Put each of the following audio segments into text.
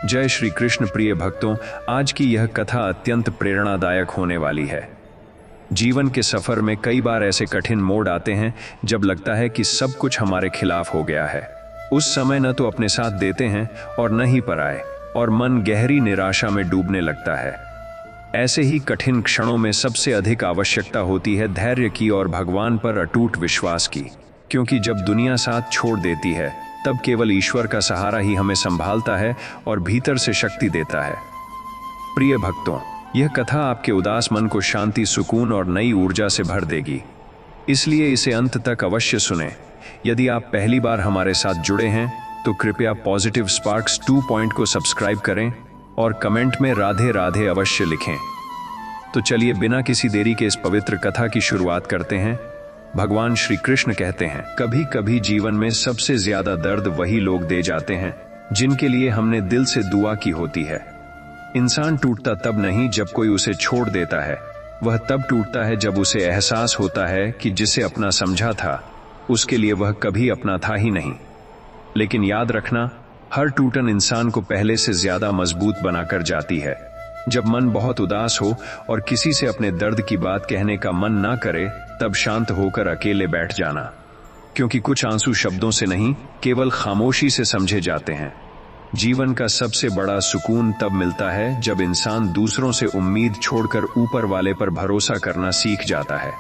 जय श्री कृष्ण। प्रिय भक्तों, आज की यह कथा अत्यंत प्रेरणादायक होने वाली है। जीवन के सफर में कई बार ऐसे कठिन मोड़ आते हैं जब लगता है कि सब कुछ हमारे खिलाफ हो गया है। उस समय न तो अपने साथ देते हैं और न ही पराए, और मन गहरी निराशा में डूबने लगता है। ऐसे ही कठिन क्षणों में सबसे अधिक आवश्यकता होती है धैर्य की और भगवान पर अटूट विश्वास की, क्योंकि जब दुनिया साथ छोड़ देती है तब केवल ईश्वर का सहारा ही हमें संभालता है और भीतर से शक्ति देता है। प्रिय भक्तों, यह कथा आपके उदास मन को शांति, सुकून और नई ऊर्जा से भर देगी, इसलिए इसे अंत तक अवश्य सुनें। यदि आप पहली बार हमारे साथ जुड़े हैं तो कृपया पॉजिटिव स्पार्क्स 2 को सब्सक्राइब करें और कमेंट में राधे राधे अवश्य लिखें। तो चलिए बिना किसी देरी के इस पवित्र कथा की शुरुआत करते हैं। भगवान श्री कृष्ण कहते हैं, कभी कभी जीवन में सबसे ज्यादा दर्द वही लोग दे जाते हैं जिनके लिए हमने दिल से दुआ की होती है। इंसान टूटता तब नहीं जब कोई उसे छोड़ देता है, वह तब टूटता है जब उसे एहसास होता है कि जिसे अपना समझा था उसके लिए वह कभी अपना था ही नहीं। लेकिन याद रखना, हर टूटन इंसान को पहले से ज्यादा मजबूत बनाकर जाती है। जब मन बहुत उदास हो और किसी से अपने दर्द की बात कहने का मन ना करे, तब शांत होकर अकेले बैठ जाना, क्योंकि कुछ आंसू शब्दों से नहीं, केवल खामोशी से समझे जाते हैं। जीवन का सबसे बड़ा सुकून तब मिलता है जब इंसान दूसरों से उम्मीद छोड़कर ऊपर वाले पर भरोसा करना सीख जाता है।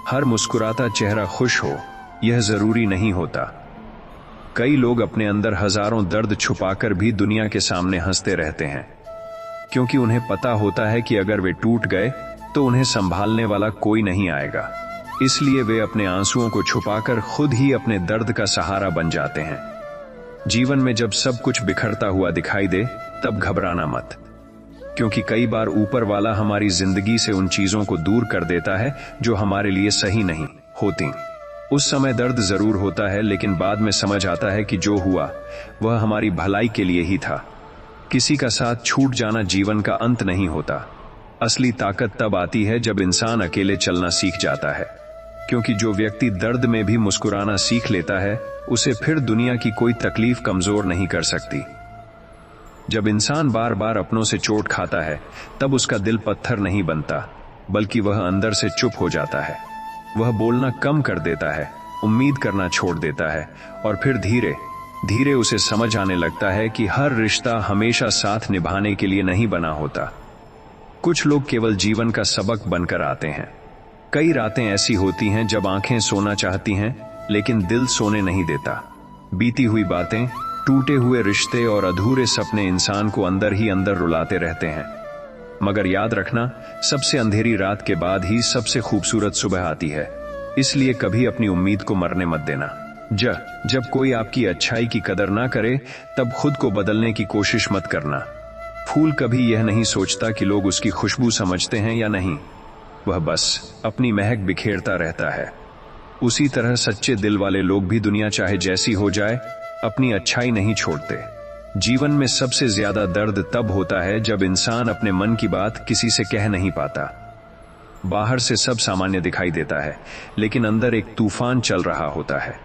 हर मुस्कुराता चेहरा खुश हो, यह जरूरी नहीं होता। कई लोग अपने अंदर हजारों दर्द छुपाकर भी दुनिया के सामने हंसते रहते हैं, क्योंकि उन्हें पता होता है कि अगर वे टूट गए तो उन्हें संभालने वाला कोई नहीं आएगा। इसलिए वे अपने आंसुओं को छुपाकर खुद ही अपने दर्द का सहारा बन जाते हैं। जीवन में जब सब कुछ बिखरता हुआ दिखाई दे तब घबराना मत, क्योंकि कई बार ऊपर वाला हमारी जिंदगी से उन चीजों को दूर कर देता है जो हमारे लिए सही नहीं होती। उस समय दर्द जरूर होता है, लेकिन बाद में समझ आता है कि जो हुआ वह हमारी भलाई के लिए ही था। किसी का साथ छूट जाना जीवन का अंत नहीं होता। असली ताकत तब आती है जब इंसान अकेले चलना सीख जाता है, क्योंकि जो व्यक्ति दर्द में भी मुस्कुराना सीख लेता है उसे फिर दुनिया की कोई तकलीफ कमजोर नहीं कर सकती। जब इंसान बार बार अपनों से चोट खाता है तब उसका दिल पत्थर नहीं बनता, बल्कि वह अंदर से चुप हो जाता है। वह बोलना कम कर देता है, उम्मीद करना छोड़ देता है, और फिर धीरे धीरे उसे समझ आने लगता है कि हर रिश्ता हमेशा साथ निभाने के लिए नहीं बना होता। कुछ लोग केवल जीवन का सबक बनकर आते हैं। कई रातें ऐसी होती हैं जब आंखें सोना चाहती हैं लेकिन दिल सोने नहीं देता। बीती हुई बातें, टूटे हुए रिश्ते और अधूरे सपने इंसान को अंदर ही अंदर रुलाते रहते हैं। मगर याद रखना, सबसे अंधेरी रात के बाद ही सबसे खूबसूरत सुबह आती है। इसलिए कभी अपनी उम्मीद को मरने मत देना। जब कोई आपकी अच्छाई की कदर ना करे तब खुद को बदलने की कोशिश मत करना। फूल कभी यह नहीं सोचता कि लोग उसकी खुशबू समझते हैं या नहीं, वह बस अपनी महक बिखेरता रहता है। उसी तरह सच्चे दिल वाले लोग भी दुनिया चाहे जैसी हो जाए अपनी अच्छाई नहीं छोड़ते। जीवन में सबसे ज्यादा दर्द तब होता है जब इंसान अपने मन की बात किसी से कह नहीं पाता। बाहर से सब सामान्य दिखाई देता है, लेकिन अंदर एक तूफान चल रहा होता है।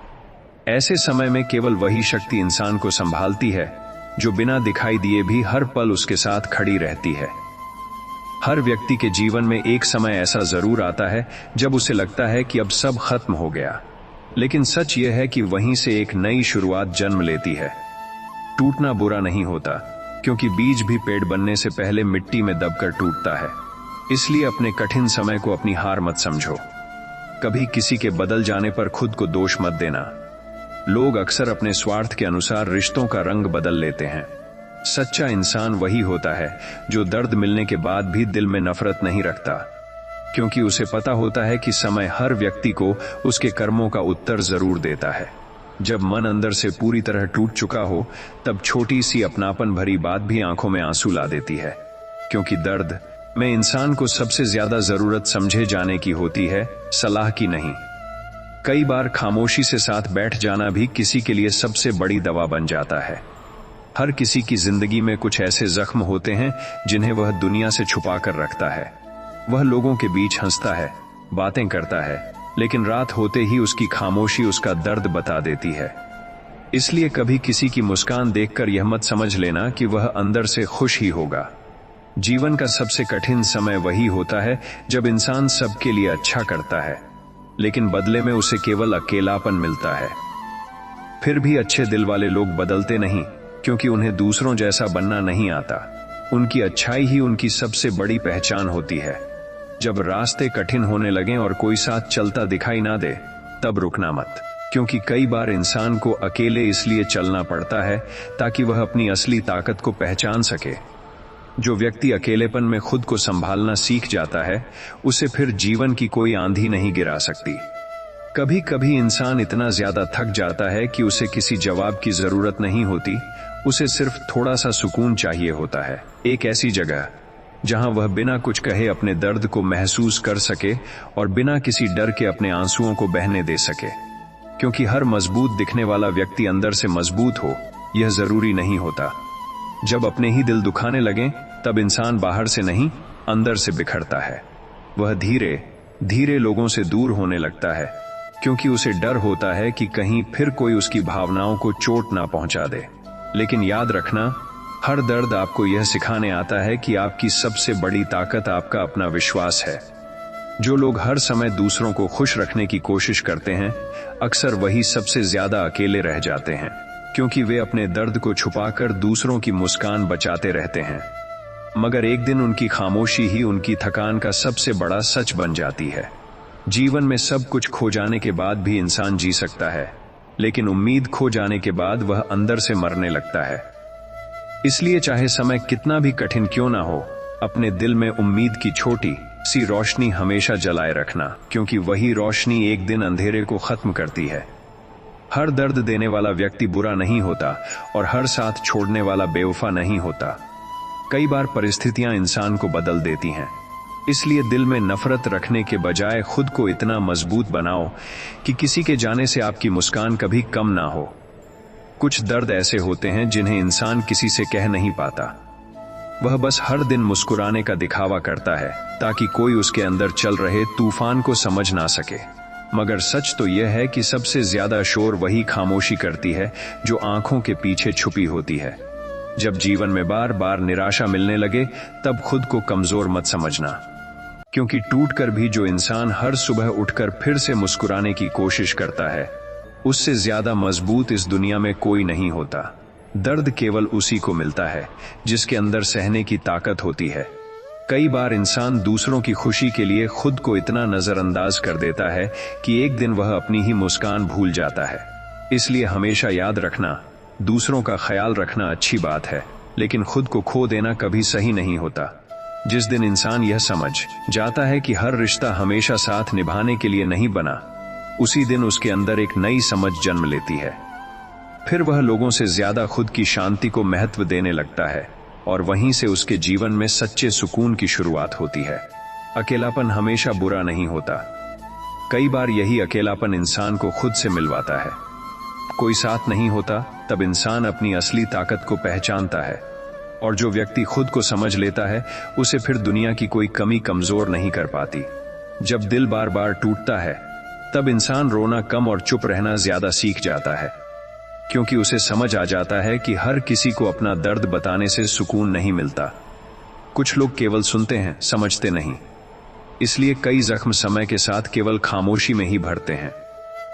ऐसे समय में केवल वही शक्ति इंसान को संभालती है जो बिना दिखाई दिए भी हर पल उसके साथ खड़ी रहती है। हर व्यक्ति के जीवन में एक समय ऐसा जरूर आता है जब उसे लगता है कि अब सब खत्म हो गया, लेकिन सच यह है कि वहीं से एक नई शुरुआत जन्म लेती है। टूटना बुरा नहीं होता, क्योंकि बीज भी पेड़ बनने से पहले मिट्टी में दबकर टूटता है। इसलिए अपने कठिन समय को अपनी हार मत समझो। कभी किसी के बदल जाने पर खुद को दोष मत देना। लोग अक्सर अपने स्वार्थ के अनुसार रिश्तों का रंग बदल लेते हैं। सच्चा इंसान वही होता है जो दर्द मिलने के बाद भी दिल में नफरत नहीं रखता, क्योंकि उसे पता होता है कि समय हर व्यक्ति को उसके कर्मों का उत्तर जरूर देता है। जब मन अंदर से पूरी तरह टूट चुका हो तब छोटी सी अपनापन भरी बात भी आंखों में आंसू ला देती है, क्योंकि दर्द में इंसान को सबसे ज्यादा जरूरत समझे जाने की होती है, सलाह की नहीं। कई बार खामोशी से साथ बैठ जाना भी किसी के लिए सबसे बड़ी दवा बन जाता है। हर किसी की जिंदगी में कुछ ऐसे जख्म होते हैं जिन्हें वह दुनिया से छुपा कर रखता है। वह लोगों के बीच हंसता है, बातें करता है, लेकिन रात होते ही उसकी खामोशी उसका दर्द बता देती है। इसलिए कभी किसी की मुस्कान देखकर यह मत समझ लेना कि वह अंदर से खुश ही होगा। जीवन का सबसे कठिन समय वही होता है जब इंसान सबके लिए अच्छा करता है, लेकिन बदले में उसे केवल अकेलापन मिलता है। फिर भी अच्छे दिल वाले लोग बदलते नहीं, क्योंकि उन्हें दूसरों जैसा बनना नहीं आता। उनकी अच्छाई ही उनकी सबसे बड़ी पहचान होती है। जब रास्ते कठिन होने लगें और कोई साथ चलता दिखाई ना दे, तब रुकना मत, क्योंकि कई बार इंसान को अकेले इसलिए चलना पड़ता है ताकि वह अपनी असली ताकत को पहचान सके। जो व्यक्ति अकेलेपन में खुद को संभालना सीख जाता है, उसे फिर जीवन की कोई आंधी नहीं गिरा सकती। कभी कभी इंसान इतना ज्यादा थक जाता है कि उसे किसी जवाब की जरूरत नहीं होती, उसे सिर्फ थोड़ा सा सुकून चाहिए होता है। एक ऐसी जगह जहां वह बिना कुछ कहे अपने दर्द को महसूस कर सके और बिना किसी डर के अपने आंसुओं को बहने दे सके। क्योंकि हर मजबूत दिखने वाला व्यक्ति अंदर से मजबूत हो, यह जरूरी नहीं होता। जब अपने ही दिल दुखाने लगे, तब इंसान बाहर से नहीं, अंदर से बिखरता है। वह धीरे धीरे लोगों से दूर होने लगता है, क्योंकि उसे डर होता है कि कहीं फिर कोई उसकी भावनाओं को चोट ना पहुंचा दे। लेकिन याद रखना, हर दर्द आपको यह सिखाने आता है कि आपकी सबसे बड़ी ताकत आपका अपना विश्वास है। जो लोग हर समय दूसरों को खुश रखने की कोशिश करते हैं, अक्सर वही सबसे ज्यादा अकेले रह जाते हैं, क्योंकि वे अपने दर्द को छुपाकर दूसरों की मुस्कान बचाते रहते हैं। मगर एक दिन उनकी खामोशी ही उनकी थकान का सबसे बड़ा सच बन जाती है। जीवन में सब कुछ खो जाने के बाद भी इंसान जी सकता है, लेकिन उम्मीद खो जाने के बाद वह अंदर से मरने लगता है। इसलिए चाहे समय कितना भी कठिन क्यों ना हो, अपने दिल में उम्मीद की छोटी सी रोशनी हमेशा जलाए रखना, क्योंकि वही रोशनी एक दिन अंधेरे को खत्म करती है। हर दर्द देने वाला व्यक्ति बुरा नहीं होता और हर साथ छोड़ने वाला बेवफा नहीं होता। कई बार परिस्थितियां इंसान को बदल देती हैं। इसलिए दिल में नफरत रखने के बजाय खुद को इतना मजबूत बनाओ कि किसी के जाने से आपकी मुस्कान कभी कम ना हो। कुछ दर्द ऐसे होते हैं जिन्हें इंसान किसी से कह नहीं पाता। वह बस हर दिन मुस्कुराने का दिखावा करता है ताकि कोई उसके अंदर चल रहे तूफान को समझ ना सके। मगर सच तो यह है कि सबसे ज्यादा शोर वही खामोशी करती है जो आंखों के पीछे छुपी होती है। जब जीवन में बार बार निराशा मिलने लगे, तब खुद को कमजोर मत समझना, क्योंकि टूटकर भी जो इंसान हर सुबह उठकर फिर से मुस्कुराने की कोशिश करता है, उससे ज्यादा मजबूत इस दुनिया में कोई नहीं होता। दर्द केवल उसी को मिलता है जिसके अंदर सहने की ताकत होती है। कई बार इंसान दूसरों की खुशी के लिए खुद को इतना नजरअंदाज कर देता है कि एक दिन वह अपनी ही मुस्कान भूल जाता है। इसलिए हमेशा याद रखना, दूसरों का ख्याल रखना अच्छी बात है, लेकिन खुद को खो देना कभी सही नहीं होता। जिस दिन इंसान यह समझ जाता है कि हर रिश्ता हमेशा साथ निभाने के लिए नहीं बना, उसी दिन उसके अंदर एक नई समझ जन्म लेती है। फिर वह लोगों से ज्यादा खुद की शांति को महत्व देने लगता है और वहीं से उसके जीवन में सच्चे सुकून की शुरुआत होती है। अकेलापन हमेशा बुरा नहीं होता। कई बार यही अकेलापन इंसान को खुद से मिलवाता है। कोई साथ नहीं होता, तब इंसान अपनी असली ताकत को पहचानता है, और जो व्यक्ति खुद को समझ लेता है, उसे फिर दुनिया की कोई कमी कमजोर नहीं कर पाती। जब दिल बार बार टूटता है, तब इंसान रोना कम और चुप रहना ज्यादा सीख जाता है, क्योंकि उसे समझ आ जाता है कि हर किसी को अपना दर्द बताने से सुकून नहीं मिलता। कुछ लोग केवल सुनते हैं, समझते नहीं। इसलिए कई जख्म समय के साथ केवल खामोशी में ही भरते हैं।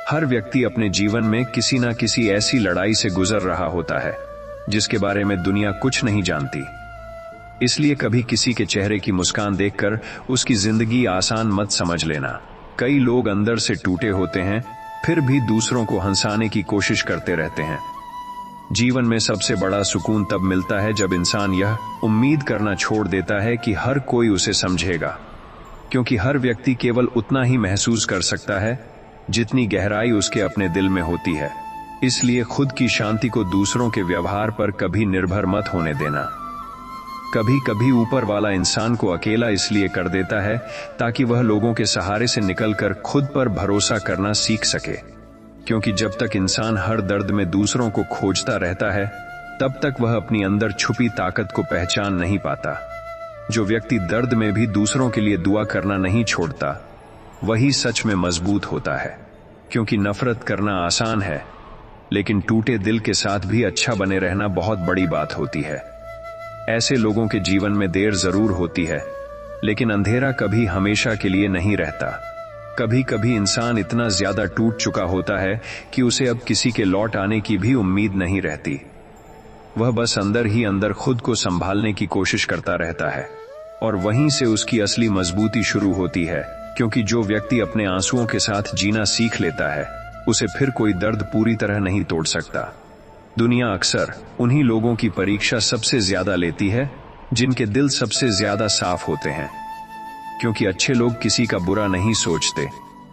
हर व्यक्ति अपने जीवन में किसी ना किसी ऐसी लड़ाई से गुजर रहा होता है जिसके बारे में दुनिया कुछ नहीं जानती। इसलिए कभी किसी के चेहरे की मुस्कान देखकर उसकी जिंदगी आसान मत समझ लेना। कई लोग अंदर से टूटे होते हैं, फिर भी दूसरों को हंसाने की कोशिश करते रहते हैं। जीवन में सबसे बड़ा सुकून तब मिलता है जब इंसान यह उम्मीद करना छोड़ देता है कि हर कोई उसे समझेगा, क्योंकि हर व्यक्ति केवल उतना ही महसूस कर सकता है जितनी गहराई उसके अपने दिल में होती है। इसलिए खुद की शांति को दूसरों के व्यवहार पर कभी निर्भर मत होने देना। कभी कभी ऊपर वाला इंसान को अकेला इसलिए कर देता है ताकि वह लोगों के सहारे से निकलकर खुद पर भरोसा करना सीख सके, क्योंकि जब तक इंसान हर दर्द में दूसरों को खोजता रहता है, तब तक वह अपनी अंदर छुपी ताकत को पहचान नहीं पाता। जो व्यक्ति दर्द में भी दूसरों के लिए दुआ करना नहीं छोड़ता, वही सच में मजबूत होता है। क्योंकि नफरत करना आसान है, लेकिन टूटे दिल के साथ भी अच्छा बने रहना बहुत बड़ी बात होती है। ऐसे लोगों के जीवन में देर जरूर होती है, लेकिन अंधेरा कभी हमेशा के लिए नहीं रहता। कभी कभी इंसान इतना ज्यादा टूट चुका होता है कि उसे अब किसी के लौट आने की भी उम्मीद नहीं रहती। वह बस अंदर ही अंदर खुद को संभालने की कोशिश करता रहता है, और वहीं से उसकी असली मजबूती शुरू होती है, क्योंकि जो व्यक्ति अपने आंसुओं के साथ जीना सीख लेता है, उसे फिर कोई दर्द पूरी तरह नहीं तोड़ सकता। दुनिया अक्सर उन्हीं लोगों की परीक्षा सबसे ज्यादा लेती है जिनके दिल सबसे ज्यादा साफ होते हैं, क्योंकि अच्छे लोग किसी का बुरा नहीं सोचते,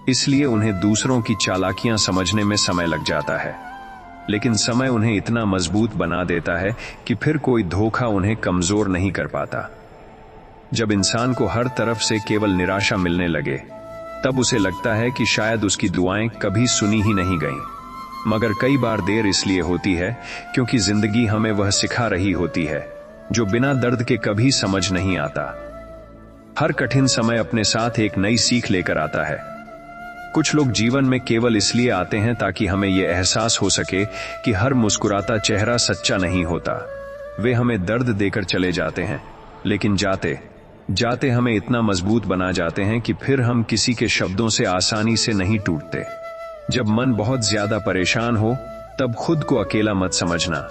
इसलिए उन्हें दूसरों की चालाकियां समझने में समय लग जाता है। लेकिन समय उन्हें इतना मजबूत बना देता है कि फिर कोई धोखा उन्हें कमजोर नहीं कर पाता। जब इंसान को हर तरफ से केवल निराशा मिलने लगे, तब उसे लगता है कि शायद उसकी दुआएं कभी सुनी ही नहीं गईं। मगर कई बार देर इसलिए होती है क्योंकि जिंदगी हमें वह सिखा रही होती है जो बिना दर्द के कभी समझ नहीं आता। हर कठिन समय अपने साथ एक नई सीख लेकर आता है। कुछ लोग जीवन में केवल इसलिए आते हैं ताकि हमें यह एहसास हो सके कि हर मुस्कुराता चेहरा सच्चा नहीं होता। वे हमें दर्द देकर चले जाते हैं, लेकिन जाते जाते हमें इतना मजबूत बना जाते हैं कि फिर हम किसी के शब्दों से आसानी से नहीं टूटते। जब मन बहुत ज्यादा परेशान हो, तब खुद को अकेला मत समझना।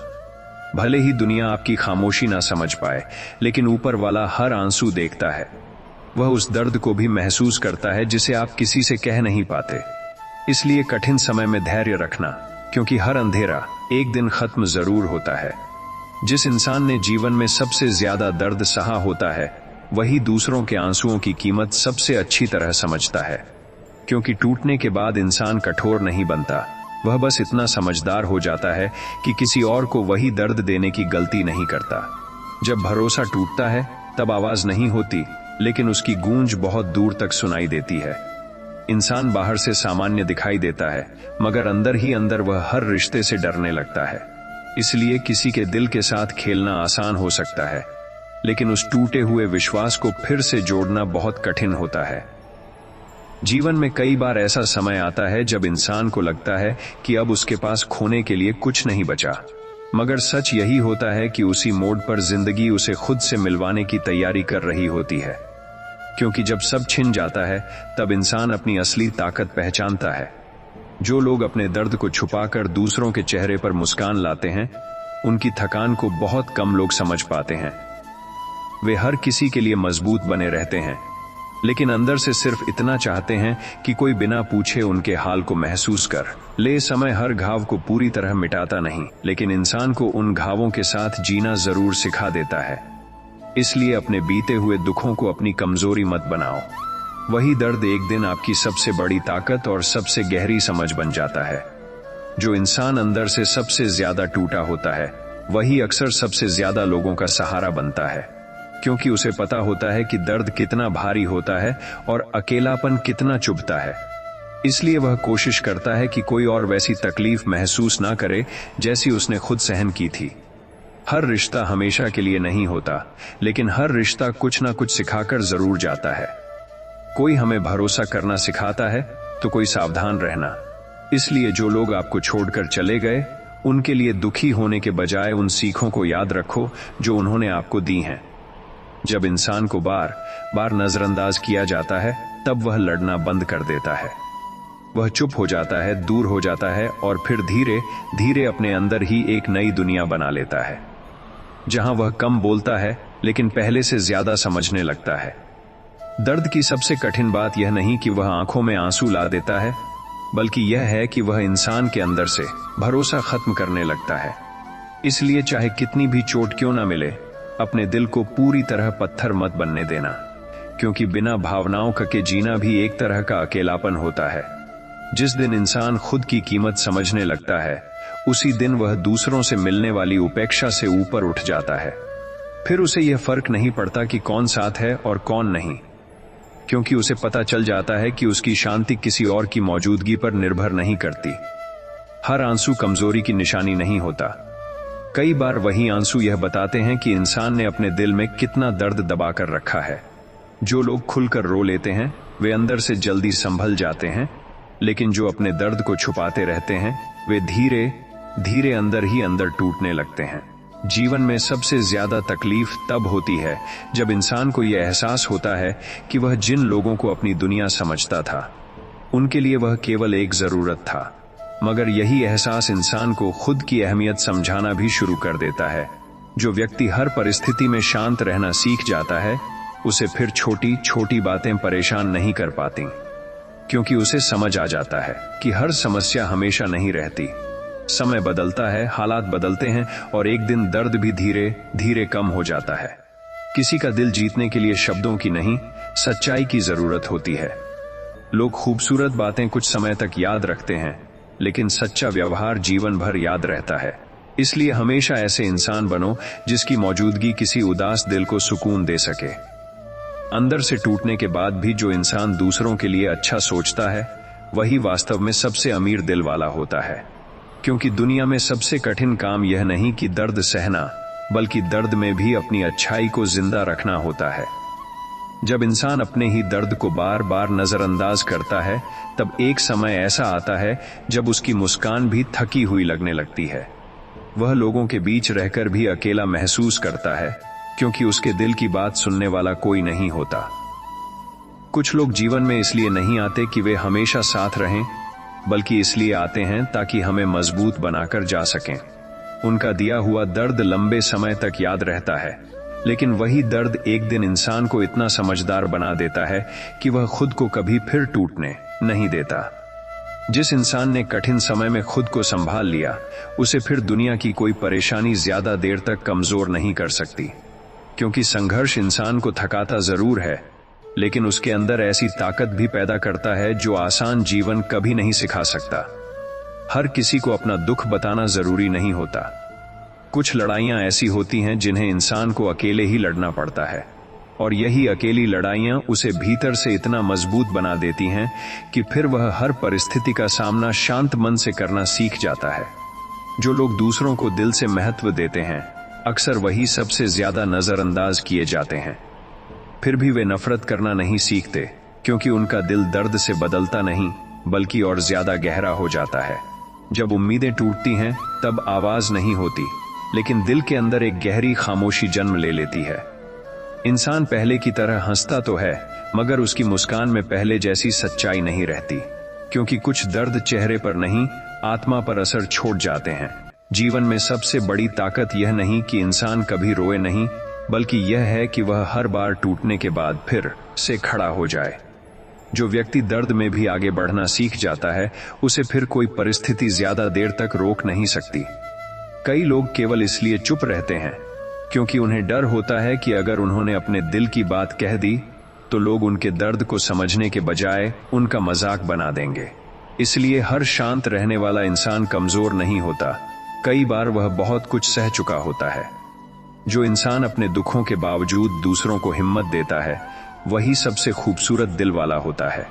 भले ही दुनिया आपकी खामोशी ना समझ पाए, लेकिन ऊपर वाला हर आंसू देखता है। वह उस दर्द को भी महसूस करता है जिसे आप किसी से कह नहीं पाते। इसलिए कठिन समय में धैर्य रखना, क्योंकि हर अंधेरा एक दिन खत्म जरूर होता है। जिस इंसान ने जीवन में सबसे ज्यादा दर्द सहा होता है, वही दूसरों के आंसुओं की कीमत सबसे अच्छी तरह समझता है। क्योंकि टूटने के बाद इंसान कठोर नहीं बनता, वह बस इतना समझदार हो जाता है कि किसी और को वही दर्द देने की गलती नहीं करता। जब भरोसा टूटता है, तब आवाज नहीं होती, लेकिन उसकी गूंज बहुत दूर तक सुनाई देती है। इंसान बाहर से सामान्य दिखाई देता है, मगर अंदर ही अंदर वह हर रिश्ते से डरने लगता है। इसलिए किसी के दिल के साथ खेलना आसान हो सकता है, लेकिन उस टूटे हुए विश्वास को फिर से जोड़ना बहुत कठिन होता है। जीवन में कई बार ऐसा समय आता है जब इंसान को लगता है कि अब उसके पास खोने के लिए कुछ नहीं बचा, मगर सच यही होता है कि उसी मोड़ पर जिंदगी उसे खुद से मिलवाने की तैयारी कर रही होती है। क्योंकि जब सब छिन जाता है, तब इंसान अपनी असली ताकत पहचानता है। जो लोग अपने दर्द को छुपाकर दूसरों के चेहरे पर मुस्कान लाते हैं, उनकी थकान को बहुत कम लोग समझ पाते हैं। वे हर किसी के लिए मजबूत बने रहते हैं, लेकिन अंदर से सिर्फ इतना चाहते हैं कि कोई बिना पूछे उनके हाल को महसूस कर ले। समय हर घाव को पूरी तरह मिटाता नहीं, लेकिन इंसान को उन घावों के साथ जीना जरूर सिखा देता है। इसलिए अपने बीते हुए दुखों को अपनी कमजोरी मत बनाओ। वही दर्द एक दिन आपकी सबसे बड़ी ताकत और सबसे गहरी समझ बन जाता है। जो इंसान अंदर से सबसे ज्यादा टूटा होता है, वही अक्सर सबसे ज्यादा लोगों का सहारा बनता है, क्योंकि उसे पता होता है कि दर्द कितना भारी होता है और अकेलापन कितना चुभता है। इसलिए वह कोशिश करता है कि कोई और वैसी तकलीफ महसूस ना करे जैसी उसने खुद सहन की थी। हर रिश्ता हमेशा के लिए नहीं होता, लेकिन हर रिश्ता कुछ ना कुछ सिखाकर जरूर जाता है। कोई हमें भरोसा करना सिखाता है, तो कोई सावधान रहना। इसलिए जो लोग आपको छोड़कर चले गए, उनके लिए दुखी होने के बजाय उन सीखों को याद रखो जो उन्होंने आपको दी हैं। जब इंसान को बार बार नजरअंदाज किया जाता है, तब वह लड़ना बंद कर देता है। वह चुप हो जाता है, दूर हो जाता है और फिर धीरे धीरे अपने अंदर ही एक नई दुनिया बना लेता है, जहां वह कम बोलता है लेकिन पहले से ज्यादा समझने लगता है। दर्द की सबसे कठिन बात यह नहीं कि वह आंखों में आंसू ला देता है, बल्कि यह है कि वह इंसान के अंदर से भरोसा खत्म करने लगता है। इसलिए चाहे कितनी भी चोट क्यों ना मिले, अपने दिल को पूरी तरह पत्थर मत बनने देना, क्योंकि बिना भावनाओं के जीना भी एक तरह का अकेलापन होता है। जिस दिन इंसान खुद की कीमत समझने लगता है, उसी दिन वह दूसरों से मिलने वाली उपेक्षा से ऊपर उठ जाता है। फिर उसे यह फर्क नहीं पड़ता कि कौन साथ है और कौन नहीं, क्योंकि उसे पता चल जाता है कि उसकी शांति किसी और की मौजूदगी पर निर्भर नहीं करती। हर आंसू कमजोरी की निशानी नहीं होता। कई बार वही आंसू यह बताते हैं कि इंसान ने अपने दिल में कितना दर्द दबाकर रखा है। जो लोग खुलकर रो लेते हैं, वे अंदर से जल्दी संभल जाते हैं, लेकिन जो अपने दर्द को छुपाते रहते हैं, वे धीरे धीरे अंदर ही अंदर टूटने लगते हैं। जीवन में सबसे ज्यादा तकलीफ तब होती है जब इंसान को यह एहसास होता है कि वह जिन लोगों को अपनी दुनिया समझता था उनके लिए वह केवल एक जरूरत था, मगर यही एहसास इंसान को खुद की अहमियत समझाना भी शुरू कर देता है। जो व्यक्ति हर परिस्थिति में शांत रहना सीख जाता है उसे फिर छोटी छोटी बातें परेशान नहीं कर पाती, क्योंकि उसे समझ आ जाता है कि हर समस्या हमेशा नहीं रहती। समय बदलता है, हालात बदलते हैं और एक दिन दर्द भी धीरे धीरे कम हो जाता है। किसी का दिल जीतने के लिए शब्दों की नहीं, सच्चाई की जरूरत होती है। लोग खूबसूरत बातें कुछ समय तक याद रखते हैं, लेकिन सच्चा व्यवहार जीवन भर याद रहता है। इसलिए हमेशा ऐसे इंसान बनो जिसकी मौजूदगी किसी उदास दिल को सुकून दे सके। अंदर से टूटने के बाद भी जो इंसान दूसरों के लिए अच्छा सोचता है वही वास्तव में सबसे अमीर दिल वाला होता है, क्योंकि दुनिया में सबसे कठिन काम यह नहीं कि दर्द सहना, बल्कि दर्द में भी अपनी अच्छाई को जिंदा रखना होता है। जब इंसान अपने ही दर्द को बार बार नजरअंदाज करता है तब एक समय ऐसा आता है जब उसकी मुस्कान भी थकी हुई लगने लगती है। वह लोगों के बीच रहकर भी अकेला महसूस करता है, क्योंकि उसके दिल की बात सुनने वाला कोई नहीं होता। कुछ लोग जीवन में इसलिए नहीं आते कि वे हमेशा साथ रहें, बल्कि इसलिए आते हैं ताकि हमें मजबूत बनाकर जा सकें। उनका दिया हुआ दर्द लंबे समय तक याद रहता है, लेकिन वही दर्द एक दिन इंसान को इतना समझदार बना देता है कि वह खुद को कभी फिर टूटने नहीं देता। जिस इंसान ने कठिन समय में खुद को संभाल लिया, उसे फिर दुनिया की कोई परेशानी ज्यादा देर तक कमजोर नहीं कर सकती, क्योंकि संघर्ष इंसान को थकाता जरूर है, लेकिन उसके अंदर ऐसी ताकत भी पैदा करता है जो आसान जीवन कभी नहीं सिखा सकता। हर किसी को अपना दुख बताना जरूरी नहीं होता। कुछ लड़ाइयां ऐसी होती हैं जिन्हें इंसान को अकेले ही लड़ना पड़ता है, और यही अकेली लड़ाइयां उसे भीतर से इतना मजबूत बना देती हैं कि फिर वह हर परिस्थिति का सामना शांत मन से करना सीख जाता है। जो लोग दूसरों को दिल से महत्व देते हैं, अक्सर वही सबसे ज्यादा नजरअंदाज किए जाते हैं। फिर भी वे नफरत करना नहीं सीखते, क्योंकि उनका दिल दर्द से बदलता नहीं बल्कि और ज्यादा गहरा हो जाता है। जब उम्मीदें टूटती हैं तब आवाज नहीं होती, लेकिन दिल के अंदर एक गहरी खामोशी जन्म ले लेती है। इंसान पहले की तरह हंसता तो है, मगर उसकी मुस्कान में पहले जैसी सच्चाई नहीं रहती, क्योंकि कुछ दर्द चेहरे पर नहीं, आत्मा पर असर छोड़ जाते हैं। जीवन में सबसे बड़ी ताकत यह नहीं कि इंसान कभी रोए नहीं, बल्कि यह है कि वह हर बार टूटने के बाद फिर से खड़ा हो जाए। जो व्यक्ति दर्द में भी आगे बढ़ना सीख जाता है, उसे फिर कोई परिस्थिति ज्यादा देर तक रोक नहीं सकती। कई लोग केवल इसलिए चुप रहते हैं क्योंकि उन्हें डर होता है कि अगर उन्होंने अपने दिल की बात कह दी तो लोग उनके दर्द को समझने के बजाय उनका मजाक बना देंगे। इसलिए हर शांत रहने वाला इंसान कमजोर नहीं होता, कई बार वह बहुत कुछ सह चुका होता है। जो इंसान अपने दुखों के बावजूद दूसरों को हिम्मत देता है, वही सबसे खूबसूरत दिल वाला होता है,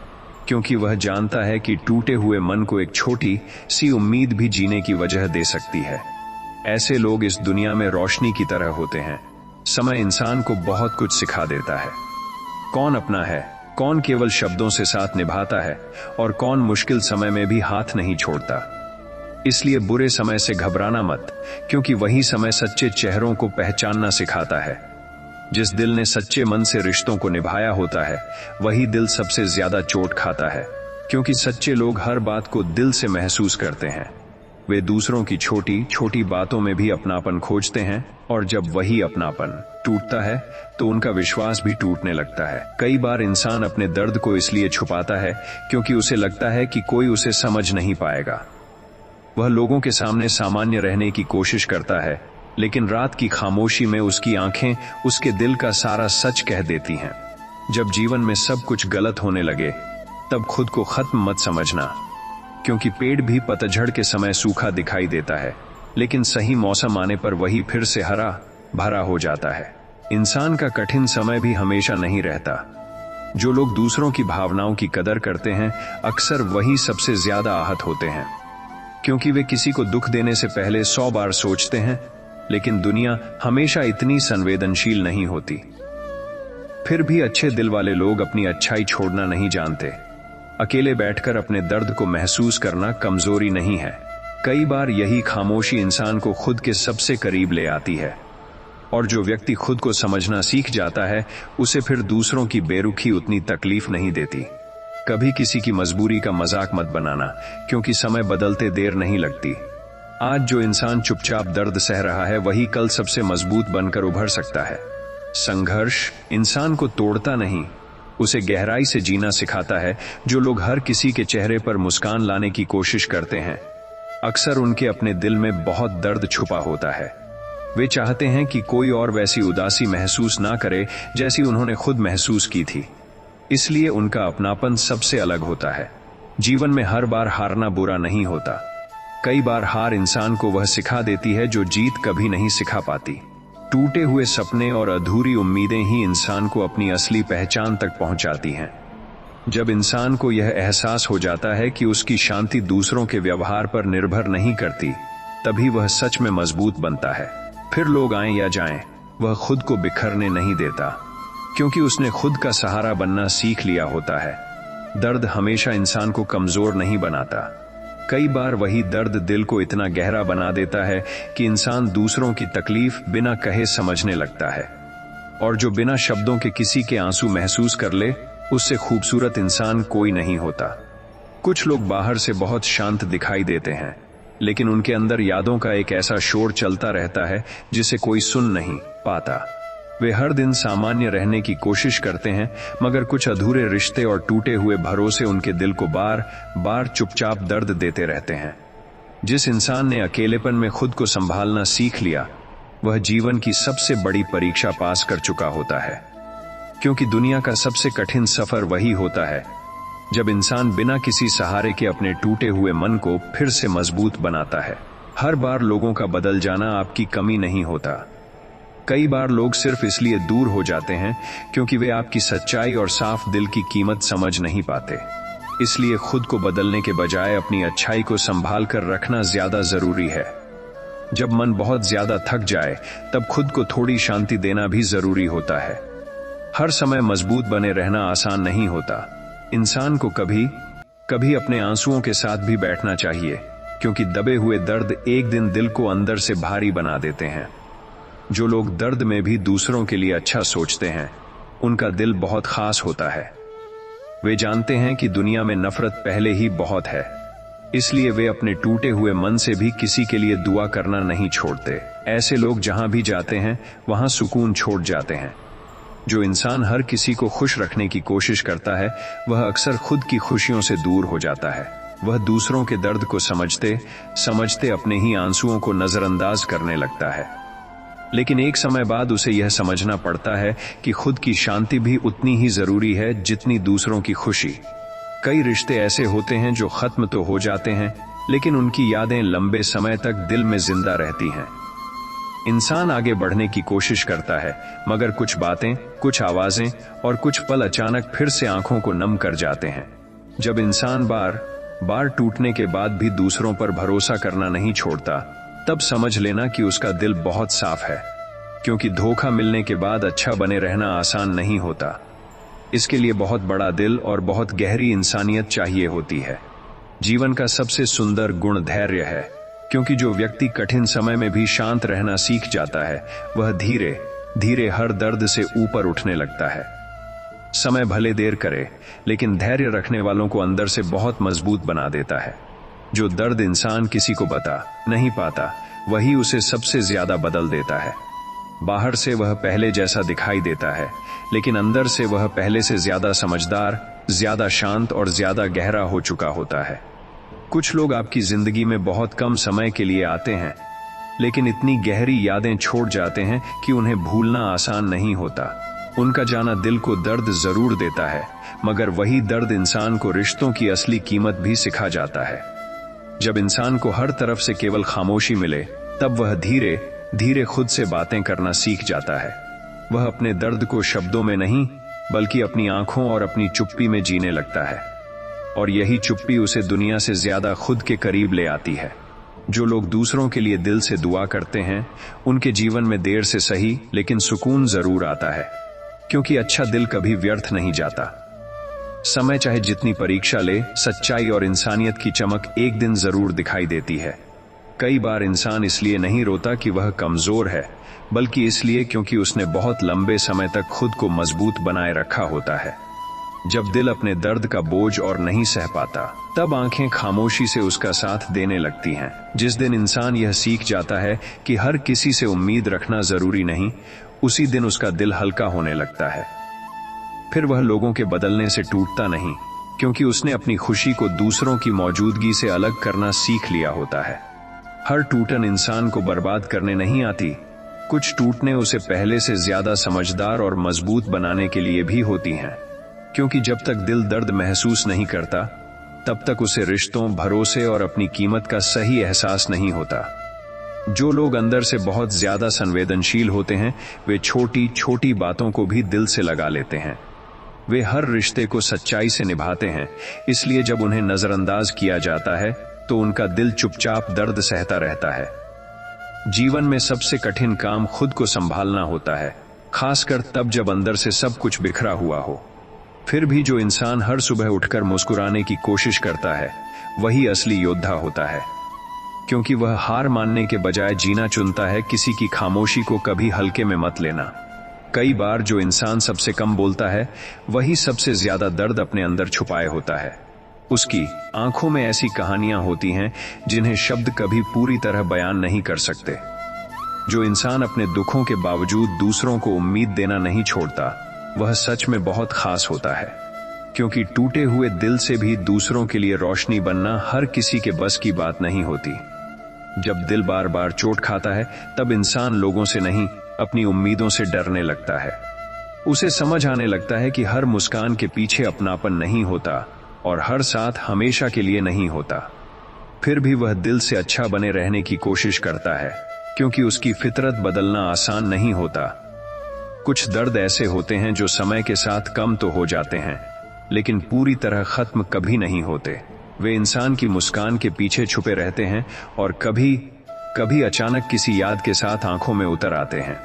क्योंकि वह जानता है कि टूटे हुए मन को एक छोटी सी उम्मीद भी जीने की वजह दे सकती है। ऐसे लोग इस दुनिया में रोशनी की तरह होते हैं। समय इंसान को बहुत कुछ सिखा देता है। कौन अपना है, कौन केवल शब्दों से साथ निभाता है, और कौन मुश्किल समय में भी हाथ नहीं छोड़ता। इसलिए बुरे समय से घबराना मत, क्योंकि वही समय सच्चे चेहरों को पहचानना सिखाता है। जिस दिल ने सच्चे मन से रिश्तों को निभाया होता है, वही दिल सबसे ज्यादा चोट खाता है, क्योंकि सच्चे लोग हर बात को दिल से महसूस करते हैं। वे दूसरों की छोटी छोटी बातों में भी अपनापन खोजते हैं, और जब वही अपनापन टूटता है तो उनका विश्वास भी टूटने लगता है। कई बार इंसान अपने दर्द को इसलिए छुपाता है क्योंकि उसे लगता है कि कोई उसे समझ नहीं पाएगा। वह लोगों के सामने सामान्य रहने की कोशिश करता है, लेकिन रात की खामोशी में उसकी आंखें उसके दिल का सारा सच कह देती हैं। जब जीवन में सब कुछ गलत होने लगे, तब खुद को खत्म मत समझना, क्योंकि पेड़ भी पतझड़ के समय सूखा दिखाई देता है, लेकिन सही मौसम आने पर वही फिर से हरा भरा हो जाता है। इंसान का कठिन समय भी हमेशा नहीं रहता। जो लोग दूसरों की भावनाओं की कदर करते हैं, अक्सर वही सबसे ज्यादा आहत होते हैं, क्योंकि वे किसी को दुख देने से पहले 100 बार सोचते हैं। लेकिन दुनिया हमेशा इतनी संवेदनशील नहीं होती। फिर भी अच्छे दिल वाले लोग अपनी अच्छाई छोड़ना नहीं जानते। अकेले बैठकर अपने दर्द को महसूस करना कमजोरी नहीं है, कई बार यही खामोशी इंसान को खुद के सबसे करीब ले आती है। और जो व्यक्ति खुद को समझना सीख जाता है, उसे फिर दूसरों की बेरुखी उतनी तकलीफ नहीं देती। कभी किसी की मजबूरी का मजाक मत बनाना, क्योंकि समय बदलते देर नहीं लगती। आज जो इंसान चुपचाप दर्द सह रहा है, वही कल सबसे मजबूत बनकर उभर सकता है। संघर्ष इंसान को तोड़ता नहीं, उसे गहराई से जीना सिखाता है। जो लोग हर किसी के चेहरे पर मुस्कान लाने की कोशिश करते हैं, अक्सर उनके अपने दिल में बहुत दर्द छुपा होता है। वे चाहते हैं कि कोई और वैसी उदासी महसूस ना करे जैसी उन्होंने खुद महसूस की थी। इसलिए उनका अपनापन सबसे अलग होता है। जीवन में हर बार हारना बुरा नहीं होता। कई बार हार इंसान को वह सिखा देती है जो जीत कभी नहीं सिखा पाती। टूटे हुए सपने और अधूरी उम्मीदें ही इंसान को अपनी असली पहचान तक पहुंचाती हैं। जब इंसान को यह एहसास हो जाता है कि उसकी शांति दूसरों के व्यवहार पर निर्भर नहीं करती, तभी वह सच में मजबूत बनता है। फिर लोग आएं या जाएं, वह खुद को बिखरने नहीं देता, क्योंकि उसने खुद का सहारा बनना सीख लिया होता है। दर्द हमेशा इंसान को कमजोर नहीं बनाता। कई बार वही दर्द दिल को इतना गहरा बना देता है कि इंसान दूसरों की तकलीफ बिना कहे समझने लगता है। और जो बिना शब्दों के किसी के आंसू महसूस कर ले, उससे खूबसूरत इंसान कोई नहीं होता। कुछ लोग बाहर से बहुत शांत दिखाई देते हैं, लेकिन उनके अंदर यादों का एक ऐसा शोर चलता रहता है जिसे कोई सुन नहीं पाता। वे हर दिन सामान्य रहने की कोशिश करते हैं, मगर कुछ अधूरे रिश्ते और टूटे हुए भरोसे उनके दिल को बार बार चुपचाप दर्द देते रहते हैं। जिस इंसान ने अकेलेपन में खुद को संभालना सीख लिया, वह जीवन की सबसे बड़ी परीक्षा पास कर चुका होता है। क्योंकि दुनिया का सबसे कठिन सफर वही होता है जब इंसान बिना किसी सहारे के अपने टूटे हुए मन को फिर से मजबूत बनाता है। हर बार लोगों का बदल जाना आपकी कमी नहीं होता। कई बार लोग सिर्फ इसलिए दूर हो जाते हैं क्योंकि वे आपकी सच्चाई और साफ दिल की कीमत समझ नहीं पाते। इसलिए खुद को बदलने के बजाय अपनी अच्छाई को संभाल कर रखना ज्यादा जरूरी है। जब मन बहुत ज्यादा थक जाए, तब खुद को थोड़ी शांति देना भी जरूरी होता है। हर समय मजबूत बने रहना आसान नहीं होता। इंसान को कभी कभी अपने आंसुओं के साथ भी बैठना चाहिए, क्योंकि दबे हुए दर्द एक दिन दिल को अंदर से भारी बना देते हैं। जो लोग दर्द में भी दूसरों के लिए अच्छा सोचते हैं, उनका दिल बहुत खास होता है। वे जानते हैं कि दुनिया में नफरत पहले ही बहुत है, इसलिए वे अपने टूटे हुए मन से भी किसी के लिए दुआ करना नहीं छोड़ते। ऐसे लोग जहां भी जाते हैं, वहां सुकून छोड़ जाते हैं। जो इंसान हर किसी को खुश रखने की कोशिश करता है, वह अक्सर खुद की खुशियों से दूर हो जाता है। वह दूसरों के दर्द को समझते समझते अपने ही आंसुओं को नजरअंदाज करने लगता है। लेकिन एक समय बाद उसे यह समझना पड़ता है कि खुद की शांति भी उतनी ही जरूरी है जितनी दूसरों की खुशी। कई रिश्ते ऐसे होते हैं जो खत्म तो हो जाते हैं, लेकिन उनकी यादें लंबे समय तक दिल में जिंदा रहती हैं। इंसान आगे बढ़ने की कोशिश करता है, मगर कुछ बातें, कुछ आवाजें और कुछ पल अचानक फिर से आंखों को नम कर जाते हैं। जब इंसान बार बार टूटने के बाद भी दूसरों पर भरोसा करना नहीं छोड़ता, तब समझ लेना कि उसका दिल बहुत साफ है। क्योंकि धोखा मिलने के बाद अच्छा बने रहना आसान नहीं होता। इसके लिए बहुत बड़ा दिल और बहुत गहरी इंसानियत चाहिए होती है। जीवन का सबसे सुंदर गुण धैर्य है, क्योंकि जो व्यक्ति कठिन समय में भी शांत रहना सीख जाता है, वह धीरे धीरे हर दर्द से ऊपर उठने लगता है। समय भले देर करे, लेकिन धैर्य रखने वालों को अंदर से बहुत मजबूत बना देता है। जो दर्द इंसान किसी को बता नहीं पाता, वही उसे सबसे ज्यादा बदल देता है। बाहर से वह पहले जैसा दिखाई देता है, लेकिन अंदर से वह पहले से ज्यादा समझदार, ज्यादा शांत और ज्यादा गहरा हो चुका होता है। कुछ लोग आपकी जिंदगी में बहुत कम समय के लिए आते हैं, लेकिन इतनी गहरी यादें छोड़ जाते हैं कि उन्हें भूलना आसान नहीं होता। उनका जाना दिल को दर्द जरूर देता है, मगर वही दर्द इंसान को रिश्तों की असली कीमत भी सिखा जाता है। जब इंसान को हर तरफ से केवल खामोशी मिले, तब वह धीरे धीरे खुद से बातें करना सीख जाता है। वह अपने दर्द को शब्दों में नहीं, बल्कि अपनी आंखों और अपनी चुप्पी में जीने लगता है। और यही चुप्पी उसे दुनिया से ज्यादा खुद के करीब ले आती है। जो लोग दूसरों के लिए दिल से दुआ करते हैं, उनके जीवन में देर से सही लेकिन सुकून जरूर आता है, क्योंकि अच्छा दिल कभी व्यर्थ नहीं जाता। समय चाहे जितनी परीक्षा ले, सच्चाई और इंसानियत की चमक एक दिन जरूर दिखाई देती है। कई बार इंसान इसलिए नहीं रोता कि वह कमजोर है, बल्कि इसलिए क्योंकि उसने बहुत लंबे समय तक खुद को मजबूत बनाए रखा होता है। जब दिल अपने दर्द का बोझ और नहीं सह पाता, तब आंखें खामोशी से उसका साथ देने लगती हैं। जिस दिन इंसान यह सीख जाता है कि हर किसी से उम्मीद रखना जरूरी नहीं, उसी दिन उसका दिल हल्का होने लगता है। फिर वह लोगों के बदलने से टूटता नहीं, क्योंकि उसने अपनी खुशी को दूसरों की मौजूदगी से अलग करना सीख लिया होता है। हर टूटन इंसान को बर्बाद करने नहीं आती, कुछ टूटने उसे पहले से ज्यादा समझदार और मजबूत बनाने के लिए भी होती हैं। क्योंकि जब तक दिल दर्द महसूस नहीं करता, तब तक उसे रिश्तों, भरोसे और अपनी कीमत का सही एहसास नहीं होता। जो लोग अंदर से बहुत ज्यादा संवेदनशील होते हैं, वे छोटी छोटी बातों को भी दिल से लगा लेते हैं। वे हर रिश्ते को सच्चाई से निभाते हैं, इसलिए जब उन्हें नजरअंदाज किया जाता है तो उनका दिल चुपचाप दर्द सहता रहता है। जीवन में सबसे कठिन काम खुद को संभालना होता है, खासकर तब जब अंदर से सब कुछ बिखरा हुआ हो। फिर भी जो इंसान हर सुबह उठकर मुस्कुराने की कोशिश करता है, वही असली योद्धा होता है, क्योंकि वह हार मानने के बजाय जीना चुनता है। किसी की खामोशी को कभी हल्के में मत लेना। कई बार जो इंसान सबसे कम बोलता है, वही सबसे ज्यादा दर्द अपने अंदर छुपाए होता है। उसकी आंखों में ऐसी कहानियां होती हैं जिन्हें शब्द कभी पूरी तरह बयान नहीं कर सकते। जो इंसान अपने दुखों के बावजूद दूसरों को उम्मीद देना नहीं छोड़ता, वह सच में बहुत खास होता है। क्योंकि टूटे हुए दिल से भी दूसरों के लिए रोशनी बनना हर किसी के बस की बात नहीं होती। जब दिल बार बार चोट खाता है, तब इंसान लोगों से नहीं, अपनी उम्मीदों से डरने लगता है। उसे समझ आने लगता है कि हर मुस्कान के पीछे अपनापन नहीं होता और हर साथ हमेशा के लिए नहीं होता। फिर भी वह दिल से अच्छा बने रहने की कोशिश करता है, क्योंकि उसकी फितरत बदलना आसान नहीं होता। कुछ दर्द ऐसे होते हैं जो समय के साथ कम तो हो जाते हैं, लेकिन पूरी तरह खत्म कभी नहीं होते। वे इंसान की मुस्कान के पीछे छुपे रहते हैं और कभी कभी अचानक किसी याद के साथ आंखों में उतर आते हैं।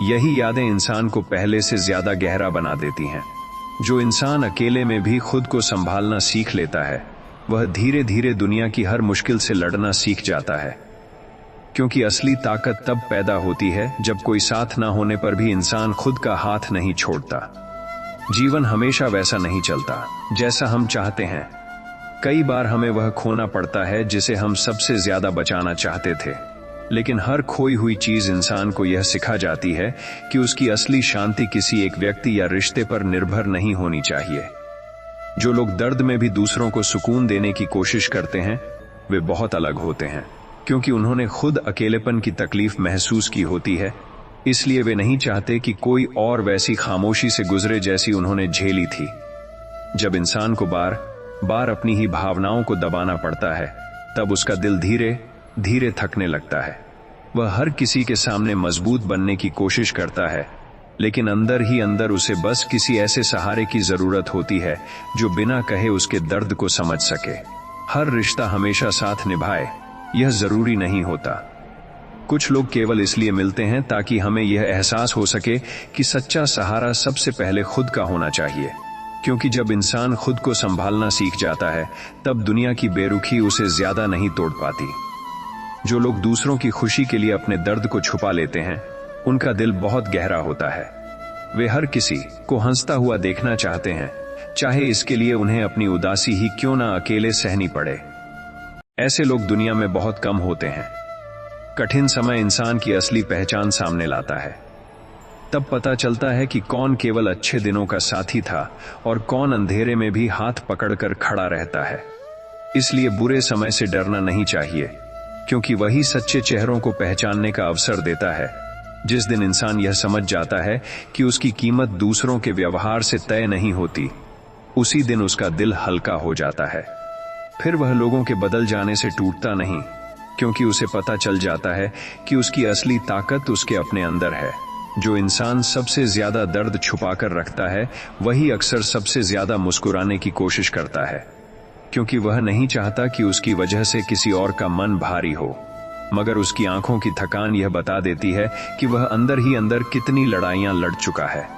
यही यादें इंसान को पहले से ज्यादा गहरा बना देती हैं। जो इंसान अकेले में भी खुद को संभालना सीख लेता है, वह धीरे धीरे दुनिया की हर मुश्किल से लड़ना सीख जाता है। क्योंकि असली ताकत तब पैदा होती है जब कोई साथ ना होने पर भी इंसान खुद का हाथ नहीं छोड़ता। जीवन हमेशा वैसा नहीं चलता जैसा हम चाहते हैं। कई बार हमें वह खोना पड़ता है जिसे हम सबसे ज्यादा बचाना चाहते थे। लेकिन हर खोई हुई चीज इंसान को यह सिखा जाती है कि उसकी असली शांति किसी एक व्यक्ति या रिश्ते पर निर्भर नहीं होनी चाहिए। जो लोग दर्द में भी दूसरों को सुकून देने की कोशिश करते हैं, वे बहुत अलग होते हैं। क्योंकि उन्होंने खुद अकेलेपन की तकलीफ महसूस की होती है, इसलिए वे नहीं चाहते कि कोई और वैसी खामोशी से गुजरे जैसी उन्होंने झेली थी। जब इंसान को बार बार अपनी ही भावनाओं को दबाना पड़ता है, तब उसका दिल धीरे धीरे थकने लगता है। वह हर किसी के सामने मजबूत बनने की कोशिश करता है, लेकिन अंदर ही अंदर उसे बस किसी ऐसे सहारे की जरूरत होती है जो बिना कहे उसके दर्द को समझ सके। हर रिश्ता हमेशा साथ निभाए, यह जरूरी नहीं होता। कुछ लोग केवल इसलिए मिलते हैं ताकि हमें यह एहसास हो सके कि सच्चा सहारा सबसे पहले खुद का होना चाहिए। क्योंकि जब इंसान खुद को संभालना सीख जाता है, तब दुनिया की बेरुखी उसे ज्यादा नहीं तोड़ पाती। जो लोग दूसरों की खुशी के लिए अपने दर्द को छुपा लेते हैं, उनका दिल बहुत गहरा होता है। वे हर किसी को हंसता हुआ देखना चाहते हैं, चाहे इसके लिए उन्हें अपनी उदासी ही क्यों ना अकेले सहनी पड़े। ऐसे लोग दुनिया में बहुत कम होते हैं। कठिन समय इंसान की असली पहचान सामने लाता है। तब पता चलता है कि कौन केवल अच्छे दिनों का साथी था और कौन अंधेरे में भी हाथ पकड़कर खड़ा रहता है। इसलिए बुरे समय से डरना नहीं चाहिए, क्योंकि वही सच्चे चेहरों को पहचानने का अवसर देता है। जिस दिन इंसान यह समझ जाता है कि उसकी कीमत दूसरों के व्यवहार से तय नहीं होती, उसी दिन उसका दिल हल्का हो जाता है। फिर वह लोगों के बदल जाने से टूटता नहीं, क्योंकि उसे पता चल जाता है कि उसकी असली ताकत उसके अपने अंदर है। जो इंसान सबसे ज्यादा दर्द छुपाकर रखता है, वही अक्सर सबसे ज्यादा मुस्कुराने की कोशिश करता है, क्योंकि वह नहीं चाहता कि उसकी वजह से किसी और का मन भारी हो। मगर उसकी आंखों की थकान यह बता देती है कि वह अंदर ही अंदर कितनी लड़ाइयां लड़ चुका है।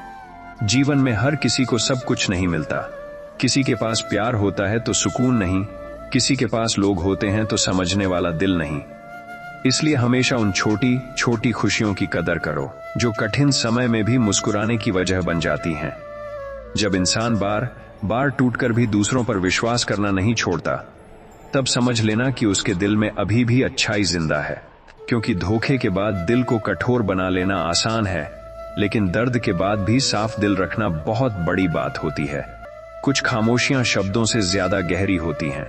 जीवन में हर किसी को सब कुछ नहीं मिलता। किसी के पास प्यार होता है तो सुकून नहीं, किसी के पास लोग होते हैं तो समझने वाला दिल नहीं। इसलिए हमेशा उन छोटी छोटी खुशियों की कदर करो जो कठिन समय में भी मुस्कुराने की वजह बन जाती हैं। जब इंसान बार बार टूटकर भी दूसरों पर विश्वास करना नहीं छोड़ता, तब समझ लेना कि उसके दिल में अभी भी अच्छाई जिंदा है। क्योंकि धोखे के बाद दिल को कठोर बना लेना आसान है, लेकिन दर्द के बाद भी साफ दिल रखना बहुत बड़ी बात होती है। कुछ खामोशियां शब्दों से ज्यादा गहरी होती हैं।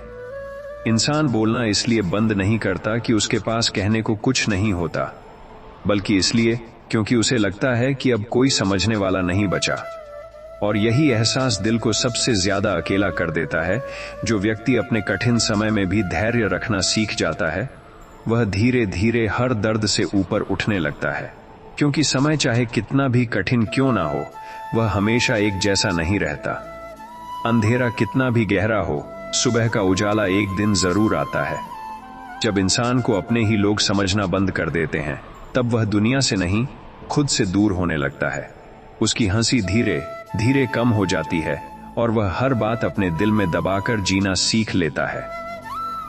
इंसान बोलना इसलिए बंद नहीं करता कि उसके पास कहने को कुछ नहीं होता, बल्कि इसलिए क्योंकि उसे लगता है कि अब कोई समझने वाला नहीं बचा। और यही एहसास दिल को सबसे ज्यादा अकेला कर देता है। जो व्यक्ति अपने कठिन समय में भी धैर्य रखना सीख जाता है, वह धीरे धीरे हर दर्द से ऊपर उठने लगता है। क्योंकि समय चाहे कितना भी कठिन क्यों ना हो, वह हमेशा एक जैसा नहीं रहता। अंधेरा कितना भी गहरा हो, सुबह का उजाला एक दिन जरूर आता है। जब इंसान को अपने ही लोग समझना बंद कर देते हैं, तब वह दुनिया से नहीं, खुद से दूर होने लगता है। उसकी हंसी धीरे धीरे कम हो जाती है और वह हर बात अपने दिल में दबाकर जीना सीख लेता है।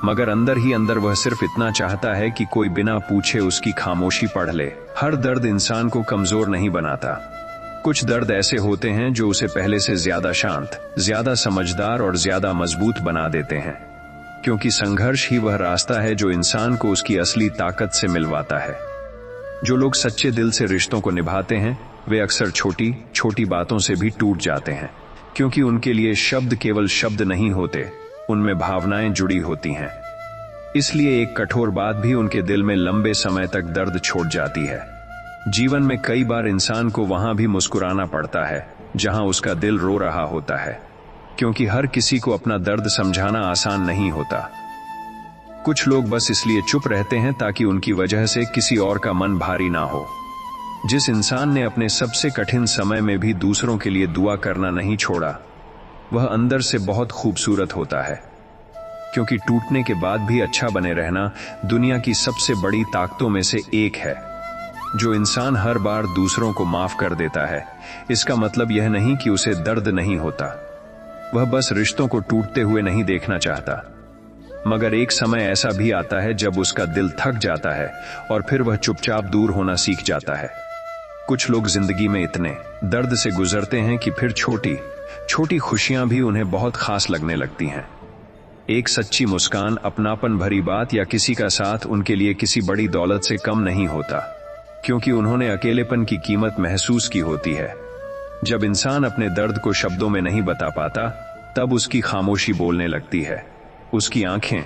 मगर अंदर ही अंदर वह सिर्फ इतना चाहता है कि कोई बिना पूछे उसकी खामोशी पढ़ ले। हर दर्द इंसान को कमजोर नहीं बनाता। कुछ दर्द ऐसे होते हैं जो उसे पहले से ज्यादा शांत, ज्यादा समझदार और ज्यादा मजबूत बना देते हैं। क्योंकि संघर्ष ही वह रास्ता है जो इंसान को उसकी असली ताकत से मिलवाता है। जो लोग सच्चे दिल से रिश्तों को निभाते हैं, वे अक्सर छोटी छोटी बातों से भी टूट जाते हैं। क्योंकि उनके लिए शब्द केवल शब्द नहीं होते, उनमें भावनाएं जुड़ी होती हैं। इसलिए एक कठोर बात भी उनके दिल में लंबे समय तक दर्द छोड़ जाती है। जीवन में कई बार इंसान को वहां भी मुस्कुराना पड़ता है जहां उसका दिल रो रहा होता है। क्योंकि हर किसी को अपना दर्द समझाना आसान नहीं होता। कुछ लोग बस इसलिए चुप रहते हैं ताकि उनकी वजह से किसी और का मन भारी ना हो। जिस इंसान ने अपने सबसे कठिन समय में भी दूसरों के लिए दुआ करना नहीं छोड़ा, वह अंदर से बहुत खूबसूरत होता है। क्योंकि टूटने के बाद भी अच्छा बने रहना दुनिया की सबसे बड़ी ताकतों में से एक है। जो इंसान हर बार दूसरों को माफ कर देता है, इसका मतलब यह नहीं कि उसे दर्द नहीं होता। वह बस रिश्तों को टूटते हुए नहीं देखना चाहता। मगर एक समय ऐसा भी आता है जब उसका दिल थक जाता है और फिर वह चुपचाप दूर होना सीख जाता है। कुछ लोग जिंदगी में इतने दर्द से गुजरते हैं कि फिर छोटी छोटी खुशियां भी उन्हें बहुत खास लगने लगती हैं। एक सच्ची मुस्कान, अपनापन भरी बात या किसी का साथ उनके लिए किसी बड़ी दौलत से कम नहीं होता। क्योंकि उन्होंने अकेलेपन की कीमत महसूस की होती है। जब इंसान अपने दर्द को शब्दों में नहीं बता पाता, तब उसकी खामोशी बोलने लगती है। उसकी आंखें,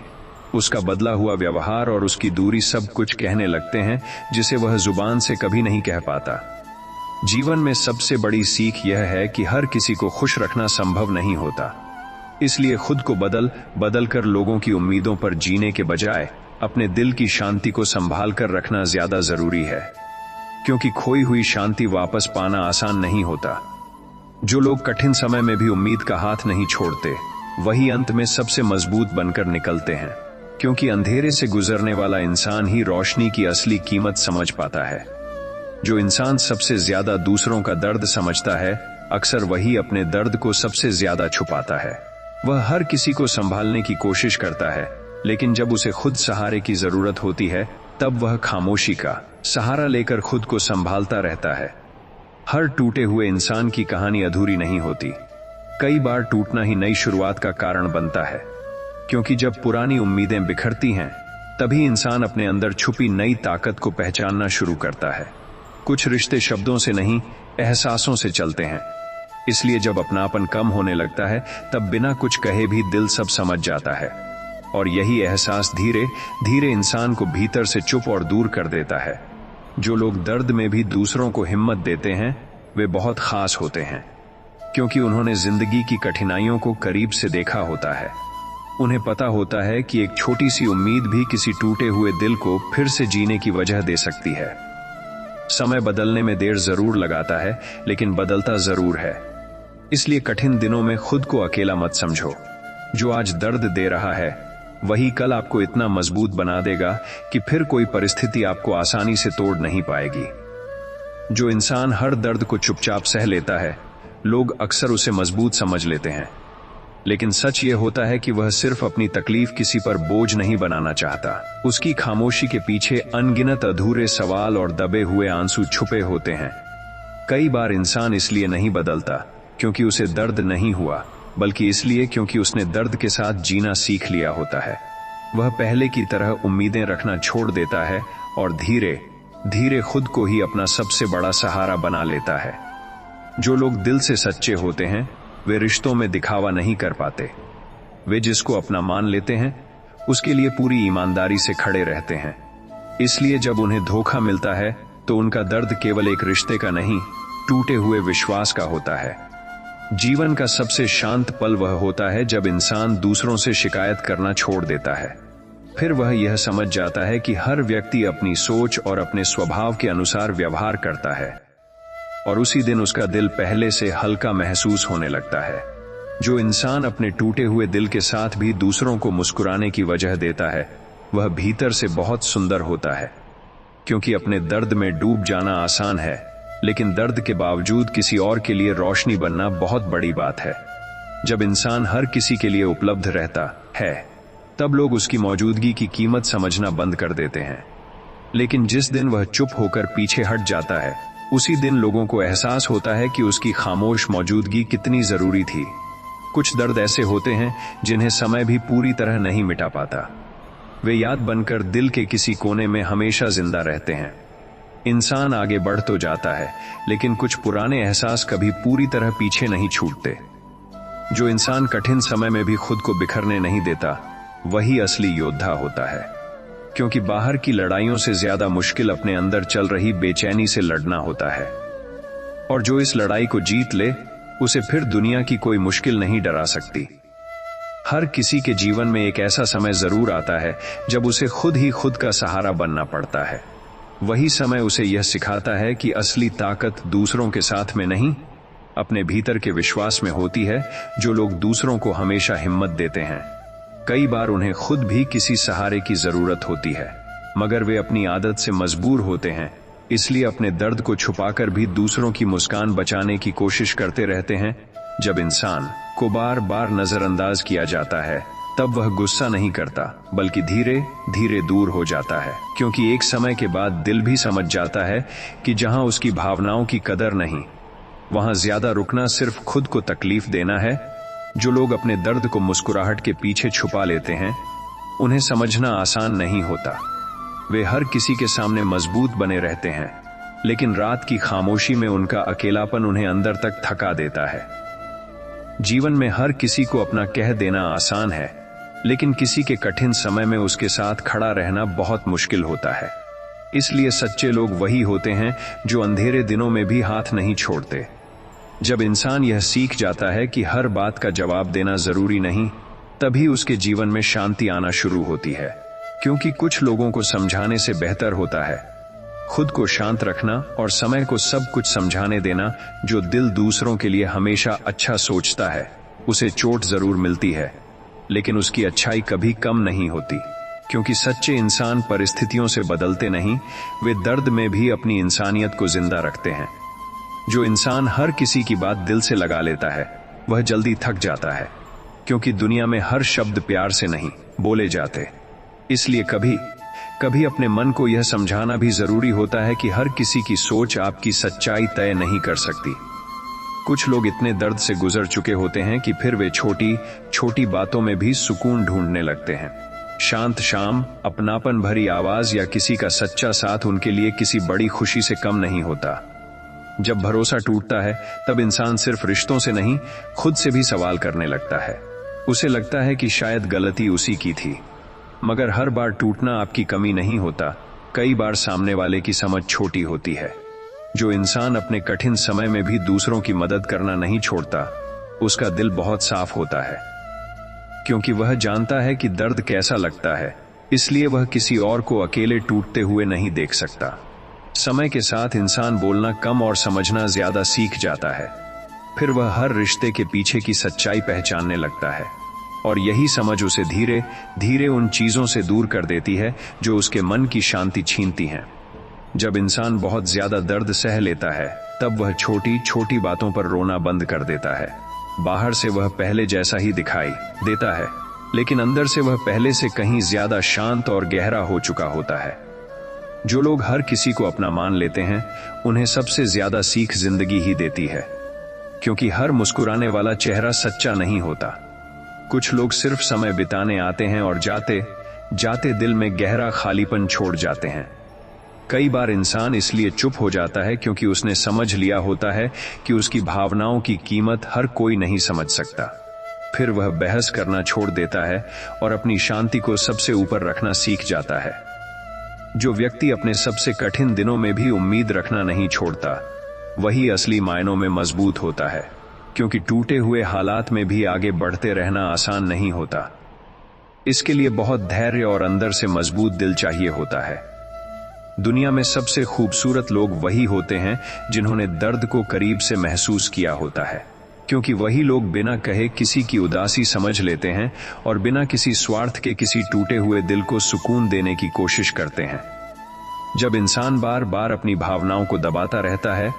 उसका बदला हुआ व्यवहार और उसकी दूरी सब कुछ कहने लगते हैं जिसे वह जुबान से कभी नहीं कह पाता। जीवन में सबसे बड़ी सीख यह है कि हर किसी को खुश रखना संभव नहीं होता। इसलिए खुद को बदल कर लोगों की उम्मीदों पर जीने के बजाय अपने दिल की शांति को संभाल कर रखना ज्यादा जरूरी है। क्योंकि खोई हुई शांति वापस पाना आसान नहीं होता। जो लोग कठिन समय में भी उम्मीद का हाथ नहीं छोड़ते, वही अंत में सबसे मजबूत बनकर निकलते हैं। क्योंकि अंधेरे से गुजरने वाला इंसान ही रोशनी की असली कीमत समझ पाता है। जो इंसान सबसे ज्यादा दूसरों का दर्द समझता है, अक्सर वही अपने दर्द को सबसे ज्यादा छुपाता है। वह हर किसी को संभालने की कोशिश करता है, लेकिन जब उसे खुद सहारे की जरूरत होती है, तब वह खामोशी का सहारा लेकर खुद को संभालता रहता है। हर टूटे हुए इंसान की कहानी अधूरी नहीं होती। कई बार टूटना ही नई शुरुआत का कारण बनता है। क्योंकि जब पुरानी उम्मीदें बिखरती हैं, तभी इंसान अपने अंदर छुपी नई ताकत को पहचानना शुरू करता है। कुछ रिश्ते शब्दों से नहीं, एहसासों से चलते हैं। इसलिए जब अपनापन कम होने लगता है, तब बिना कुछ कहे भी दिल सब समझ जाता है। और यही एहसास धीरे धीरे इंसान को भीतर से चुप और दूर कर देता है। जो लोग दर्द में भी दूसरों को हिम्मत देते हैं, वे बहुत खास होते हैं। क्योंकि उन्होंने जिंदगी की कठिनाइयों को करीब से देखा होता है। उन्हें पता होता है कि एक छोटी सी उम्मीद भी किसी टूटे हुए दिल को फिर से जीने की वजह दे सकती है। समय बदलने में देर जरूर लगाता है, लेकिन बदलता जरूर है। इसलिए कठिन दिनों में खुद को अकेला मत समझो। जो आज दर्द दे रहा है, वही कल आपको इतना मजबूत बना देगा कि फिर कोई परिस्थिति आपको आसानी से तोड़ नहीं पाएगी। जो इंसान हर दर्द को चुपचाप सह लेता है, लोग अक्सर उसे मजबूत समझ लेते हैं। लेकिन सच ये होता है कि वह सिर्फ अपनी तकलीफ किसी पर बोझ नहीं बनाना चाहता। उसकी खामोशी के पीछे अनगिनत अधूरे सवाल और दबे हुए आंसू छुपे होते हैं। कई बार इंसान इसलिए नहीं बदलता क्योंकि उसे दर्द नहीं हुआ, बल्कि इसलिए क्योंकि उसने दर्द के साथ जीना सीख लिया होता है। वह पहले की तरह उम्मीदें रखना छोड़ देता है और धीरे धीरे खुद को ही अपना सबसे बड़ा सहारा बना लेता है। जो लोग दिल से सच्चे होते हैं वे रिश्तों में दिखावा नहीं कर पाते। वे जिसको अपना मान लेते हैं उसके लिए पूरी ईमानदारी से खड़े रहते हैं। इसलिए जब उन्हें धोखा मिलता है तो उनका दर्द केवल एक रिश्ते का नहीं, टूटे हुए विश्वास का होता है। जीवन का सबसे शांत पल वह होता है जब इंसान दूसरों से शिकायत करना छोड़ देता है। फिर वह यह समझ जाता है कि हर व्यक्ति अपनी सोच और अपने स्वभाव के अनुसार व्यवहार करता है, और उसी दिन उसका दिल पहले से हल्का महसूस होने लगता है। जो इंसान अपने टूटे हुए दिल के साथ भी दूसरों को मुस्कुराने की वजह देता है वह भीतर से बहुत सुंदर होता है। क्योंकि अपने दर्द में डूब जाना आसान है, लेकिन दर्द के बावजूद किसी और के लिए रोशनी बनना बहुत बड़ी बात है। जब इंसान हर किसी के लिए उपलब्ध रहता है तब लोग उसकी मौजूदगी की कीमत समझना बंद कर देते हैं। लेकिन जिस दिन वह चुप होकर पीछे हट जाता है उसी दिन लोगों को एहसास होता है कि उसकी खामोश मौजूदगी कितनी जरूरी थी। कुछ दर्द ऐसे होते हैं जिन्हें समय भी पूरी तरह नहीं मिटा पाता। वे याद बनकर दिल के किसी कोने में हमेशा जिंदा रहते हैं। इंसान आगे बढ़ तो जाता है, लेकिन कुछ पुराने एहसास कभी पूरी तरह पीछे नहीं छूटते। जो इंसान कठिन समय में भी खुद को बिखरने नहीं देता वही असली योद्धा होता है। क्योंकि बाहर की लड़ाइयों से ज्यादा मुश्किल अपने अंदर चल रही बेचैनी से लड़ना होता है। और जो इस लड़ाई को जीत ले उसे फिर दुनिया की कोई मुश्किल नहीं डरा सकती। हर किसी के जीवन में एक ऐसा समय जरूर आता है जब उसे खुद ही खुद का सहारा बनना पड़ता है। वही समय उसे यह सिखाता है कि असली ताकत दूसरों के साथ में नहीं, अपने भीतर के विश्वास में होती है। जो लोग दूसरों को हमेशा हिम्मत देते हैं कई बार उन्हें खुद भी किसी सहारे की जरूरत होती है, मगर वे अपनी आदत से मजबूर होते हैं, इसलिए अपने दर्द को छुपाकर भी दूसरों की मुस्कान बचाने की कोशिश करते रहते हैं। जब इंसान को बार बार नजरअंदाज किया जाता है तब वह गुस्सा नहीं करता, बल्कि धीरे धीरे दूर हो जाता है। क्योंकि एक समय के बाद दिल भी समझ जाता है कि जहां उसकी भावनाओं की कदर नहीं वहां ज्यादा रुकना सिर्फ खुद को तकलीफ देना है। जो लोग अपने दर्द को मुस्कुराहट के पीछे छुपा लेते हैं उन्हें समझना आसान नहीं होता। वे हर किसी के सामने मजबूत बने रहते हैं, लेकिन रात की खामोशी में उनका अकेलापन उन्हें अंदर तक थका देता है। जीवन में हर किसी को अपना कह देना आसान है, लेकिन किसी के कठिन समय में उसके साथ खड़ा रहना बहुत मुश्किल होता है। इसलिए सच्चे लोग वही होते हैं जो अंधेरे दिनों में भी हाथ नहीं छोड़ते। जब इंसान यह सीख जाता है कि हर बात का जवाब देना जरूरी नहीं, तभी उसके जीवन में शांति आना शुरू होती है। क्योंकि कुछ लोगों को समझाने से बेहतर होता है खुद को शांत रखना और समय को सब कुछ समझाने देना। जो दिल दूसरों के लिए हमेशा अच्छा सोचता है उसे चोट जरूर मिलती है, लेकिन उसकी अच्छाई कभी कम नहीं होती। क्योंकि सच्चे इंसान परिस्थितियों से बदलते नहीं, वे दर्द में भी अपनी इंसानियत को जिंदा रखते हैं। जो इंसान हर किसी की बात दिल से लगा लेता है वह जल्दी थक जाता है, क्योंकि दुनिया में हर शब्द प्यार से नहीं बोले जाते। इसलिए कभी कभी अपने मन को यह समझाना भी जरूरी होता है कि हर किसी की सोच आपकी सच्चाई तय नहीं कर सकती। कुछ लोग इतने दर्द से गुजर चुके होते हैं कि फिर वे छोटी छोटी बातों में भी सुकून ढूंढने लगते हैं। शांत शाम, अपनापन भरी आवाज या किसी का सच्चा साथ उनके लिए किसी बड़ी खुशी से कम नहीं होता। जब भरोसा टूटता है तब इंसान सिर्फ रिश्तों से नहीं खुद से भी सवाल करने लगता है। उसे लगता है कि शायद गलती उसी की थी, मगर हर बार टूटना आपकी कमी नहीं होता। कई बार सामने वाले की समझ छोटी होती है। जो इंसान अपने कठिन समय में भी दूसरों की मदद करना नहीं छोड़ता उसका दिल बहुत साफ होता है। क्योंकि वह जानता है कि दर्द कैसा लगता है, इसलिए वह किसी और को अकेले टूटते हुए नहीं देख सकता। समय के साथ इंसान बोलना कम और समझना ज्यादा सीख जाता है। फिर वह हर रिश्ते के पीछे की सच्चाई पहचानने लगता है, और यही समझ उसे धीरे धीरे उन चीजों से दूर कर देती है जो उसके मन की शांति छीनती हैं। जब इंसान बहुत ज्यादा दर्द सह लेता है तब वह छोटी छोटी बातों पर रोना बंद कर देता है। बाहर से वह पहले जैसा ही दिखाई देता है, लेकिन अंदर से वह पहले से कहीं ज्यादा शांत और गहरा हो चुका होता है। जो लोग हर किसी को अपना मान लेते हैं, उन्हें सबसे ज्यादा सीख जिंदगी ही देती है, क्योंकि हर मुस्कुराने वाला चेहरा सच्चा नहीं होता। कुछ लोग सिर्फ समय बिताने आते हैं और जाते जाते दिल में गहरा खालीपन छोड़ जाते हैं। कई बार इंसान इसलिए चुप हो जाता है क्योंकि उसने समझ लिया होता है कि उसकी भावनाओं की कीमत हर कोई नहीं समझ सकता। फिर वह बहस करना छोड़ देता है और अपनी शांति को सबसे ऊपर रखना सीख जाता है। जो व्यक्ति अपने सबसे कठिन दिनों में भी उम्मीद रखना नहीं छोड़ता, वही असली मायनों में मजबूत होता है, क्योंकि टूटे हुए हालात में भी आगे बढ़ते रहना आसान नहीं होता। इसके लिए बहुत धैर्य और अंदर से मजबूत दिल चाहिए होता है। दुनिया में सबसे खूबसूरत लोग वही होते हैं जिन्होंने दर्द को करीब से महसूस किया होता है, क्योंकि वही लोग बिना कहे किसी की उदासी समझ लेते हैं और बिना किसी स्वार्थ के किसी टूटे हुए दिल को सुकून देने की कोशिश करते हैं। जब इंसान बार बार अपनी भावनाओं को दबाता रहता है,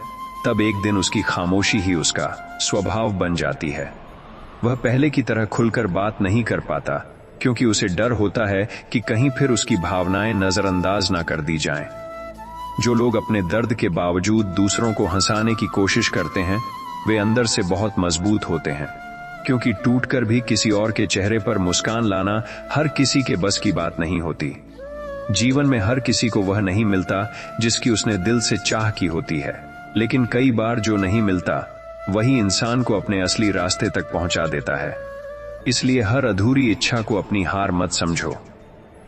तब एक दिन उसकी खामोशी ही उसका स्वभाव बन जाती है। वह पहले की तरह खुलकर बात नहीं कर पाता, क्योंकि उसे डर होता है कि कहीं फिर उसकी भावनाएं नजरअंदाज ना कर दी जाएं। जो लोग अपने दर्द के बावजूद दूसरों को हंसाने की कोशिश करते हैं, वे अंदर से बहुत मजबूत होते हैं, क्योंकि टूटकर भी किसी और के चेहरे पर मुस्कान लाना हर किसी के बस की बात नहीं होती। जीवन में हर किसी को वह नहीं मिलता जिसकी उसने दिल से चाह की होती है, लेकिन कई बार जो नहीं मिलता वही इंसान को अपने असली रास्ते तक पहुंचा देता है। इसलिए हर अधूरी इच्छा को अपनी हार मत समझो।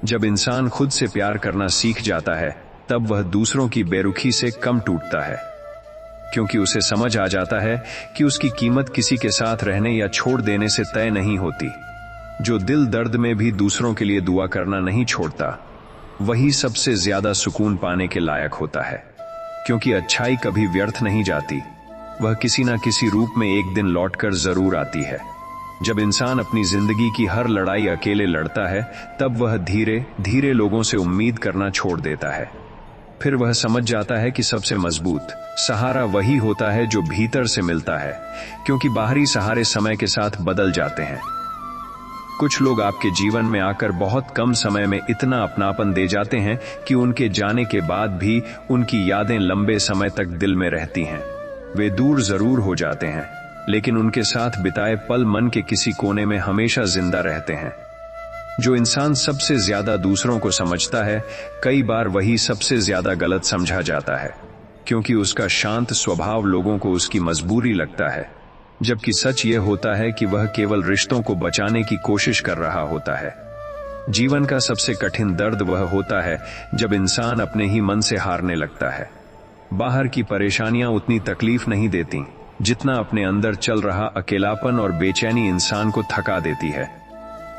जब इंसान खुद से प्यार करना सीख जाता है, तब वह दूसरों की बेरुखी से कम टूटता है, क्योंकि उसे समझ आ जाता है कि उसकी कीमत किसी के साथ रहने या छोड़ देने से तय नहीं होती। जो दिल दर्द में भी दूसरों के लिए दुआ करना नहीं छोड़ता, वही सबसे ज्यादा सुकून पाने के लायक होता है, क्योंकि अच्छाई कभी व्यर्थ नहीं जाती, वह किसी ना किसी रूप में एक दिन लौटकर जरूर आती है। जब इंसान अपनी जिंदगी की हर लड़ाई अकेले लड़ता है, तब वह धीरे धीरे लोगों से उम्मीद करना छोड़ देता है। फिर वह समझ जाता है कि सबसे मजबूत सहारा वही होता है जो भीतर से मिलता है, क्योंकि बाहरी सहारे समय के साथ बदल जाते हैं। कुछ लोग आपके जीवन में आकर बहुत कम समय में इतना अपनापन दे जाते हैं कि उनके जाने के बाद भी उनकी यादें लंबे समय तक दिल में रहती हैं। वे दूर जरूर हो जाते हैं, लेकिन उनके साथ बिताए पल मन के किसी कोने में हमेशा जिंदा रहते हैं। जो इंसान सबसे ज्यादा दूसरों को समझता है, कई बार वही सबसे ज्यादा गलत समझा जाता है, क्योंकि उसका शांत स्वभाव लोगों को उसकी मजबूरी लगता है, जबकि सच यह होता है कि वह केवल रिश्तों को बचाने की कोशिश कर रहा होता है। जीवन का सबसे कठिन दर्द वह होता है जब इंसान अपने ही मन से हारने लगता है। बाहर की परेशानियां उतनी तकलीफ नहीं देती जितना अपने अंदर चल रहा अकेलापन और बेचैनी इंसान को थका देती है।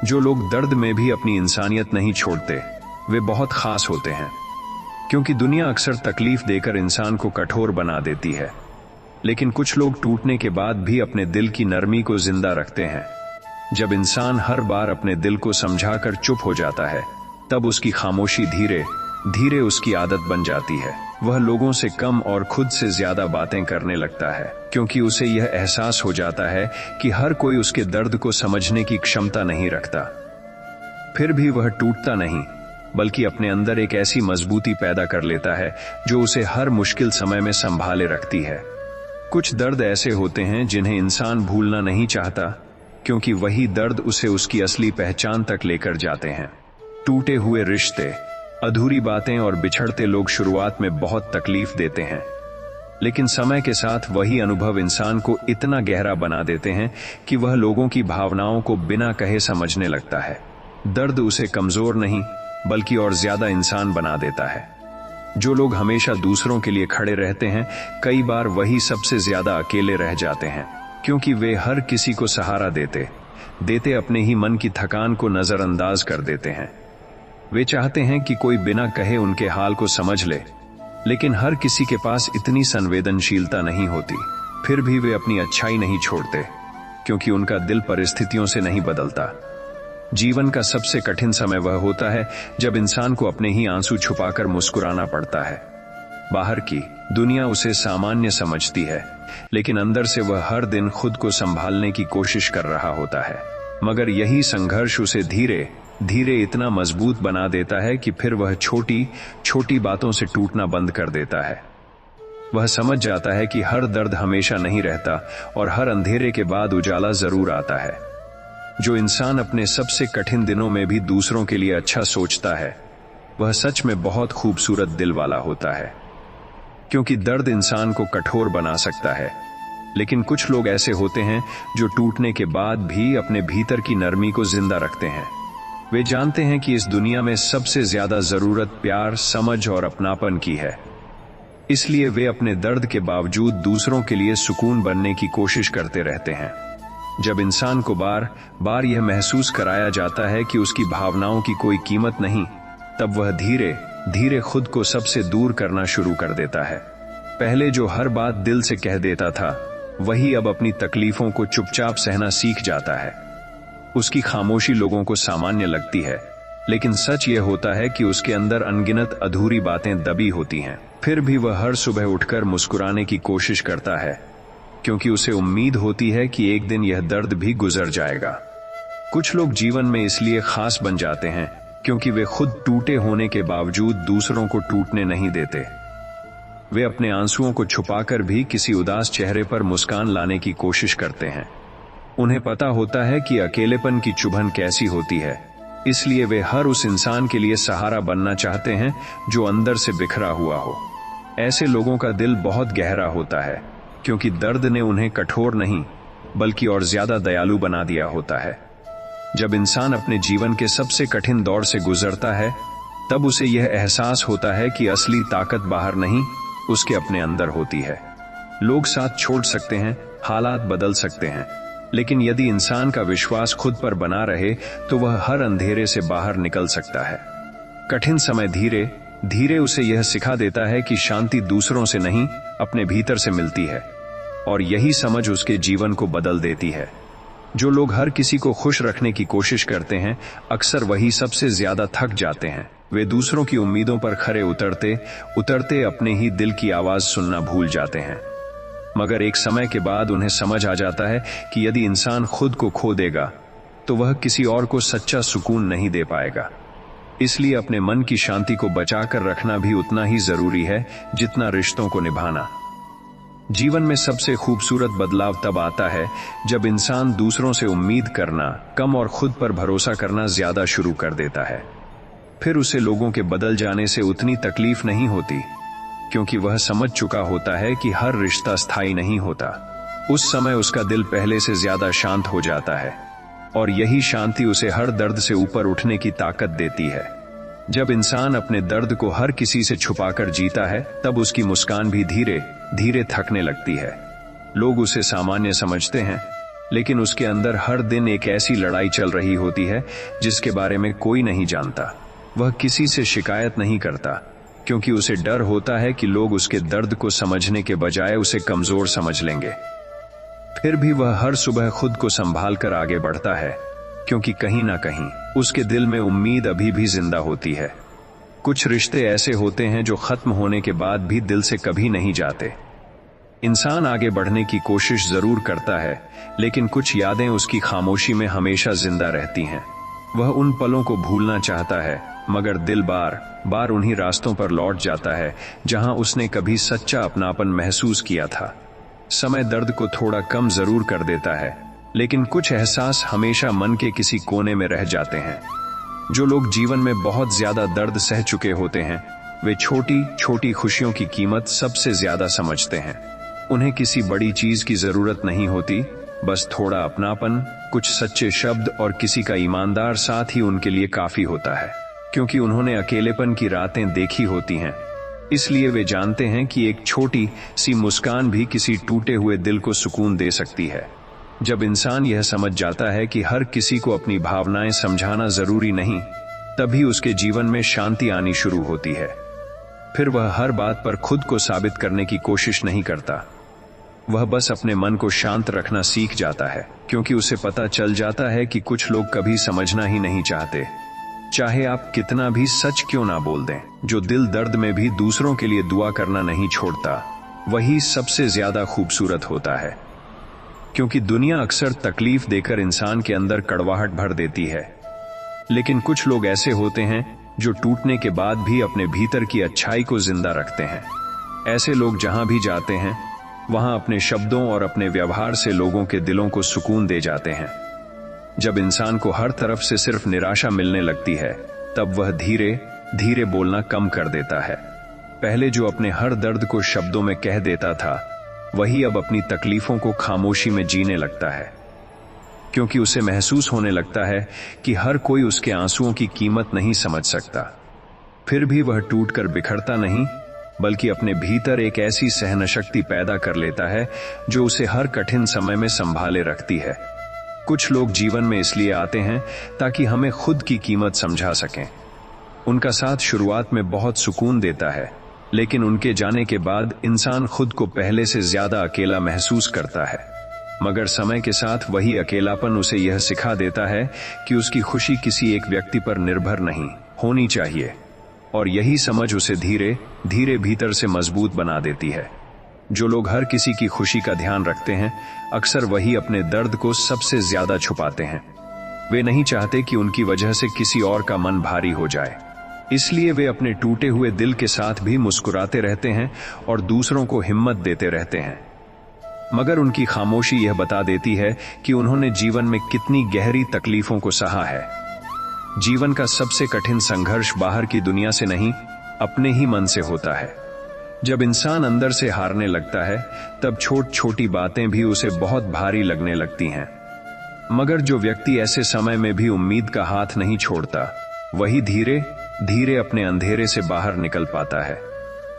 जो लोग दर्द में भी अपनी इंसानियत नहीं छोड़ते, वे बहुत खास होते हैं, क्योंकि दुनिया अक्सर तकलीफ देकर इंसान को कठोर बना देती है, लेकिन कुछ लोग टूटने के बाद भी अपने दिल की नरमी को जिंदा रखते हैं। जब इंसान हर बार अपने दिल को समझाकर चुप हो जाता है, तब उसकी खामोशी धीरे धीरे उसकी आदत बन जाती है। वह लोगों से कम और खुद से ज्यादा बातें करने लगता है, क्योंकि उसे यह एहसास हो जाता है कि हर कोई उसके दर्द को समझने की क्षमता नहीं रखता। फिर भी वह टूटता नहीं, बल्कि अपने अंदर एक ऐसी मजबूती पैदा कर लेता है जो उसे हर मुश्किल समय में संभाले रखती है। कुछ दर्द ऐसे होते हैं जिन्हें इंसान भूलना नहीं चाहता, क्योंकि वही दर्द उसे उसकी असली पहचान तक लेकर जाते हैं। टूटे हुए रिश्ते, अधूरी बातें और बिछड़ते लोग शुरुआत में बहुत तकलीफ देते हैं, लेकिन समय के साथ वही अनुभव इंसान को इतना गहरा बना देते हैं कि वह लोगों की भावनाओं को बिना कहे समझने लगता है। दर्द उसे कमजोर नहीं, बल्कि और ज्यादा इंसान बना देता है। जो लोग हमेशा दूसरों के लिए खड़े रहते हैं, कई बार वही सबसे ज्यादा अकेले रह जाते हैं, क्योंकि वे हर किसी को सहारा देते देते अपने ही मन की थकान को नजरअंदाज कर देते हैं। वे चाहते हैं कि कोई बिना कहे उनके हाल को समझ ले, लेकिन हर किसी के पास इतनी संवेदनशीलता नहीं होती। फिर भी वे अपनी अच्छाई नहीं छोड़ते, क्योंकि उनका दिल परिस्थितियों से नहीं बदलता। जीवन का सबसे कठिन समय वह होता है जब इंसान को अपने ही आंसू छुपाकर मुस्कुराना पड़ता है। बाहर की दुनिया उसे सामान्य समझती है, लेकिन अंदर से वह हर दिन खुद को संभालने की कोशिश कर रहा होता है। मगर यही संघर्ष उसे धीरे धीरे इतना मजबूत बना देता है कि फिर वह छोटी छोटी बातों से टूटना बंद कर देता है। वह समझ जाता है कि हर दर्द हमेशा नहीं रहता और हर अंधेरे के बाद उजाला जरूर आता है। जो इंसान अपने सबसे कठिन दिनों में भी दूसरों के लिए अच्छा सोचता है, वह सच में बहुत खूबसूरत दिल वाला होता है। क्योंकि दर्द इंसान को कठोर बना सकता है, लेकिन कुछ लोग ऐसे होते हैं जो टूटने के बाद भी अपने भीतर की नरमी को जिंदा रखते हैं। वे जानते हैं कि इस दुनिया में सबसे ज्यादा जरूरत प्यार, समझ और अपनापन की है। इसलिए वे अपने दर्द के बावजूद दूसरों के लिए सुकून बनने की कोशिश करते रहते हैं। जब इंसान को बार बार यह महसूस कराया जाता है कि उसकी भावनाओं की कोई कीमत नहीं, तब वह धीरे धीरे खुद को सबसे दूर करना शुरू कर देता है। पहले जो हर बात दिल से कह देता था, वही अब अपनी तकलीफों को चुपचाप सहना सीख जाता है। उसकी खामोशी लोगों को सामान्य लगती है, लेकिन सच यह होता है कि उसके अंदर अनगिनत अधूरी बातें दबी होती हैं। फिर भी वह हर सुबह उठकर मुस्कुराने की कोशिश करता है, क्योंकि उसे उम्मीद होती है कि एक दिन यह दर्द भी गुजर जाएगा। कुछ लोग जीवन में इसलिए खास बन जाते हैं क्योंकि वे खुद टूटे होने के बावजूद दूसरों को टूटने नहीं देते। वे अपने आंसुओं को छुपाकर भी किसी उदास चेहरे पर मुस्कान लाने की कोशिश करते हैं। उन्हें पता होता है कि अकेलेपन की चुभन कैसी होती है, इसलिए वे हर उस इंसान के लिए सहारा बनना चाहते हैं जो अंदर से बिखरा हुआ हो। ऐसे लोगों का दिल बहुत गहरा होता है, क्योंकि दर्द ने उन्हें कठोर नहीं बल्कि और ज्यादा दयालु बना दिया होता है। जब इंसान अपने जीवन के सबसे कठिन दौर से गुजरता है, तब उसे यह एहसास होता है कि असली ताकत बाहर नहीं, उसके अपने अंदर होती है। लोग साथ छोड़ सकते हैं, हालात बदल सकते हैं, लेकिन यदि इंसान का विश्वास खुद पर बना रहे तो वह हर अंधेरे से बाहर निकल सकता है। कठिन समय धीरे धीरे उसे यह सिखा देता है कि शांति दूसरों से नहीं, अपने भीतर से मिलती है, और यही समझ उसके जीवन को बदल देती है। जो लोग हर किसी को खुश रखने की कोशिश करते हैं, अक्सर वही सबसे ज्यादा थक जाते हैं। वे दूसरों की उम्मीदों पर खरे उतरते उतरते अपने ही दिल की आवाज सुनना भूल जाते हैं। मगर एक समय के बाद उन्हें समझ आ जाता है कि यदि इंसान खुद को खो देगा तो वह किसी और को सच्चा सुकून नहीं दे पाएगा। इसलिए अपने मन की शांति को बचाकर रखना भी उतना ही जरूरी है जितना रिश्तों को निभाना। जीवन में सबसे खूबसूरत बदलाव तब आता है जब इंसान दूसरों से उम्मीद करना कम और खुद पर भरोसा करना ज्यादा शुरू कर देता है। फिर उसे लोगों के बदल जाने से उतनी तकलीफ नहीं होती, क्योंकि वह समझ चुका होता है कि हर रिश्ता स्थायी नहीं होता। उस समय उसका दिल पहले से ज्यादा शांत हो जाता है, और यही शांति उसे हर दर्द से ऊपर उठने की ताकत देती है। जब इंसान अपने दर्द को हर किसी से छुपाकर जीता है, तब उसकी मुस्कान भी धीरे धीरे थकने लगती है। लोग उसे सामान्य समझते हैं, लेकिन उसके अंदर हर दिन एक ऐसी लड़ाई चल रही होती है जिसके बारे में कोई नहीं जानता। वह किसी से शिकायत नहीं करता, क्योंकि उसे डर होता है कि लोग उसके दर्द को समझने के बजाय उसे कमजोर समझ लेंगे। फिर भी वह हर सुबह खुद को संभाल कर आगे बढ़ता है, क्योंकि कहीं ना कहीं उसके दिल में उम्मीद अभी भी जिंदा होती है। कुछ रिश्ते ऐसे होते हैं जो खत्म होने के बाद भी दिल से कभी नहीं जाते। इंसान आगे बढ़ने की कोशिश जरूर करता है, लेकिन कुछ यादें उसकी खामोशी में हमेशा जिंदा रहती हैं। वह उन पलों को भूलना चाहता है, मगर दिल बार बार उन्हीं रास्तों पर लौट जाता है जहां उसने कभी सच्चा अपनापन महसूस किया था। समय दर्द को थोड़ा कम जरूर कर देता है, लेकिन कुछ एहसास हमेशा मन के किसी कोने में रह जाते हैं। जो लोग जीवन में बहुत ज्यादा दर्द सह चुके होते हैं, वे छोटी छोटी खुशियों की कीमत सबसे ज्यादा समझते हैं। उन्हें किसी बड़ी चीज की जरूरत नहीं होती, बस थोड़ा अपनापन, कुछ सच्चे शब्द और किसी का ईमानदार साथ ही उनके लिए काफी होता है। क्योंकि उन्होंने अकेलेपन की रातें देखी होती हैं, इसलिए वे जानते हैं कि एक छोटी सी मुस्कान भी किसी टूटे हुए दिल को सुकून दे सकती है। जब इंसान यह समझ जाता है कि हर किसी को अपनी भावनाएं समझाना जरूरी नहीं, तभी उसके जीवन में शांति आनी शुरू होती है। फिर वह हर बात पर खुद को साबित करने की कोशिश नहीं करता। वह बस अपने मन को शांत रखना सीख जाता है, क्योंकि उसे पता चल जाता है कि कुछ लोग कभी समझना ही नहीं चाहते। चाहे आप कितना भी सच क्यों ना बोल दें। जो दिल दर्द में भी दूसरों के लिए दुआ करना नहीं छोड़ता, वही सबसे ज्यादा खूबसूरत होता है। क्योंकि दुनिया अक्सर तकलीफ देकर इंसान के अंदर कड़वाहट भर देती है, लेकिन कुछ लोग ऐसे होते हैं जो टूटने के बाद भी अपने भीतर की अच्छाई को जिंदा रखते हैं। ऐसे लोग जहां भी जाते हैं, वहां अपने शब्दों और अपने व्यवहार से लोगों के दिलों को सुकून दे जाते हैं। जब इंसान को हर तरफ से सिर्फ निराशा मिलने लगती है, तब वह धीरे धीरे बोलना कम कर देता है। पहले जो अपने हर दर्द को शब्दों में कह देता था, वही अब अपनी तकलीफों को खामोशी में जीने लगता है। क्योंकि उसे महसूस होने लगता है कि हर कोई उसके आंसुओं की कीमत नहीं समझ सकता। फिर भी वह टूटकर बिखरता नहीं, बल्कि अपने भीतर एक ऐसी सहनशक्ति पैदा कर लेता है जो उसे हर कठिन समय में संभाले रखती है। कुछ लोग जीवन में इसलिए आते हैं ताकि हमें खुद की कीमत समझा सकें। उनका साथ शुरुआत में बहुत सुकून देता है, लेकिन उनके जाने के बाद इंसान खुद को पहले से ज्यादा अकेला महसूस करता है। मगर समय के साथ वही अकेलापन उसे यह सिखा देता है कि उसकी खुशी किसी एक व्यक्ति पर निर्भर नहीं होनी चाहिए, और यही समझ उसे धीरे धीरे भीतर से मजबूत बना देती है। जो लोग हर किसी की खुशी का ध्यान रखते हैं, अक्सर वही अपने दर्द को सबसे ज्यादा छुपाते हैं। वे नहीं चाहते कि उनकी वजह से किसी और का मन भारी हो जाए, इसलिए वे अपने टूटे हुए दिल के साथ भी मुस्कुराते रहते हैं और दूसरों को हिम्मत देते रहते हैं। मगर उनकी खामोशी यह बता देती है कि उन्होंने जीवन में कितनी गहरी तकलीफों को सहा है। जीवन का सबसे कठिन संघर्ष बाहर की दुनिया से नहीं, अपने ही मन से होता है। जब इंसान अंदर से हारने लगता है, तब छोटी छोटी बातें भी उसे बहुत भारी लगने लगती हैं। मगर जो व्यक्ति ऐसे समय में भी उम्मीद का हाथ नहीं छोड़ता, वही धीरे धीरे अपने अंधेरे से बाहर निकल पाता है।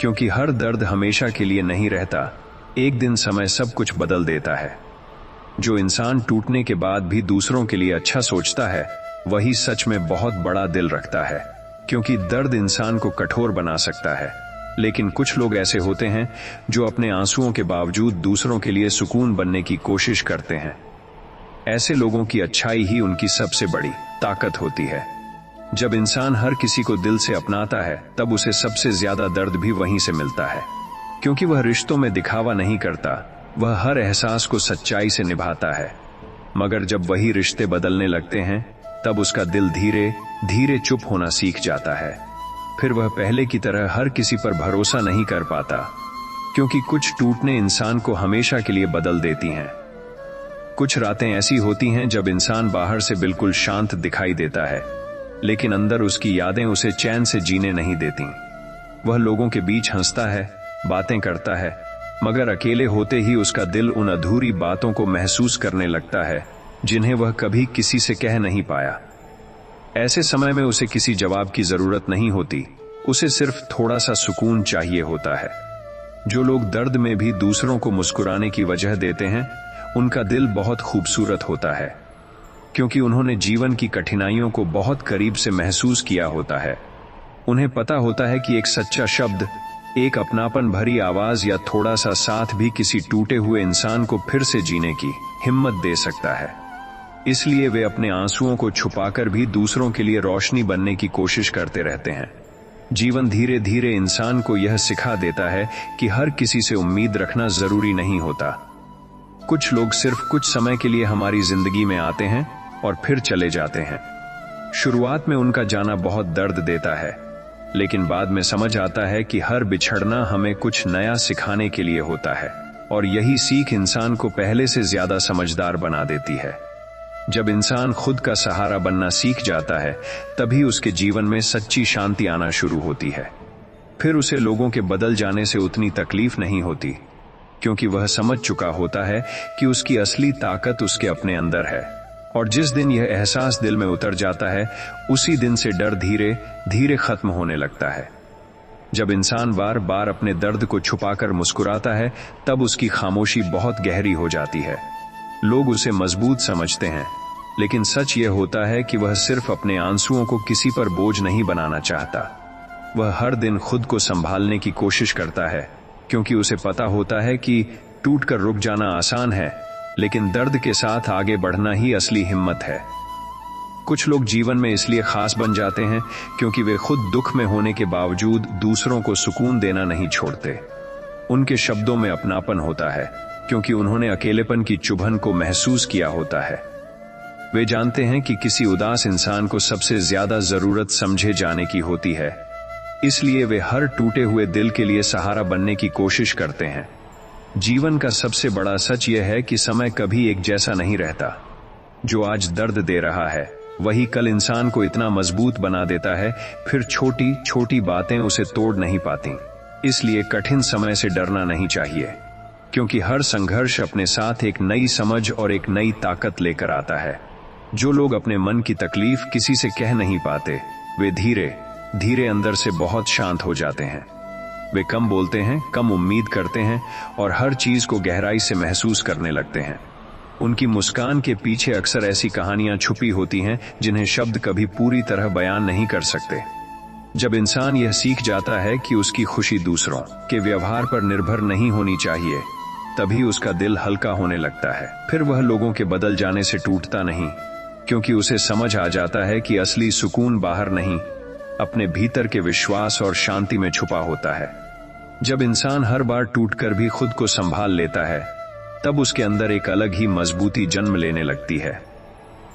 क्योंकि हर दर्द हमेशा के लिए नहीं रहता, एक दिन समय सब कुछ बदल देता है। जो इंसान टूटने के बाद भी दूसरों के लिए अच्छा सोचता है, वही सच में बहुत बड़ा दिल रखता है। क्योंकि दर्द इंसान को कठोर बना सकता है, लेकिन कुछ लोग ऐसे होते हैं जो अपने आंसुओं के बावजूद दूसरों के लिए सुकून बनने की कोशिश करते हैं। ऐसे लोगों की अच्छाई ही उनकी सबसे बड़ी ताकत होती है। जब इंसान हर किसी को दिल से अपनाता है, तब उसे सबसे ज्यादा दर्द भी वहीं से मिलता है। क्योंकि वह रिश्तों में दिखावा नहीं करता, वह हर एहसास को सच्चाई से निभाता है। मगर जब वही रिश्ते बदलने लगते हैं, तब उसका दिल धीरे धीरे चुप होना सीख जाता है। फिर वह पहले की तरह हर किसी पर भरोसा नहीं कर पाता, क्योंकि कुछ टूटने इंसान को हमेशा के लिए बदल देती हैं। कुछ रातें ऐसी होती हैं जब इंसान बाहर से बिल्कुल शांत दिखाई देता है, लेकिन अंदर उसकी यादें उसे चैन से जीने नहीं देती। वह लोगों के बीच हंसता है, बातें करता है, मगर अकेले होते ही उसका दिल उन अधूरी बातों को महसूस करने लगता है जिन्हें वह कभी किसी से कह नहीं पाया। ऐसे समय में उसे किसी जवाब की जरूरत नहीं होती, उसे सिर्फ थोड़ा सा सुकून चाहिए होता है। जो लोग दर्द में भी दूसरों को मुस्कुराने की वजह देते हैं, उनका दिल बहुत खूबसूरत होता है। क्योंकि उन्होंने जीवन की कठिनाइयों को बहुत करीब से महसूस किया होता है। उन्हें पता होता है कि एक सच्चा शब्द, एक अपनापन भरी आवाज या थोड़ा सा साथ भी किसी टूटे हुए इंसान को फिर से जीने की हिम्मत दे सकता है। इसलिए वे अपने आंसुओं को छुपाकर भी दूसरों के लिए रोशनी बनने की कोशिश करते रहते हैं। जीवन धीरे धीरे इंसान को यह सिखा देता है कि हर किसी से उम्मीद रखना जरूरी नहीं होता। कुछ लोग सिर्फ कुछ समय के लिए हमारी जिंदगी में आते हैं और फिर चले जाते हैं। शुरुआत में उनका जाना बहुत दर्द देता है, लेकिन बाद में समझ आता है कि हर बिछड़ना हमें कुछ नया सिखाने के लिए होता है, और यही सीख इंसान को पहले से ज्यादा समझदार बना देती है। जब इंसान खुद का सहारा बनना सीख जाता है, तभी उसके जीवन में सच्ची शांति आना शुरू होती है। फिर उसे लोगों के बदल जाने से उतनी तकलीफ नहीं होती, क्योंकि वह समझ चुका होता है कि उसकी असली ताकत उसके अपने अंदर है। और जिस दिन यह एहसास दिल में उतर जाता है, उसी दिन से डर धीरे धीरे खत्म होने लगता है। जब इंसान बार बार अपने दर्द को छुपाकर मुस्कुराता है, तब उसकी खामोशी बहुत गहरी हो जाती है। लोग उसे मजबूत समझते हैं, लेकिन सच यह होता है कि वह सिर्फ अपने आंसुओं को किसी पर बोझ नहीं बनाना चाहता। वह हर दिन खुद को संभालने की कोशिश करता है, क्योंकि उसे पता होता है कि टूटकर रुक जाना आसान है, लेकिन दर्द के साथ आगे बढ़ना ही असली हिम्मत है। कुछ लोग जीवन में इसलिए खास बन जाते हैं क्योंकि वे खुद दुख में होने के बावजूद दूसरों को सुकून देना नहीं छोड़ते। उनके शब्दों में अपनापन होता है क्योंकि उन्होंने अकेलेपन की चुभन को महसूस किया होता है। वे जानते हैं कि किसी उदास इंसान को सबसे ज्यादा जरूरत समझे जाने की होती है, इसलिए वे हर टूटे हुए दिल के लिए सहारा बनने की कोशिश करते हैं। जीवन का सबसे बड़ा सच यह है कि समय कभी एक जैसा नहीं रहता। जो आज दर्द दे रहा है वही कल इंसान को इतना मजबूत बना देता है, फिर छोटी छोटी बातें उसे तोड़ नहीं पाती। इसलिए कठिन समय से डरना नहीं चाहिए, क्योंकि हर संघर्ष अपने साथ एक नई समझ और एक नई ताकत लेकर आता है। जो लोग अपने मन की तकलीफ किसी से कह नहीं पाते, वे धीरे धीरे अंदर से बहुत शांत हो जाते हैं। वे कम बोलते हैं, कम उम्मीद करते हैं और हर चीज को गहराई से महसूस करने लगते हैं। उनकी मुस्कान के पीछे अक्सर ऐसी कहानियां छुपी होती हैं जिन्हें शब्द कभी पूरी तरह बयान नहीं कर सकते। जब इंसान यह सीख जाता है कि उसकी खुशी दूसरों के व्यवहार पर निर्भर नहीं होनी चाहिए, तभी उसका दिल हल्का होने लगता है। फिर वह लोगों के बदल जाने से टूटता नहीं, क्योंकि उसे समझ आ जाता है कि असली सुकून बाहर नहीं, अपने भीतर के विश्वास और शांति में छुपा होता है। जब इंसान हर बार टूटकर भी खुद को संभाल लेता है, तब उसके अंदर एक अलग ही मजबूती जन्म लेने लगती है।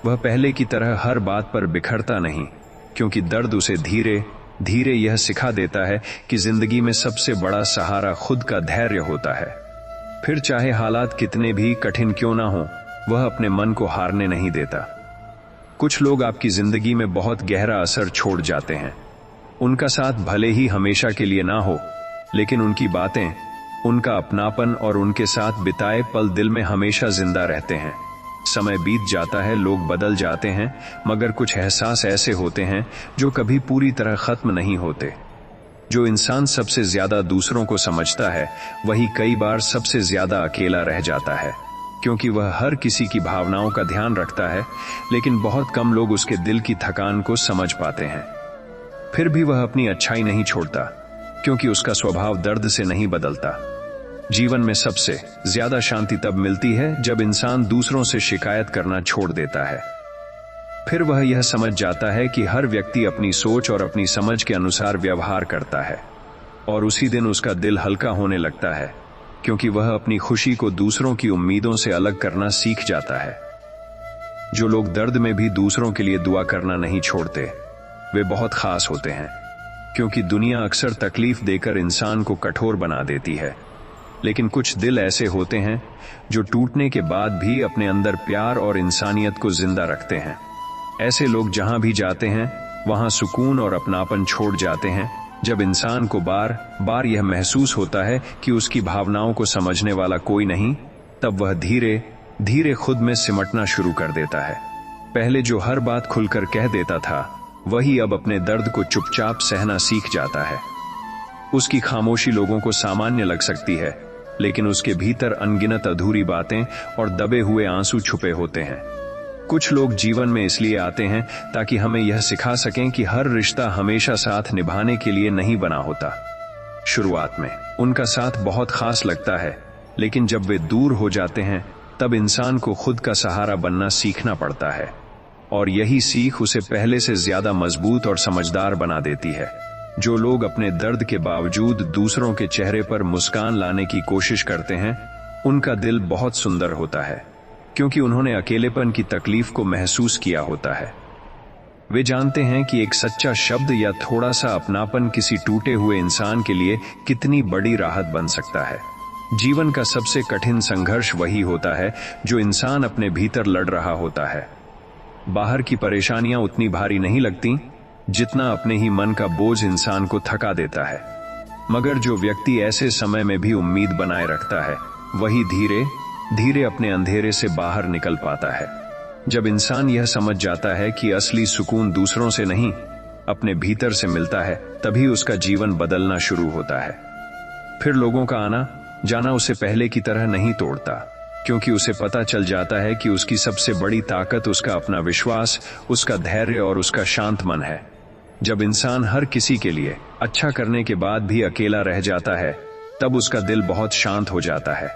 वह पहले की तरह हर बात पर बिखरता नहीं, क्योंकि दर्द उसे धीरे धीरे यह सिखा देता है कि जिंदगी में सबसे बड़ा सहारा खुद का धैर्य होता है। फिर चाहे हालात कितने भी कठिन क्यों ना हो, वह अपने मन को हारने नहीं देता। कुछ लोग आपकी जिंदगी में बहुत गहरा असर छोड़ जाते हैं। उनका साथ भले ही हमेशा के लिए ना हो, लेकिन उनकी बातें, उनका अपनापन और उनके साथ बिताए पल दिल में हमेशा जिंदा रहते हैं। समय बीत जाता है, लोग बदल जाते हैं, मगर कुछ एहसास ऐसे होते हैं जो कभी पूरी तरह खत्म नहीं होते। जो इंसान सबसे ज्यादा दूसरों को समझता है, वही कई बार सबसे ज्यादा अकेला रह जाता है, क्योंकि वह हर किसी की भावनाओं का ध्यान रखता है, लेकिन बहुत कम लोग उसके दिल की थकान को समझ पाते हैं। फिर भी वह अपनी अच्छाई नहीं छोड़ता, क्योंकि उसका स्वभाव दर्द से नहीं बदलता। जीवन में सबसे ज्यादा शांति तब मिलती है जब इंसान दूसरों से शिकायत करना छोड़ देता है। फिर वह यह समझ जाता है कि हर व्यक्ति अपनी सोच और अपनी समझ के अनुसार व्यवहार करता है, और उसी दिन उसका दिल हल्का होने लगता है, क्योंकि वह अपनी खुशी को दूसरों की उम्मीदों से अलग करना सीख जाता है। जो लोग दर्द में भी दूसरों के लिए दुआ करना नहीं छोड़ते, वे बहुत खास होते हैं, क्योंकि दुनिया अक्सर तकलीफ देकर इंसान को कठोर बना देती है, लेकिन कुछ दिल ऐसे होते हैं जो टूटने के बाद भी अपने अंदर प्यार और इंसानियत को जिंदा रखते हैं। ऐसे लोग जहां भी जाते हैं वहां सुकून और अपनापन छोड़ जाते हैं। जब इंसान को बार बार यह महसूस होता है कि उसकी भावनाओं को समझने वाला कोई नहीं, तब वह धीरे धीरे खुद में सिमटना शुरू कर देता है। पहले जो हर बात खुलकर कह देता था, वही अब अपने दर्द को चुपचाप सहना सीख जाता है। उसकी खामोशी लोगों को सामान्य लग सकती है, लेकिन उसके भीतर अनगिनत अधूरी बातें और दबे हुए आंसू छुपे होते हैं। कुछ लोग जीवन में इसलिए आते हैं ताकि हमें यह सिखा सकें कि हर रिश्ता हमेशा साथ निभाने के लिए नहीं बना होता। शुरुआत में उनका साथ बहुत खास लगता है, लेकिन जब वे दूर हो जाते हैं, तब इंसान को खुद का सहारा बनना सीखना पड़ता है, और यही सीख उसे पहले से ज्यादा मजबूत और समझदार बना देती है। जो लोग अपने दर्द के बावजूद दूसरों के चेहरे पर मुस्कान लाने की कोशिश करते हैं, उनका दिल बहुत सुंदर होता है, क्योंकि उन्होंने अकेलेपन की तकलीफ को महसूस किया होता है। वे जानते हैं कि एक सच्चा शब्द या थोड़ा सा अपनापन किसी टूटे हुए इंसान के लिए कितनी बड़ी राहत बन सकता है। जीवन का सबसे कठिन संघर्ष वही होता है जो इंसान अपने भीतर लड़ रहा होता है। बाहर की परेशानियां उतनी भारी नहीं लगती जितना अपने ही मन का बोझ इंसान को थका देता है, मगर जो व्यक्ति ऐसे समय में भी उम्मीद बनाए रखता है, वही धीरे धीरे अपने अंधेरे से बाहर निकल पाता है। जब इंसान यह समझ जाता है कि असली सुकून दूसरों से नहीं, अपने भीतर से मिलता है, तभी उसका जीवन बदलना शुरू होता है। फिर लोगों का आना जाना उसे पहले की तरह नहीं तोड़ता, क्योंकि उसे पता चल जाता है कि उसकी सबसे बड़ी ताकत उसका अपना विश्वास, उसका धैर्य और उसका शांत मन है। जब इंसान हर किसी के लिए अच्छा करने के बाद भी अकेला रह जाता है, तब उसका दिल बहुत शांत हो जाता है।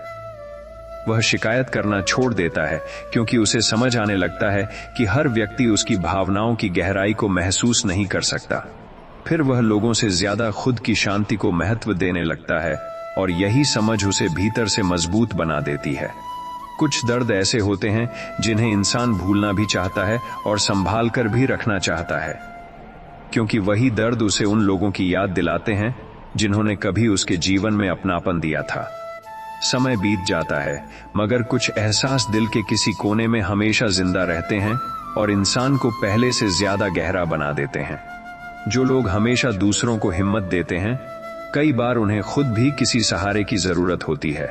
वह शिकायत करना छोड़ देता है क्योंकि उसे समझ आने लगता है कि हर व्यक्ति उसकी भावनाओं की गहराई को महसूस नहीं कर सकता। फिर वह लोगों से ज्यादा खुद की शांति को महत्व देने लगता है और यही समझ उसे भीतर से मजबूत बना देती है। कुछ दर्द ऐसे होते हैं जिन्हें इंसान भूलना भी चाहता है और संभाल कर भी रखना चाहता है, क्योंकि वही दर्द उसे उन लोगों की याद दिलाते हैं जिन्होंने कभी उसके जीवन में अपनापन दिया था। समय बीत जाता है मगर कुछ एहसास दिल के किसी कोने में हमेशा जिंदा रहते हैं और इंसान को पहले से ज्यादा गहरा बना देते हैं। जो लोग हमेशा दूसरों को हिम्मत देते हैं, कई बार उन्हें खुद भी किसी सहारे की जरूरत होती है,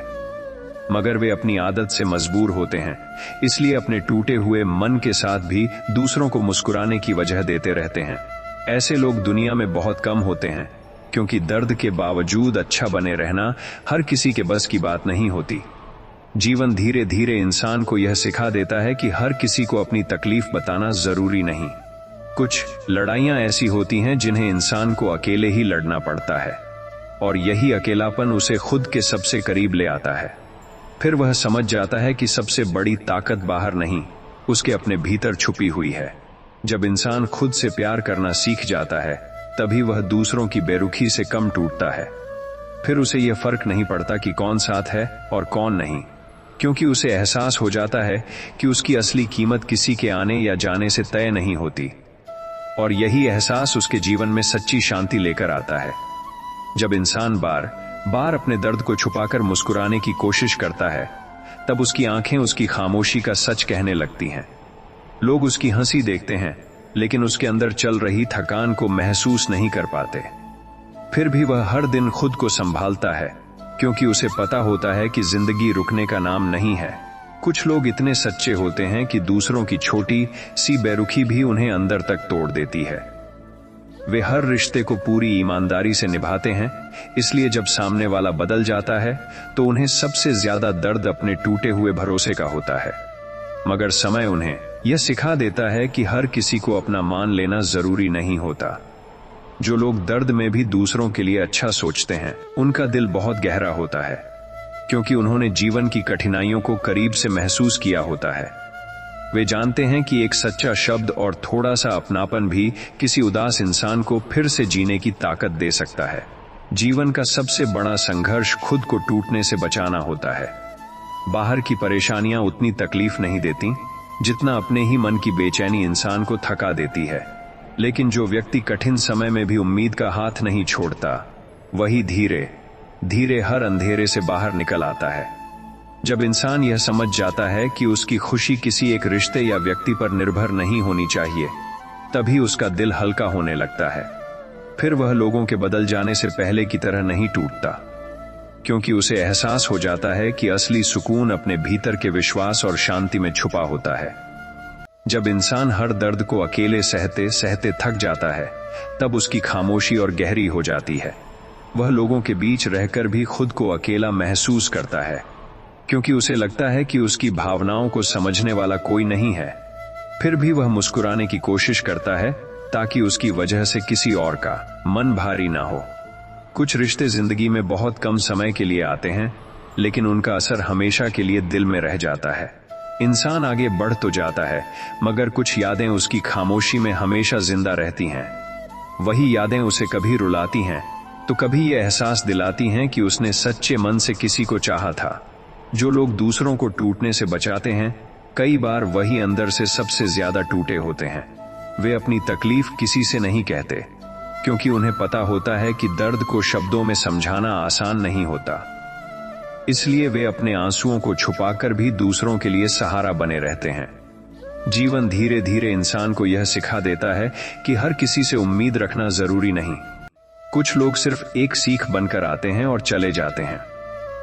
मगर वे अपनी आदत से मजबूर होते हैं, इसलिए अपने टूटे हुए मन के साथ भी दूसरों को मुस्कुराने की वजह देते रहते हैं। ऐसे लोग दुनिया में बहुत कम होते हैं, क्योंकि दर्द के बावजूद अच्छा बने रहना हर किसी के बस की बात नहीं होती। जीवन धीरे धीरे इंसान को यह सिखा देता है कि हर किसी को अपनी तकलीफ बताना जरूरी नहीं। कुछ लड़ाइयां ऐसी होती हैं जिन्हें इंसान को अकेले ही लड़ना पड़ता है, और यही अकेलापन उसे खुद के सबसे करीब ले आता है। फिर वह समझ जाता है कि सबसे बड़ी ताकत बाहर नहीं, उसके अपने भीतर छुपी हुई है। जब इंसान खुद से प्यार करना सीख जाता है, तभी वह दूसरों की बेरुखी से कम टूटता है। फिर उसे यह फर्क नहीं पड़ता कि कौन साथ है और कौन नहीं, क्योंकि उसे एहसास हो जाता है कि उसकी असली कीमत किसी के आने या जाने से तय नहीं होती, और यही एहसास उसके जीवन में सच्ची शांति लेकर आता है। जब इंसान बार बार अपने दर्द को छुपाकर मुस्कुराने की कोशिश करता है, तब उसकी आंखें उसकी खामोशी का सच कहने लगती हैं। लोग उसकी हंसी देखते हैं, लेकिन उसके अंदर चल रही थकान को महसूस नहीं कर पाते। फिर भी वह हर दिन खुद को संभालता है, क्योंकि उसे पता होता है कि जिंदगी रुकने का नाम नहीं है। कुछ लोग इतने सच्चे होते हैं कि दूसरों की छोटी सी बेरुखी भी उन्हें अंदर तक तोड़ देती है। वे हर रिश्ते को पूरी ईमानदारी से निभाते हैं, इसलिए जब सामने वाला बदल जाता है तो उन्हें सबसे ज्यादा दर्द अपने टूटे हुए भरोसे का होता है। मगर समय उन्हें यह सिखा देता है कि हर किसी को अपना मान लेना जरूरी नहीं होता। जो लोग दर्द में भी दूसरों के लिए अच्छा सोचते हैं, उनका दिल बहुत गहरा होता है, क्योंकि उन्होंने जीवन की कठिनाइयों को करीब से महसूस किया होता है। वे जानते हैं कि एक सच्चा शब्द और थोड़ा सा अपनापन भी किसी उदास इंसान को फिर से जीने की ताकत दे सकता है। जीवन का सबसे बड़ा संघर्ष खुद को टूटने से बचाना होता है। बाहर की परेशानियां उतनी तकलीफ नहीं देती जितना अपने ही मन की बेचैनी इंसान को थका देती है, लेकिन जो व्यक्ति कठिन समय में भी उम्मीद का हाथ नहीं छोड़ता, वही धीरे धीरे हर अंधेरे से बाहर निकल आता है। जब इंसान यह समझ जाता है कि उसकी खुशी किसी एक रिश्ते या व्यक्ति पर निर्भर नहीं होनी चाहिए, तभी उसका दिल हल्का होने लगता है। फिर वह लोगों के बदल जाने से पहले की तरह नहीं टूटता, क्योंकि उसे एहसास हो जाता है कि असली सुकून अपने भीतर के विश्वास और शांति में छुपा होता है। जब इंसान हर दर्द को अकेले सहते सहते थक जाता है, तब उसकी खामोशी और गहरी हो जाती है। वह लोगों के बीच रहकर भी खुद को अकेला महसूस करता है, क्योंकि उसे लगता है कि उसकी भावनाओं को समझने वाला कोई नहीं है। फिर भी वह मुस्कुराने की कोशिश करता है, ताकि उसकी वजह से किसी और का मन भारी ना हो। कुछ रिश्ते जिंदगी में बहुत कम समय के लिए आते हैं, लेकिन उनका असर हमेशा के लिए दिल में रह जाता है। इंसान आगे बढ़ तो जाता है, मगर कुछ यादें उसकी खामोशी में हमेशा जिंदा रहती हैं। वही यादें उसे कभी रुलाती हैं तो कभी ये एहसास दिलाती हैं कि उसने सच्चे मन से किसी को चाहा था। जो लोग दूसरों को टूटने से बचाते हैं, कई बार वही अंदर से सबसे ज्यादा टूटे होते हैं। वे अपनी तकलीफ किसी से नहीं कहते, क्योंकि उन्हें पता होता है कि दर्द को शब्दों में समझाना आसान नहीं होता। इसलिए वे अपने आंसुओं को छुपाकर भी दूसरों के लिए सहारा बने रहते हैं। जीवन धीरे धीरे इंसान को यह सिखा देता है कि हर किसी से उम्मीद रखना जरूरी नहीं। कुछ लोग सिर्फ एक सीख बनकर आते हैं और चले जाते हैं।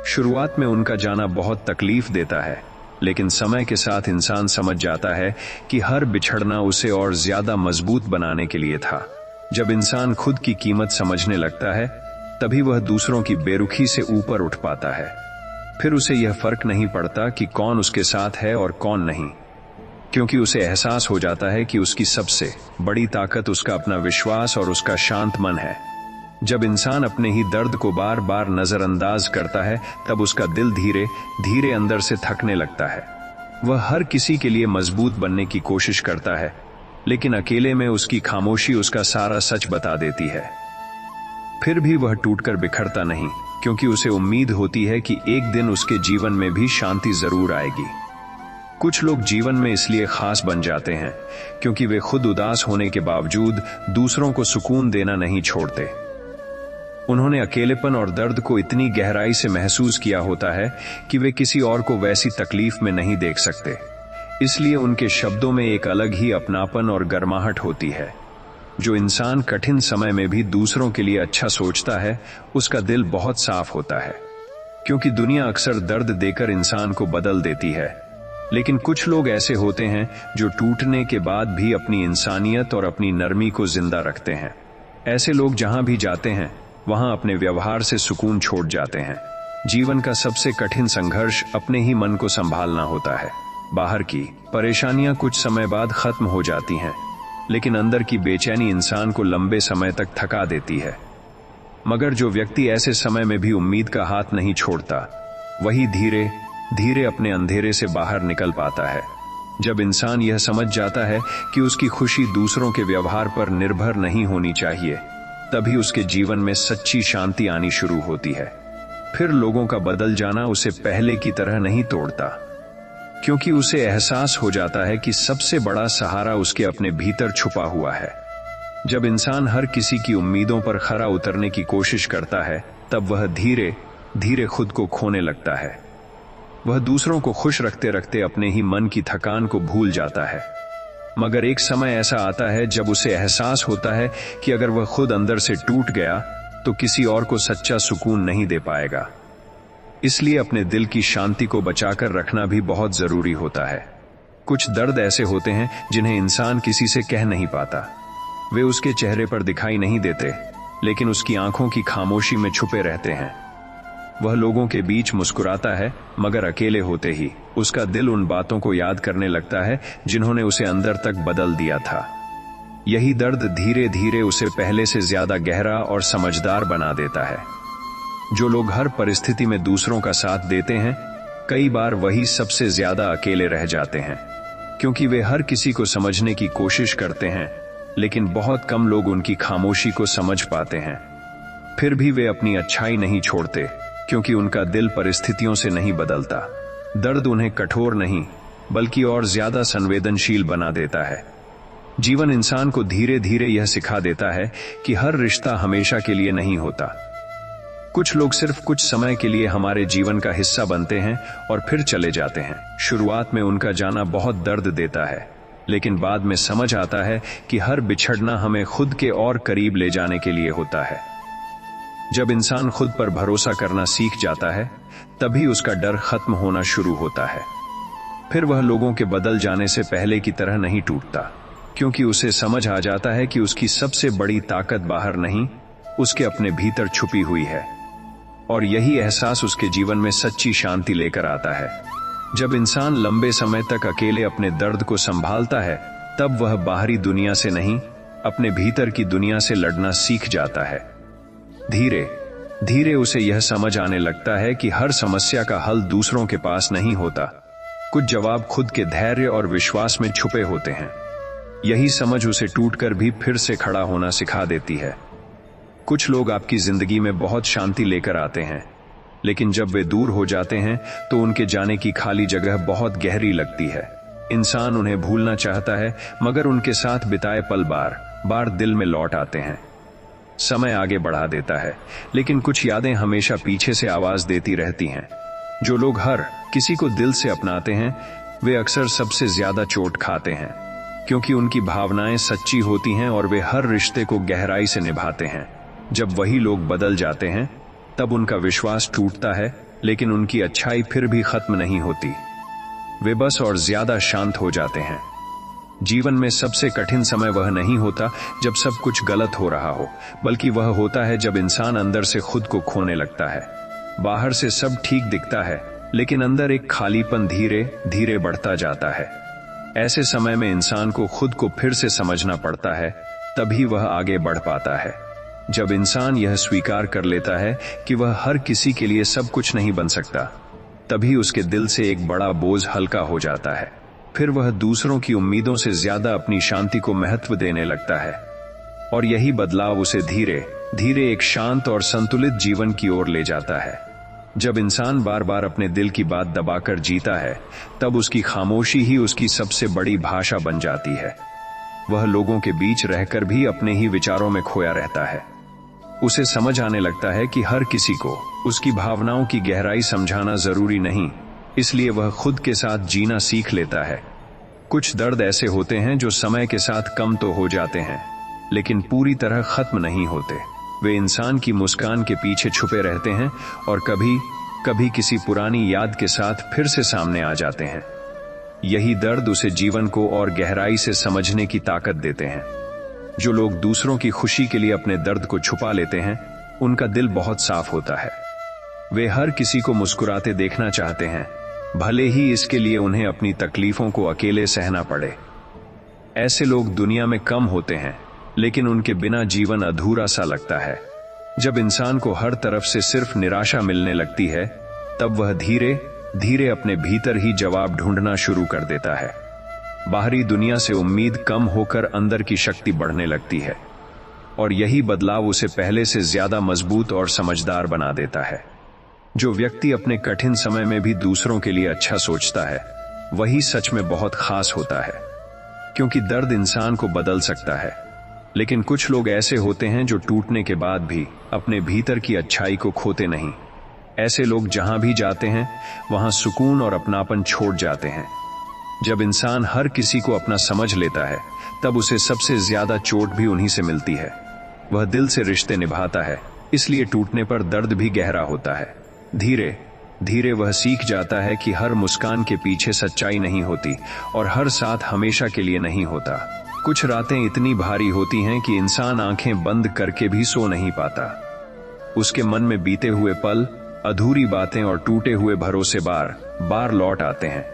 शुरुआत में उनका जाना बहुत तकलीफ देता है, लेकिन समय के साथ इंसान समझ जाता है कि हर बिछड़ना उसे और ज्यादा मजबूत बनाने के लिए था। जब इंसान खुद की कीमत समझने लगता है, तभी वह दूसरों की बेरुखी से ऊपर उठ पाता है। फिर उसे यह फर्क नहीं पड़ता कि कौन उसके साथ है और कौन नहीं, क्योंकि उसे एहसास हो जाता है कि उसकी सबसे बड़ी ताकत उसका अपना विश्वास और उसका शांत मन है। जब इंसान अपने ही दर्द को बार बार नजरअंदाज करता है, तब उसका दिल धीरे धीरे अंदर से थकने लगता है। वह हर किसी के लिए मजबूत बनने की कोशिश करता है, लेकिन अकेले में उसकी खामोशी उसका सारा सच बता देती है। फिर भी वह टूटकर बिखरता नहीं, क्योंकि उसे उम्मीद होती है कि एक दिन उसके जीवन में भी शांति जरूर आएगी। कुछ लोग जीवन में इसलिए खास बन जाते हैं क्योंकि वे खुद उदास होने के बावजूद दूसरों को सुकून देना नहीं छोड़ते। उन्होंने अकेलेपन और दर्द को इतनी गहराई से महसूस किया होता है कि वे किसी और को वैसी तकलीफ में नहीं देख सकते। इसलिए उनके शब्दों में एक अलग ही अपनापन और गर्माहट होती है। जो इंसान कठिन समय में भी दूसरों के लिए अच्छा सोचता है, उसका दिल बहुत साफ होता है, क्योंकि दुनिया अक्सर दर्द देकर इंसान को बदल देती है। लेकिन कुछ लोग ऐसे होते हैं जो टूटने के बाद भी अपनी इंसानियत और अपनी नरमी को जिंदा रखते हैं। ऐसे लोग जहां भी जाते हैं, वहां अपने व्यवहार से सुकून छोड़ जाते हैं। जीवन का सबसे कठिन संघर्ष अपने ही मन को संभालना होता है। बाहर की परेशानियां कुछ समय बाद खत्म हो जाती हैं, लेकिन अंदर की बेचैनी इंसान को लंबे समय तक थका देती है। मगर जो व्यक्ति ऐसे समय में भी उम्मीद का हाथ नहीं छोड़ता, वही धीरे धीरे अपने अंधेरे से बाहर निकल पाता है। जब इंसान यह समझ जाता है कि उसकी खुशी दूसरों के व्यवहार पर निर्भर नहीं होनी चाहिए, तभी उसके जीवन में सच्ची शांति आनी शुरू होती है। फिर लोगों का बदल जाना उसे पहले की तरह नहीं तोड़ता, क्योंकि उसे एहसास हो जाता है कि सबसे बड़ा सहारा उसके अपने भीतर छुपा हुआ है। जब इंसान हर किसी की उम्मीदों पर खरा उतरने की कोशिश करता है, तब वह धीरे धीरे खुद को खोने लगता है। वह दूसरों को खुश रखते रखते अपने ही मन की थकान को भूल जाता है। मगर एक समय ऐसा आता है जब उसे एहसास होता है कि अगर वह खुद अंदर से टूट गया तो किसी और को सच्चा सुकून नहीं दे पाएगा। इसलिए अपने दिल की शांति को बचाकर रखना भी बहुत जरूरी होता है। कुछ दर्द ऐसे होते हैं जिन्हें इंसान किसी से कह नहीं पाता। वे उसके चेहरे पर दिखाई नहीं देते, लेकिन उसकी आंखों की खामोशी में छुपे रहते हैं। वह लोगों के बीच मुस्कुराता है, मगर अकेले होते ही उसका दिल उन बातों को याद करने लगता है जिन्होंने उसे अंदर तक बदल दिया था। यही दर्द धीरे धीरे उसे पहले से ज्यादा गहरा और समझदार बना देता है। जो लोग हर परिस्थिति में दूसरों का साथ देते हैं, कई बार वही सबसे ज्यादा अकेले रह जाते हैं, क्योंकि वे हर किसी को समझने की कोशिश करते हैं, लेकिन बहुत कम लोग उनकी खामोशी को समझ पाते हैं। फिर भी वे अपनी अच्छाई नहीं छोड़ते, क्योंकि उनका दिल परिस्थितियों से नहीं बदलता। दर्द उन्हें कठोर नहीं, बल्कि और ज्यादा संवेदनशील बना देता है। जीवन इंसान को धीरे धीरे यह सिखा देता है कि हर रिश्ता हमेशा के लिए नहीं होता। कुछ लोग सिर्फ कुछ समय के लिए हमारे जीवन का हिस्सा बनते हैं और फिर चले जाते हैं। शुरुआत में उनका जाना बहुत दर्द देता है, लेकिन बाद में समझ आता है कि हर बिछड़ना हमें खुद के और करीब ले जाने के लिए होता है। जब इंसान खुद पर भरोसा करना सीख जाता है, तभी उसका डर खत्म होना शुरू होता है। फिर वह लोगों के बदल जाने से पहले की तरह नहीं टूटता, क्योंकि उसे समझ आ जाता है कि उसकी सबसे बड़ी ताकत बाहर नहीं, उसके अपने भीतर छुपी हुई है। और यही एहसास उसके जीवन में सच्ची शांति लेकर आता है। जब इंसान लंबे समय तक अकेले अपने दर्द को संभालता है, तब वह बाहरी दुनिया से नहीं, अपने भीतर की दुनिया से लड़ना सीख जाता है। धीरे धीरे उसे यह समझ आने लगता है कि हर समस्या का हल दूसरों के पास नहीं होता। कुछ जवाब खुद के धैर्य और विश्वास में छुपे होते हैं। यही समझ उसे टूटकर भी फिर से खड़ा होना सिखा देती है। कुछ लोग आपकी जिंदगी में बहुत शांति लेकर आते हैं, लेकिन जब वे दूर हो जाते हैं तो उनके जाने की खाली जगह बहुत गहरी लगती है। इंसान उन्हें भूलना चाहता है, मगर उनके साथ बिताए पल बार बार दिल में लौट आते हैं। समय आगे बढ़ा देता है, लेकिन कुछ यादें हमेशा पीछे से आवाज देती रहती हैं। जो लोग हर किसी को दिल से अपनाते हैं, वे अक्सर सबसे ज्यादा चोट खाते हैं, क्योंकि उनकी भावनाएं सच्ची होती हैं और वे हर रिश्ते को गहराई से निभाते हैं। जब वही लोग बदल जाते हैं, तब उनका विश्वास टूटता है, लेकिन उनकी अच्छाई फिर भी खत्म नहीं होती। वे बस और ज्यादा शांत हो जाते हैं। जीवन में सबसे कठिन समय वह नहीं होता जब सब कुछ गलत हो रहा हो, बल्कि वह होता है जब इंसान अंदर से खुद को खोने लगता है। बाहर से सब ठीक दिखता है, लेकिन अंदर एक खालीपन धीरे धीरे बढ़ता जाता है। ऐसे समय में इंसान को खुद को फिर से समझना पड़ता है, तभी वह आगे बढ़ पाता है। जब इंसान यह स्वीकार कर लेता है कि वह हर किसी के लिए सब कुछ नहीं बन सकता, तभी उसके दिल से एक बड़ा बोझ हल्का हो जाता है। फिर वह दूसरों की उम्मीदों से ज्यादा अपनी शांति को महत्व देने लगता है, और यही बदलाव उसे धीरे धीरे एक शांत और संतुलित जीवन की ओर ले जाता है। जब इंसान बार बार अपने दिल की बात दबाकर जीता है, तब उसकी खामोशी ही उसकी सबसे बड़ी भाषा बन जाती है। वह लोगों के बीच रहकर भी अपने ही विचारों में खोया रहता है। उसे समझ आने लगता है कि हर किसी को उसकी भावनाओं की गहराई समझाना जरूरी नहीं, इसलिए वह खुद के साथ जीना सीख लेता है। कुछ दर्द ऐसे होते हैं जो समय के साथ कम तो हो जाते हैं, लेकिन पूरी तरह खत्म नहीं होते। वे इंसान की मुस्कान के पीछे छुपे रहते हैं और कभी कभी किसी पुरानी याद के साथ फिर से सामने आ जाते हैं। यही दर्द उसे जीवन को और गहराई से समझने की ताकत देते हैं। जो लोग दूसरों की खुशी के लिए अपने दर्द को छुपा लेते हैं, उनका दिल बहुत साफ होता है। वे हर किसी को मुस्कुराते देखना चाहते हैं, भले ही इसके लिए उन्हें अपनी तकलीफों को अकेले सहना पड़े। ऐसे लोग दुनिया में कम होते हैं, लेकिन उनके बिना जीवन अधूरा सा लगता है। जब इंसान को हर तरफ से सिर्फ निराशा मिलने लगती है, तब वह धीरे धीरे अपने भीतर ही जवाब ढूंढना शुरू कर देता है। बाहरी दुनिया से उम्मीद कम होकर अंदर की शक्ति बढ़ने लगती है, और यही बदलाव उसे पहले से ज्यादा मजबूत और समझदार बना देता है। जो व्यक्ति अपने कठिन समय में भी दूसरों के लिए अच्छा सोचता है, वही सच में बहुत खास होता है, क्योंकि दर्द इंसान को बदल सकता है। लेकिन कुछ लोग ऐसे होते हैं जो टूटने के बाद भी अपने भीतर की अच्छाई को खोते नहीं। ऐसे लोग जहां भी जाते हैं, वहां सुकून और अपनापन छोड़ जाते हैं। जब इंसान हर किसी को अपना समझ लेता है, तब उसे सबसे ज्यादा चोट भी उन्हीं से मिलती है। वह दिल से रिश्ते निभाता है, इसलिए टूटने पर दर्द भी गहरा होता है। धीरे धीरे वह सीख जाता है कि हर मुस्कान के पीछे सच्चाई नहीं होती, और हर साथ हमेशा के लिए नहीं होता। कुछ रातें इतनी भारी होती हैं कि इंसान आंखें बंद करके भी सो नहीं पाता। उसके मन में बीते हुए पल, अधूरी बातें और टूटे हुए भरोसे बार बार लौट आते हैं।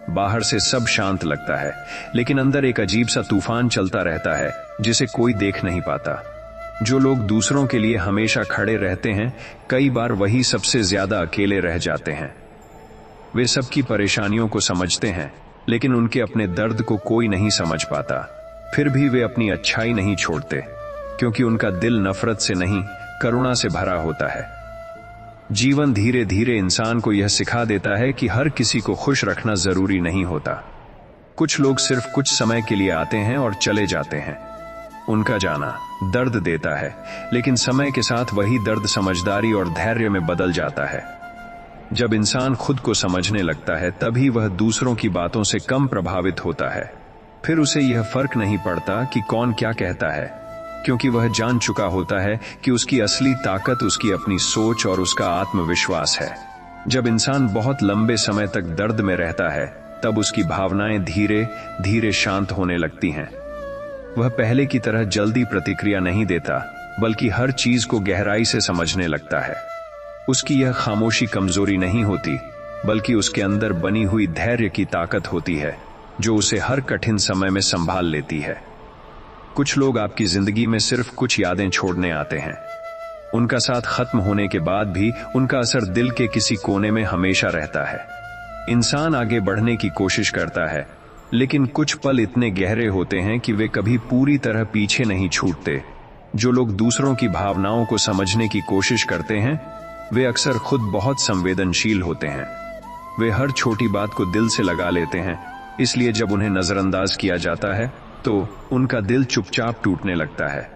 बाहर से सब शांत लगता है, लेकिन अंदर एक अजीब सा तूफान चलता रहता है, जिसे कोई देख नहीं पाता। जो लोग दूसरों के लिए हमेशा खड़े रहते हैं, कई बार वही सबसे ज्यादा अकेले रह जाते हैं। वे सबकी परेशानियों को समझते हैं, लेकिन उनके अपने दर्द को कोई नहीं समझ पाता। फिर भी वे अपनी अच्छाई नहीं छोड़ते, क्योंकि उनका दिल नफरत से नहीं, करुणा से भरा होता है। जीवन धीरे धीरे इंसान को यह सिखा देता है कि हर किसी को खुश रखना जरूरी नहीं होता। कुछ लोग सिर्फ कुछ समय के लिए आते हैं और चले जाते हैं। उनका जाना दर्द देता है, लेकिन समय के साथ वही दर्द समझदारी और धैर्य में बदल जाता है। जब इंसान खुद को समझने लगता है, तभी वह दूसरों की बातों से कम प्रभावित होता है। फिर उसे यह फर्क नहीं पड़ता कि कौन क्या कहता है, क्योंकि वह जान चुका होता है कि उसकी असली ताकत उसकी अपनी सोच और उसका आत्मविश्वास है। जब इंसान बहुत लंबे समय तक दर्द में रहता है, तब उसकी भावनाएं धीरे धीरे शांत होने लगती हैं। वह पहले की तरह जल्दी प्रतिक्रिया नहीं देता, बल्कि हर चीज को गहराई से समझने लगता है। उसकी यह खामोशी कमजोरी नहीं होती, बल्कि उसके अंदर बनी हुई धैर्य की ताकत होती है, जो उसे हर कठिन समय में संभाल लेती है। कुछ लोग आपकी जिंदगी में सिर्फ कुछ यादें छोड़ने आते हैं। उनका साथ खत्म होने के बाद भी उनका असर दिल के किसी कोने में हमेशा रहता है। इंसान आगे बढ़ने की कोशिश करता है, लेकिन कुछ पल इतने गहरे होते हैं कि वे कभी पूरी तरह पीछे नहीं छूटते। जो लोग दूसरों की भावनाओं को समझने की कोशिश करते हैं, वे अक्सर खुद बहुत संवेदनशील होते हैं। वे हर छोटी बात को दिल से लगा लेते हैं, इसलिए जब उन्हें नजरअंदाज किया जाता है, तो उनका दिल चुपचाप टूटने लगता है।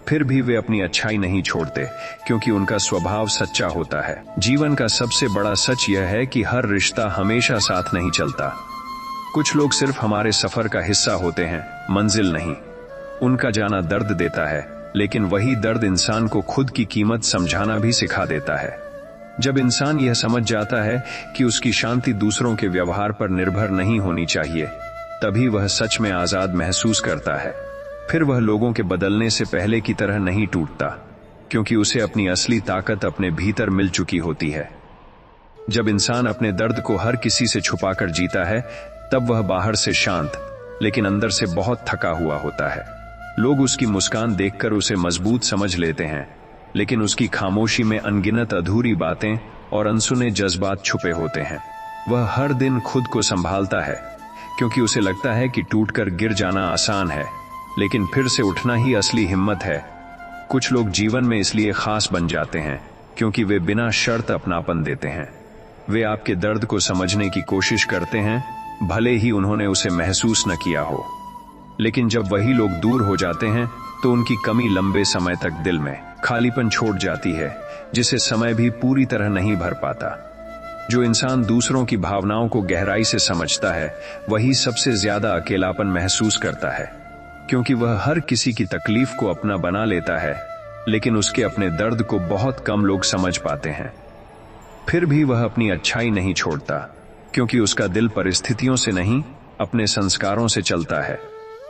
फिर भी वे अपनी अच्छाई नहीं छोड़ते, क्योंकि उनका स्वभाव सच्चा होता है। जीवन का सबसे बड़ा सच यह है कि हर रिश्ता हमेशा साथ नहीं चलता। कुछ लोग सिर्फ हमारे सफर का हिस्सा होते हैं, मंजिल नहीं। उनका जाना दर्द देता है, लेकिन वही दर्द इंसान को खुद की कीमत समझाना भी सिखा देता है। जब इंसान यह समझ जाता है कि उसकी शांति दूसरों के व्यवहार पर निर्भर नहीं होनी चाहिए, तभी वह सच में आजाद महसूस करता है। फिर वह लोगों के बदलने से पहले की तरह नहीं टूटता, क्योंकि उसे अपनी असली ताकत अपने भीतर मिल चुकी होती है। जब इंसान अपने दर्द को हर किसी से छुपाकर जीता है, तब वह बाहर से शांत, लेकिन अंदर से बहुत थका हुआ होता है। लोग उसकी मुस्कान देखकर उसे मजबूत समझ लेते हैं, लेकिन उसकी खामोशी में अनगिनत अधूरी बातें और अनसुने जज्बात छुपे होते हैं। वह हर दिन खुद को संभालता है, क्योंकि उसे लगता है कि टूटकर गिर जाना आसान है, लेकिन फिर से उठना ही असली हिम्मत है। कुछ लोग जीवन में इसलिए खास बन जाते हैं क्योंकि वे बिना शर्त अपनापन देते हैं। वे आपके दर्द को समझने की कोशिश करते हैं, भले ही उन्होंने उसे महसूस न किया हो। लेकिन जब वही लोग दूर हो जाते हैं तो उनकी कमी लंबे समय तक दिल में खालीपन छोड़ जाती है, जिसे समय भी पूरी तरह नहीं भर पाता। जो इंसान दूसरों की भावनाओं को गहराई से समझता है, वही सबसे ज्यादा अकेलापन महसूस करता है, क्योंकि वह हर किसी की तकलीफ को अपना बना लेता है, लेकिन उसके अपने दर्द को बहुत कम लोग समझ पाते हैं। फिर भी वह अपनी अच्छाई नहीं छोड़ता, क्योंकि उसका दिल परिस्थितियों से नहीं, अपने संस्कारों से चलता है।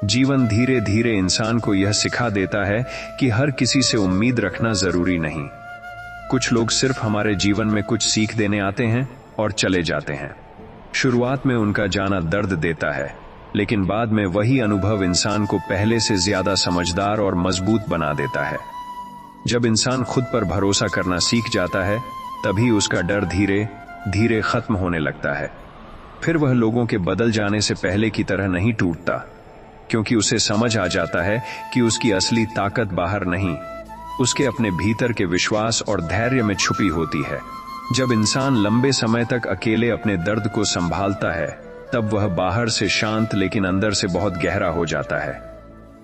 जीवन धीरे धीरे इंसान को यह सिखा देता है कि हर किसी से उम्मीद रखना जरूरी नहीं। कुछ लोग सिर्फ हमारे जीवन में कुछ सीख देने आते हैं और चले जाते हैं। शुरुआत में उनका जाना दर्द देता है, लेकिन बाद में वही अनुभव इंसान को पहले से ज्यादा समझदार और मजबूत बना देता है। जब इंसान खुद पर भरोसा करना सीख जाता है, तभी उसका डर धीरे धीरे खत्म होने लगता है। फिर वह लोगों के बदल जाने से पहले की तरह नहीं टूटता, क्योंकि उसे समझ आ जाता है कि उसकी असली ताकत बाहर नहीं, उसके अपने भीतर के विश्वास और धैर्य में छुपी होती है। जब इंसान लंबे समय तक अकेले अपने दर्द को संभालता है, तब वह बाहर से शांत लेकिन अंदर से बहुत गहरा हो जाता है।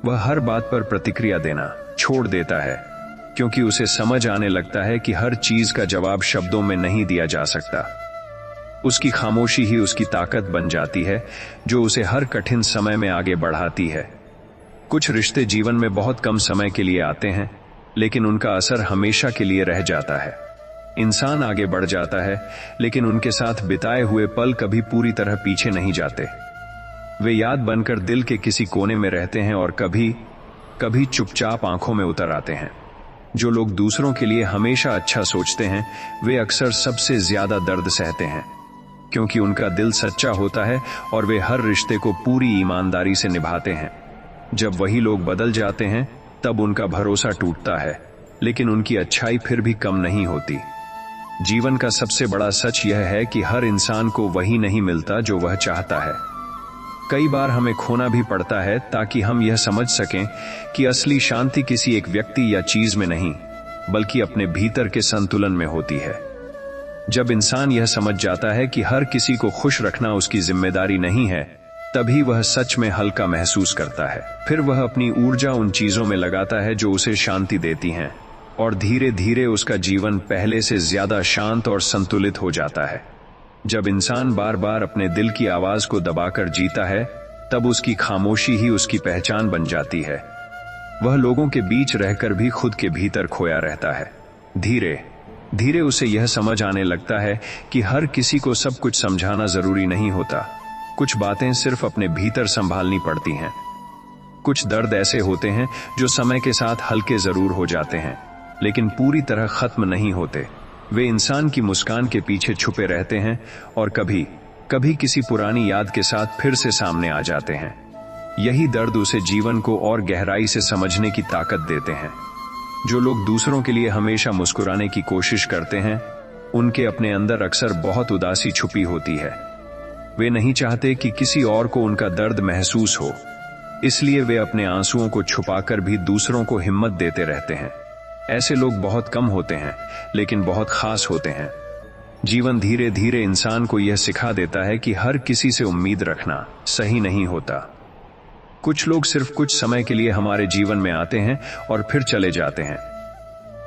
वह हर बात पर प्रतिक्रिया देना छोड़ देता है, क्योंकि उसे समझ आने लगता है कि हर चीज का जवाब शब्दों में नहीं दिया जा सकता। उसकी खामोशी ही उसकी ताकत बन जाती है, जो उसे हर कठिन समय में आगे बढ़ाती है। कुछ रिश्ते जीवन में बहुत कम समय के लिए आते हैं, लेकिन उनका असर हमेशा के लिए रह जाता है। इंसान आगे बढ़ जाता है, लेकिन उनके साथ बिताए हुए पल कभी पूरी तरह पीछे नहीं जाते। वे याद बनकर दिल के किसी कोने में रहते हैं और कभी कभी चुपचाप आंखों में उतर आते हैं। जो लोग दूसरों के लिए हमेशा अच्छा सोचते हैं, वे अक्सर सबसे ज्यादा दर्द सहते हैं, क्योंकि उनका दिल सच्चा होता है और वे हर रिश्ते को पूरी ईमानदारी से निभाते हैं। जब वही लोग बदल जाते हैं, तब उनका भरोसा टूटता है, लेकिन उनकी अच्छाई फिर भी कम नहीं होती। जीवन का सबसे बड़ा सच यह है कि हर इंसान को वही नहीं मिलता जो वह चाहता है। कई बार हमें खोना भी पड़ता है ताकि हम यह समझ सकें कि असली शांति किसी एक व्यक्ति या चीज में नहीं, बल्कि अपने भीतर के संतुलन में होती है। जब इंसान यह समझ जाता है कि हर किसी को खुश रखना उसकी जिम्मेदारी नहीं है, तभी वह सच में हल्का महसूस करता है। फिर वह अपनी ऊर्जा उन चीजों में लगाता है जो उसे शांति देती हैं, और धीरे धीरे उसका जीवन पहले से ज्यादा शांत और संतुलित हो जाता है। जब इंसान बार बार अपने दिल की आवाज को दबाकर जीता है, तब उसकी खामोशी ही उसकी पहचान बन जाती है। वह लोगों के बीच रहकर भी खुद के भीतर खोया रहता है। धीरे धीरे उसे यह समझ आने लगता है कि हर किसी को सब कुछ समझाना जरूरी नहीं होता। कुछ बातें सिर्फ अपने भीतर संभालनी पड़ती हैं। कुछ दर्द ऐसे होते हैं जो समय के साथ हल्के जरूर हो जाते हैं, लेकिन पूरी तरह खत्म नहीं होते। वे इंसान की मुस्कान के पीछे छुपे रहते हैं और कभी कभी किसी पुरानी याद के साथ फिर से सामने आ जाते हैं। यही दर्द उसे जीवन को और गहराई से समझने की ताकत देते हैं। जो लोग दूसरों के लिए हमेशा मुस्कुराने की कोशिश करते हैं, उनके अपने अंदर अक्सर बहुत उदासी छुपी होती है। वे नहीं चाहते कि किसी और को उनका दर्द महसूस हो, इसलिए वे अपने आंसुओं को छुपाकर भी दूसरों को हिम्मत देते रहते हैं। ऐसे लोग बहुत कम होते हैं, लेकिन बहुत खास होते हैं। जीवन धीरे धीरे इंसान को यह सिखा देता है कि हर किसी से उम्मीद रखना सही नहीं होता। कुछ लोग सिर्फ कुछ समय के लिए हमारे जीवन में आते हैं और फिर चले जाते हैं।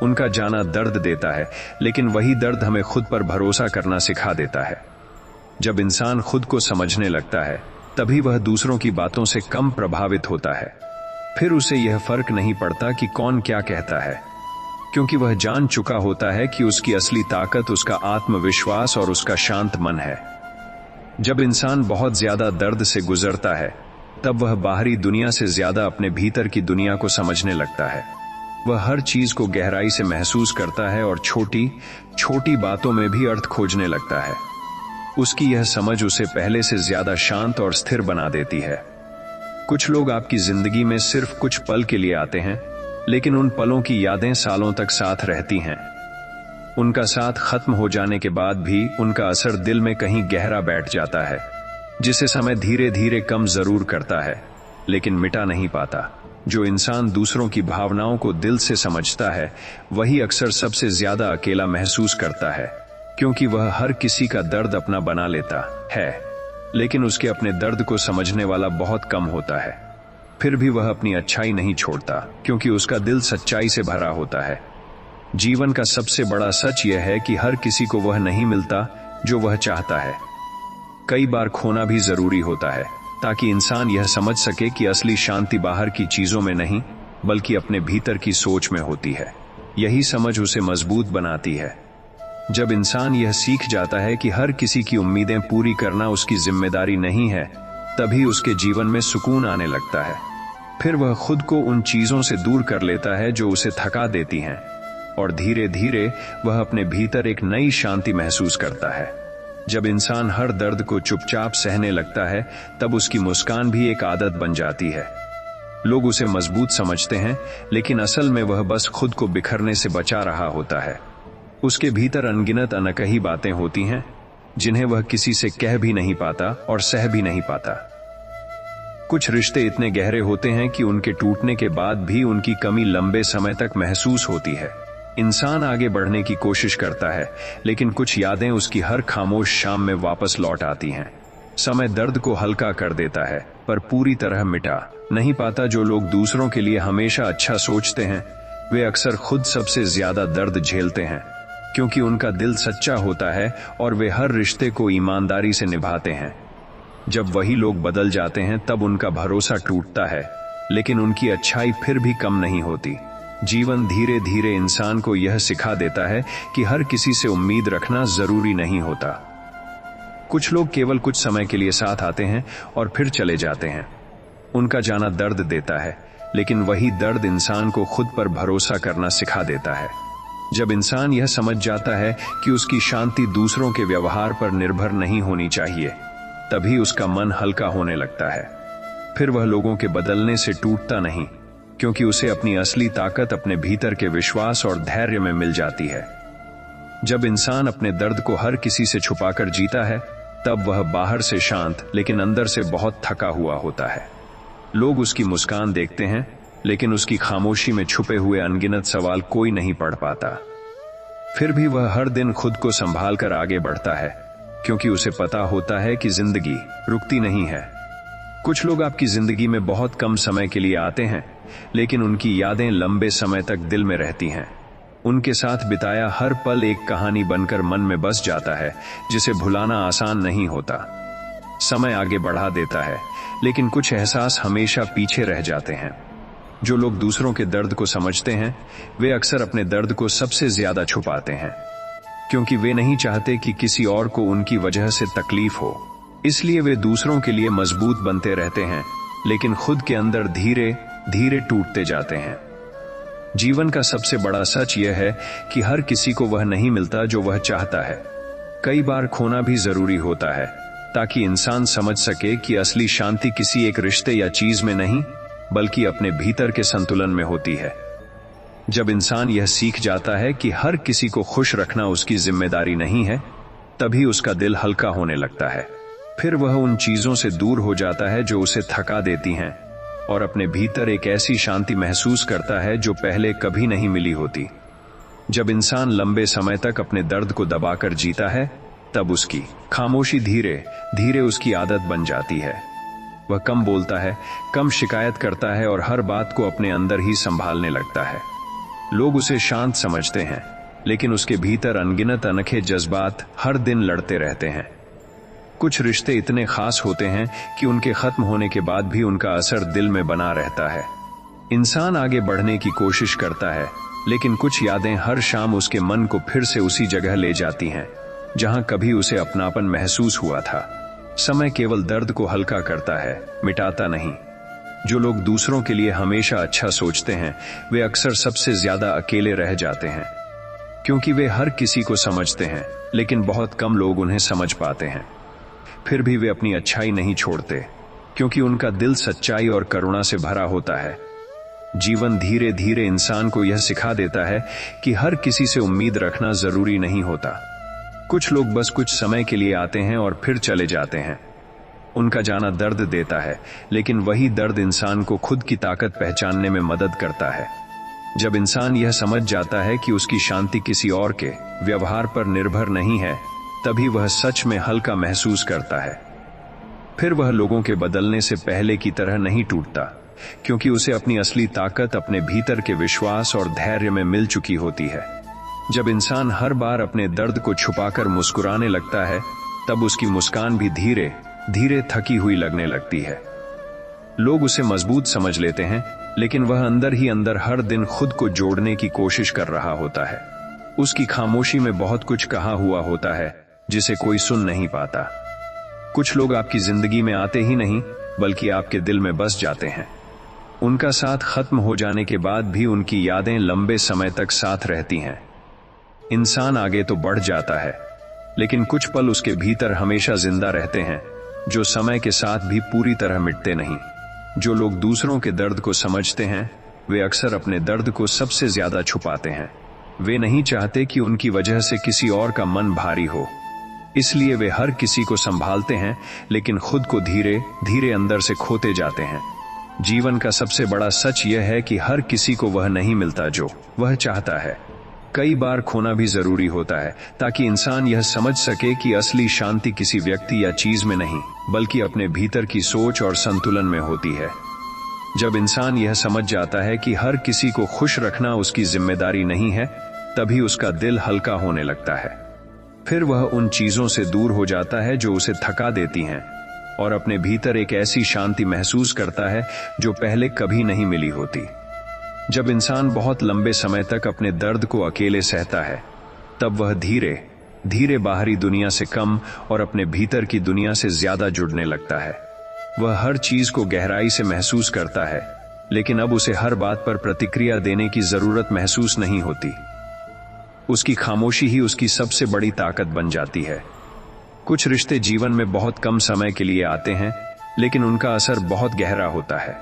उनका जाना दर्द देता है, लेकिन वही दर्द हमें खुद पर भरोसा करना सिखा देता है। जब इंसान खुद को समझने लगता है, तभी वह दूसरों की बातों से कम प्रभावित होता है। फिर उसे यह फर्क नहीं पड़ता कि कौन क्या कहता है, क्योंकि वह जान चुका होता है कि उसकी असली ताकत उसका आत्मविश्वास और उसका शांत मन है। जब इंसान बहुत ज्यादा दर्द से गुजरता है, तब वह बाहरी दुनिया से ज्यादा अपने भीतर की दुनिया को समझने लगता है। वह हर चीज को गहराई से महसूस करता है और छोटी छोटी बातों में भी अर्थ खोजने लगता है। उसकी यह समझ उसे पहले से ज्यादा शांत और स्थिर बना देती है। कुछ लोग आपकी जिंदगी में सिर्फ कुछ पल के लिए आते हैं, लेकिन उन पलों की यादें सालों तक साथ रहती हैं। उनका साथ खत्म हो जाने के बाद भी उनका असर दिल में कहीं गहरा बैठ जाता है, जिसे समय धीरे धीरे कम जरूर करता है, लेकिन मिटा नहीं पाता। जो इंसान दूसरों की भावनाओं को दिल से समझता है, वही अक्सर सबसे ज्यादा अकेला महसूस करता है, क्योंकि वह हर किसी का दर्द अपना बना लेता है, लेकिन उसके अपने दर्द को समझने वाला बहुत कम होता है। फिर भी वह अपनी अच्छाई नहीं छोड़ता, क्योंकि उसका दिल सच्चाई से भरा होता है। जीवन का सबसे बड़ा सच यह है कि हर किसी को वह नहीं मिलता जो वह चाहता है। कई बार खोना भी जरूरी होता है, ताकि इंसान यह समझ सके कि असली शांति बाहर की चीजों में नहीं, बल्कि अपने भीतर की सोच में होती है। यही समझ उसे मजबूत बनाती है। जब इंसान यह सीख जाता है कि हर किसी की उम्मीदें पूरी करना उसकी जिम्मेदारी नहीं है, तभी उसके जीवन में सुकून आने लगता है। फिर वह खुद को उन चीजों से दूर कर लेता है जो उसे थका देती हैं, और धीरे धीरे वह अपने भीतर एक नई शांति महसूस करता है। जब इंसान हर दर्द को चुपचाप सहने लगता है, तब उसकी मुस्कान भी एक आदत बन जाती है। लोग उसे मजबूत समझते हैं, लेकिन असल में वह बस खुद को बिखरने से बचा रहा होता है। उसके भीतर अनगिनत अनकही बातें होती हैं, जिन्हें वह किसी से कह भी नहीं पाता और सह भी नहीं पाता। कुछ रिश्ते इतने गहरे होते हैं कि उनके टूटने के बाद भी उनकी कमी लंबे समय तक महसूस होती है। इंसान आगे बढ़ने की कोशिश करता है, लेकिन कुछ यादें उसकी हर खामोश शाम में वापस लौट आती हैं। समय दर्द को हल्का कर देता है, पर पूरी तरह मिटा नहीं पाता। जो लोग दूसरों के लिए हमेशा अच्छा सोचते हैं, वे अक्सर खुद सबसे ज्यादा दर्द झेलते हैं, क्योंकि उनका दिल सच्चा होता है और वे हर रिश्ते को ईमानदारी से निभाते हैं। जब वही लोग बदल जाते हैं, तब उनका भरोसा टूटता है, लेकिन उनकी अच्छाई फिर भी कम नहीं होती। जीवन धीरे धीरे इंसान को यह सिखा देता है कि हर किसी से उम्मीद रखना जरूरी नहीं होता। कुछ लोग केवल कुछ समय के लिए साथ आते हैं और फिर चले जाते हैं। उनका जाना दर्द देता है, लेकिन वही दर्द इंसान को खुद पर भरोसा करना सिखा देता है। जब इंसान यह समझ जाता है कि उसकी शांति दूसरों के व्यवहार पर निर्भर नहीं होनी चाहिए, तभी उसका मन हल्का होने लगता है। फिर वह लोगों के बदलने से टूटता नहीं, क्योंकि उसे अपनी असली ताकत अपने भीतर के विश्वास और धैर्य में मिल जाती है। जब इंसान अपने दर्द को हर किसी से छुपाकर जीता है, तब वह बाहर से शांत लेकिन अंदर से बहुत थका हुआ होता है। लोग उसकी मुस्कान देखते हैं, लेकिन उसकी खामोशी में छुपे हुए अनगिनत सवाल कोई नहीं पढ़ पाता। फिर भी वह हर दिन खुद को संभाल कर आगे बढ़ता है, क्योंकि उसे पता होता है कि जिंदगी रुकती नहीं है। कुछ लोग आपकी जिंदगी में बहुत कम समय के लिए आते हैं, लेकिन उनकी यादें लंबे समय तक दिल में रहती हैं। उनके साथ बिताया हर पल एक कहानी बनकर मन में बस जाता है, जिसे भुलाना आसान नहीं होता। समय आगे बढ़ा देता है, लेकिन कुछ एहसास हमेशा पीछे रह जाते हैं। जो लोग दूसरों के दर्द को समझते हैं, वे अक्सर अपने दर्द को सबसे ज्यादा छुपाते हैं, क्योंकि वे नहीं चाहते कि किसी और को उनकी वजह से तकलीफ हो। इसलिए वे दूसरों के लिए मजबूत बनते रहते हैं, लेकिन खुद के अंदर धीरे धीरे टूटते जाते हैं। जीवन का सबसे बड़ा सच यह है कि हर किसी को वह नहीं मिलता जो वह चाहता है। कई बार खोना भी जरूरी होता है, ताकि इंसान समझ सके कि असली शांति किसी एक रिश्ते या चीज में नहीं, बल्कि अपने भीतर के संतुलन में होती है। जब इंसान यह सीख जाता है कि हर किसी को खुश रखना उसकी जिम्मेदारी नहीं है, तभी उसका दिल हल्का होने लगता है। फिर वह उन चीजों से दूर हो जाता है जो उसे थका देती हैं, और अपने भीतर एक ऐसी शांति महसूस करता है जो पहले कभी नहीं मिली होती। जब इंसान लंबे समय तक अपने दर्द को दबाकर जीता है, तब उसकी खामोशी धीरे धीरे उसकी आदत बन जाती है। वह कम बोलता है, कम शिकायत करता है और हर बात को अपने अंदर ही संभालने लगता है। लोग उसे शांत समझते हैं, लेकिन उसके भीतर अनगिनत अनखे जज्बात हर दिन लड़ते रहते हैं। कुछ रिश्ते इतने खास होते हैं कि उनके खत्म होने के बाद भी उनका असर दिल में बना रहता है। इंसान आगे बढ़ने की कोशिश करता है, लेकिन कुछ यादें हर शाम उसके मन को फिर से उसी जगह ले जाती हैं, जहां कभी उसे अपनापन महसूस हुआ था। समय केवल दर्द को हल्का करता है, मिटाता नहीं। जो लोग दूसरों के लिए हमेशा अच्छा सोचते हैं, वे अक्सर सबसे ज्यादा अकेले रह जाते हैं, क्योंकि वे हर किसी को समझते हैं, लेकिन बहुत कम लोग उन्हें समझ पाते हैं। फिर भी वे अपनी अच्छाई नहीं छोड़ते। क्योंकि उनका दिल सच्चाई और करुणा से भरा होता है। जीवन धीरे धीरे इंसान को यह सिखा देता है कि हर किसी से उम्मीद रखना जरूरी नहीं होता। कुछ लोग बस कुछ समय के लिए आते हैं और फिर चले जाते हैं। उनका जाना दर्द देता है, लेकिन वही दर्द इंसान को खुद की ताकत पहचानने में मदद करता है। जब इंसान यह समझ जाता है कि उसकी शांति किसी और के व्यवहार पर निर्भर नहीं है, तभी वह सच में हल्का महसूस करता है। फिर वह लोगों के बदलने से पहले की तरह नहीं टूटता, क्योंकि उसे अपनी असली ताकत अपने भीतर के विश्वास और धैर्य में मिल चुकी होती है। जब इंसान हर बार अपने दर्द को छुपाकर मुस्कुराने लगता है, तब उसकी मुस्कान भी धीरे धीरे थकी हुई लगने लगती है। लोग उसे मजबूत समझ लेते हैं, लेकिन वह अंदर ही अंदर हर दिन खुद को जोड़ने की कोशिश कर रहा होता है। उसकी खामोशी में बहुत कुछ कहा हुआ होता है, जिसे कोई सुन नहीं पाता। कुछ लोग आपकी जिंदगी में आते ही नहीं, बल्कि आपके दिल में बस जाते हैं। उनका साथ खत्म हो जाने के बाद भी उनकी यादें लंबे समय तक साथ रहती हैं। इंसान आगे तो बढ़ जाता है, लेकिन कुछ पल उसके भीतर हमेशा जिंदा रहते हैं, जो समय के साथ भी पूरी तरह मिटते नहीं। जो लोग दूसरों के दर्द को समझते हैं, वे अक्सर अपने दर्द को सबसे ज्यादा छुपाते हैं। वे नहीं चाहते कि उनकी वजह से किसी और का मन भारी हो, इसलिए वे हर किसी को संभालते हैं, लेकिन खुद को धीरे धीरे अंदर से खोते जाते हैं। जीवन का सबसे बड़ा सच यह है कि हर किसी को वह नहीं मिलता जो वह चाहता है। कई बार खोना भी जरूरी होता है, ताकि इंसान यह समझ सके कि असली शांति किसी व्यक्ति या चीज में नहीं, बल्कि अपने भीतर की सोच और संतुलन में होती है। जब इंसान यह समझ जाता है कि हर किसी को खुश रखना उसकी जिम्मेदारी नहीं है, तभी उसका दिल हल्का होने लगता है। फिर वह उन चीजों से दूर हो जाता है जो उसे थका देती हैं, और अपने भीतर एक ऐसी शांति महसूस करता है जो पहले कभी नहीं मिली होती। जब इंसान बहुत लंबे समय तक अपने दर्द को अकेले सहता है, तब वह धीरे धीरे बाहरी दुनिया से कम और अपने भीतर की दुनिया से ज्यादा जुड़ने लगता है। वह हर चीज को गहराई से महसूस करता है, लेकिन अब उसे हर बात पर प्रतिक्रिया देने की जरूरत महसूस नहीं होती। उसकी खामोशी ही उसकी सबसे बड़ी ताकत बन जाती है। कुछ रिश्ते जीवन में बहुत कम समय के लिए आते हैं, लेकिन उनका असर बहुत गहरा होता है।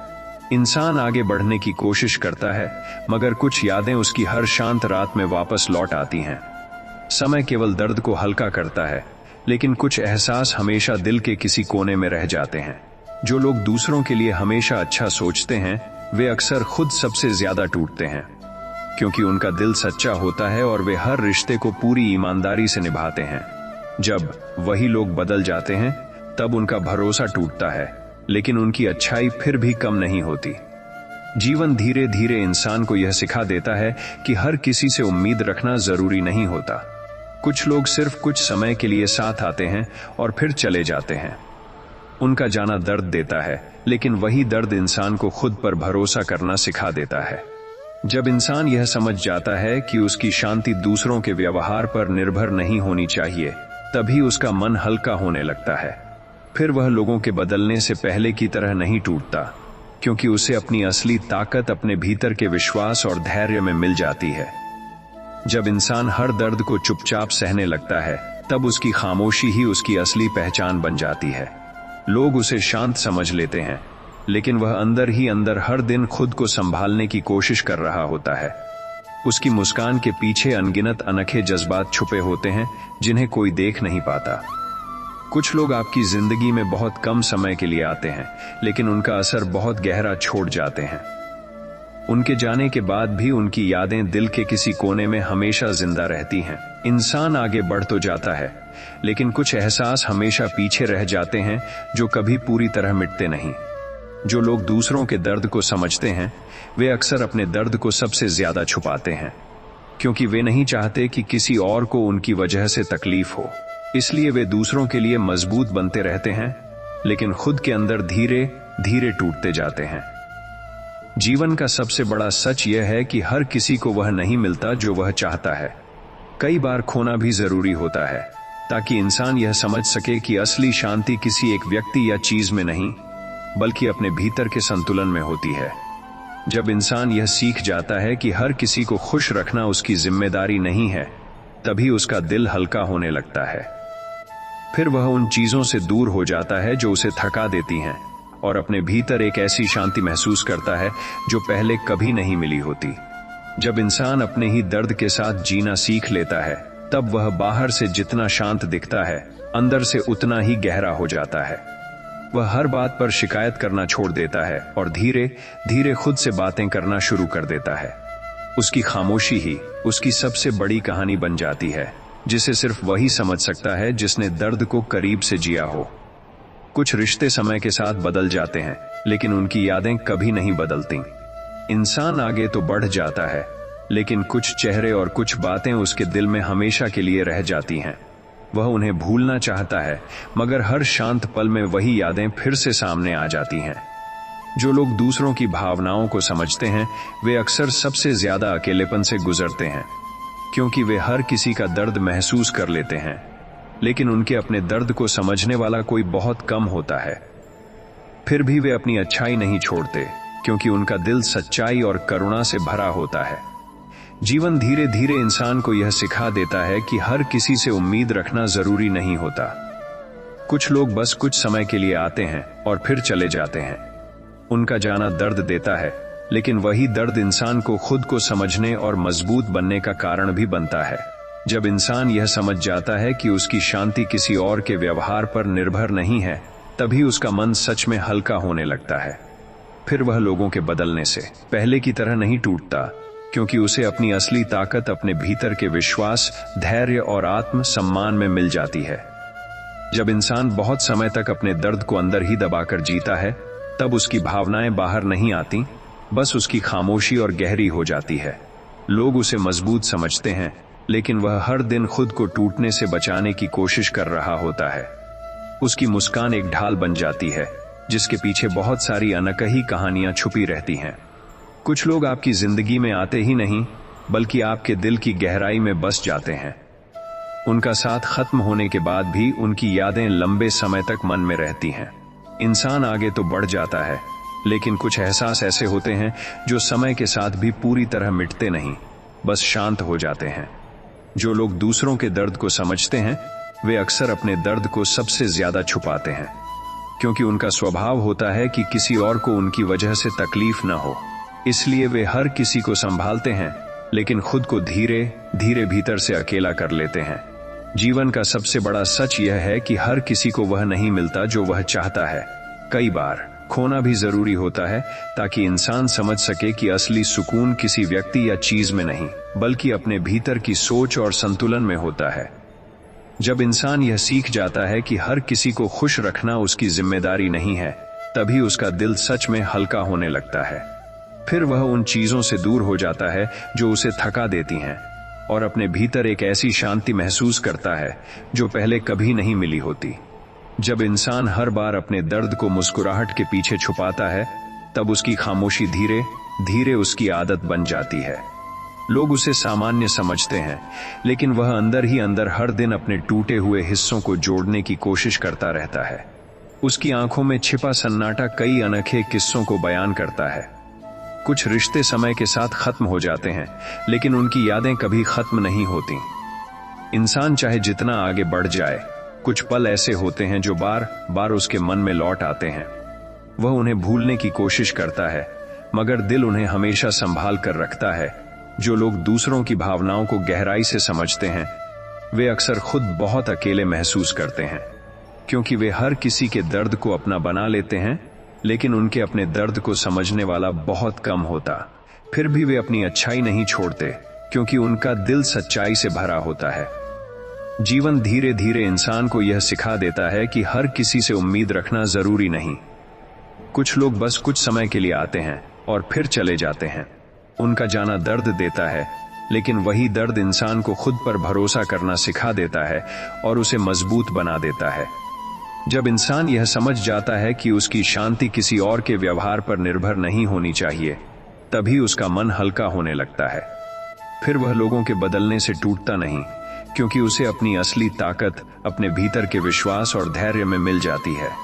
इंसान आगे बढ़ने की कोशिश करता है, मगर कुछ यादें उसकी हर शांत रात में वापस लौट आती हैं। समय केवल दर्द को हल्का करता है, लेकिन कुछ एहसास हमेशा दिल के किसी कोने में रह जाते हैं। जो लोग दूसरों के लिए हमेशा अच्छा सोचते हैं, वे अक्सर खुद सबसे ज्यादा टूटते हैं, क्योंकि उनका दिल सच्चा होता है और वे हर रिश्ते को पूरी ईमानदारी से निभाते हैं। जब वही लोग बदल जाते हैं, तब उनका भरोसा टूटता है, लेकिन उनकी अच्छाई फिर भी कम नहीं होती। जीवन धीरे धीरे इंसान को यह सिखा देता है कि हर किसी से उम्मीद रखना जरूरी नहीं होता। कुछ लोग सिर्फ कुछ समय के लिए साथ आते हैं और फिर चले जाते हैं। उनका जाना दर्द देता है, लेकिन वही दर्द इंसान को खुद पर भरोसा करना सिखा देता है। जब इंसान यह समझ जाता है कि उसकी शांति दूसरों के व्यवहार पर निर्भर नहीं होनी चाहिए, तभी उसका मन हल्का होने लगता है। फिर वह लोगों के बदलने से पहले की तरह नहीं टूटता, क्योंकि उसे अपनी असली ताकत अपने भीतर के विश्वास और धैर्य में मिल जाती है। जब इंसान हर दर्द को चुपचाप सहने लगता है, तब उसकी खामोशी ही उसकी असली पहचान बन जाती है। लोग उसे शांत समझ लेते हैं, लेकिन वह अंदर ही अंदर हर दिन खुद को संभालने की कोशिश कर रहा होता है। उसकी मुस्कान के पीछे अनगिनत अनोखे जज्बात छुपे होते हैं, जिन्हें कोई देख नहीं पाता। कुछ लोग आपकी जिंदगी में बहुत कम समय के लिए आते हैं, लेकिन उनका असर बहुत गहरा छोड़ जाते हैं। उनके जाने के बाद भी उनकी यादें दिल के किसी कोने में हमेशा जिंदा रहती हैं। इंसान आगे बढ़ तो जाता है, लेकिन कुछ एहसास हमेशा पीछे रह जाते हैं, जो कभी पूरी तरह मिटते नहीं। जो लोग दूसरों के दर्द को समझते हैं, वे अक्सर अपने दर्द को सबसे ज्यादा छुपाते हैं, क्योंकि वे नहीं चाहते कि किसी और को उनकी वजह से तकलीफ हो। इसलिए वे दूसरों के लिए मजबूत बनते रहते हैं, लेकिन खुद के अंदर धीरे धीरे टूटते जाते हैं। जीवन का सबसे बड़ा सच यह है कि हर किसी को वह नहीं मिलता जो वह चाहता है। कई बार खोना भी जरूरी होता है, ताकि इंसान यह समझ सके कि असली शांति किसी एक व्यक्ति या चीज में नहीं, बल्कि अपने भीतर के संतुलन में होती है। जब इंसान यह सीख जाता है कि हर किसी को खुश रखना उसकी जिम्मेदारी नहीं है, तभी उसका दिल हल्का होने लगता है। फिर वह उन चीजों से दूर हो जाता है जो उसे थका देती हैं, और अपने भीतर एक ऐसी शांति महसूस करता है जो पहले कभी नहीं मिली होती। जब इंसान अपने ही दर्द के साथ जीना सीख लेता है, तब वह बाहर से जितना शांत दिखता है, अंदर से उतना ही गहरा हो जाता है। वह हर बात पर शिकायत करना छोड़ देता है और धीरे धीरे खुद से बातें करना शुरू कर देता है। उसकी खामोशी ही उसकी सबसे बड़ी कहानी बन जाती है, जिसे सिर्फ वही समझ सकता है जिसने दर्द को करीब से जिया हो। कुछ रिश्ते समय के साथ बदल जाते हैं, लेकिन उनकी यादें कभी नहीं बदलती। इंसान आगे तो बढ़ जाता है, लेकिन कुछ चेहरे और कुछ बातें उसके दिल में हमेशा के लिए रह जाती हैं। वह उन्हें भूलना चाहता है, मगर हर शांत पल में वही यादें फिर से सामने आ जाती हैं। जो लोग दूसरों की भावनाओं को समझते हैं, वे अक्सर सबसे ज्यादा अकेलेपन से गुजरते हैं, क्योंकि वे हर किसी का दर्द महसूस कर लेते हैं, लेकिन उनके अपने दर्द को समझने वाला कोई बहुत कम होता है। फिर भी वे अपनी अच्छाई नहीं छोड़ते, क्योंकि उनका दिल सच्चाई और करुणा से भरा होता है। जीवन धीरे धीरे इंसान को यह सिखा देता है कि हर किसी से उम्मीद रखना जरूरी नहीं होता। कुछ लोग बस कुछ समय के लिए आते हैं और फिर चले जाते हैं। उनका जाना दर्द देता है, लेकिन वही दर्द इंसान को खुद को समझने और मजबूत बनने का कारण भी बनता है। जब इंसान यह समझ जाता है कि उसकी शांति किसी और के व्यवहार पर निर्भर नहीं है, तभी उसका मन सच में हल्का होने लगता है। फिर वह लोगों के बदलने से पहले की तरह नहीं टूटता, क्योंकि उसे अपनी असली ताकत अपने भीतर के विश्वास, धैर्य और आत्म सम्मान में मिल जाती है। जब इंसान बहुत समय तक अपने दर्द को अंदर ही दबाकर जीता है, तब उसकी भावनाएं बाहर नहीं आती, बस उसकी खामोशी और गहरी हो जाती है। लोग उसे मजबूत समझते हैं, लेकिन वह हर दिन खुद को टूटने से बचाने की कोशिश कर रहा होता है। उसकी मुस्कान एक ढाल बन जाती है, जिसके पीछे बहुत सारी अनकही कहानियां छुपी रहती हैं। कुछ लोग आपकी जिंदगी में आते ही नहीं, बल्कि आपके दिल की गहराई में बस जाते हैं। उनका साथ खत्म होने के बाद भी उनकी यादें लंबे समय तक मन में रहती हैं। इंसान आगे तो बढ़ जाता है, लेकिन कुछ एहसास ऐसे होते हैं जो समय के साथ भी पूरी तरह मिटते नहीं, बस शांत हो जाते हैं। जो लोग दूसरों के दर्द को समझते हैं, वे अक्सर अपने दर्द को सबसे ज्यादा छुपाते हैं, क्योंकि उनका स्वभाव होता है कि किसी और को उनकी वजह से तकलीफ न हो। इसलिए वे हर किसी को संभालते हैं, लेकिन खुद को धीरे धीरे भीतर से अकेला कर लेते हैं। जीवन का सबसे बड़ा सच यह है कि हर किसी को वह नहीं मिलता जो वह चाहता है। कई बार खोना भी जरूरी होता है, ताकि इंसान समझ सके कि असली सुकून किसी व्यक्ति या चीज में नहीं, बल्कि अपने भीतर की सोच और संतुलन में होता है। जब इंसान यह सीख जाता है कि हर किसी को खुश रखना उसकी जिम्मेदारी नहीं है, तभी उसका दिल सच में हल्का होने लगता है। फिर वह उन चीजों से दूर हो जाता है जो उसे थका देती हैं, और अपने भीतर एक ऐसी शांति महसूस करता है जो पहले कभी नहीं मिली होती। जब इंसान हर बार अपने दर्द को मुस्कुराहट के पीछे छुपाता है, तब उसकी खामोशी धीरे धीरे उसकी आदत बन जाती है। लोग उसे सामान्य समझते हैं, लेकिन वह अंदर ही अंदर हर दिन अपने टूटे हुए हिस्सों को जोड़ने की कोशिश करता रहता है। उसकी आंखों में छिपा सन्नाटा कई अनोखे किस्सों को बयान करता है। कुछ रिश्ते समय के साथ खत्म हो जाते हैं, लेकिन उनकी यादें कभी खत्म नहीं होती। इंसान चाहे जितना आगे बढ़ जाए, कुछ पल ऐसे होते हैं जो बार बार उसके मन में लौट आते हैं। वह उन्हें भूलने की कोशिश करता है, मगर दिल उन्हें हमेशा संभाल कर रखता है। जो लोग दूसरों की भावनाओं को गहराई से समझते हैं, वे अक्सर खुद बहुत अकेले महसूस करते हैं, क्योंकि वे हर किसी के दर्द को अपना बना लेते हैं, लेकिन उनके अपने दर्द को समझने वाला बहुत कम होता। फिर भी वे अपनी अच्छाई नहीं छोड़ते, क्योंकि उनका दिल सच्चाई से भरा होता है। जीवन धीरे धीरे इंसान को यह सिखा देता है कि हर किसी से उम्मीद रखना जरूरी नहीं। कुछ लोग बस कुछ समय के लिए आते हैं और फिर चले जाते हैं। उनका जाना दर्द देता है, लेकिन वही दर्द इंसान को खुद पर भरोसा करना सिखा देता है और उसे मजबूत बना देता है। जब इंसान यह समझ जाता है कि उसकी शांति किसी और के व्यवहार पर निर्भर नहीं होनी चाहिए, तभी उसका मन हल्का होने लगता है। फिर वह लोगों के बदलने से टूटता नहीं, क्योंकि उसे अपनी असली ताकत अपने भीतर के विश्वास और धैर्य में मिल जाती है।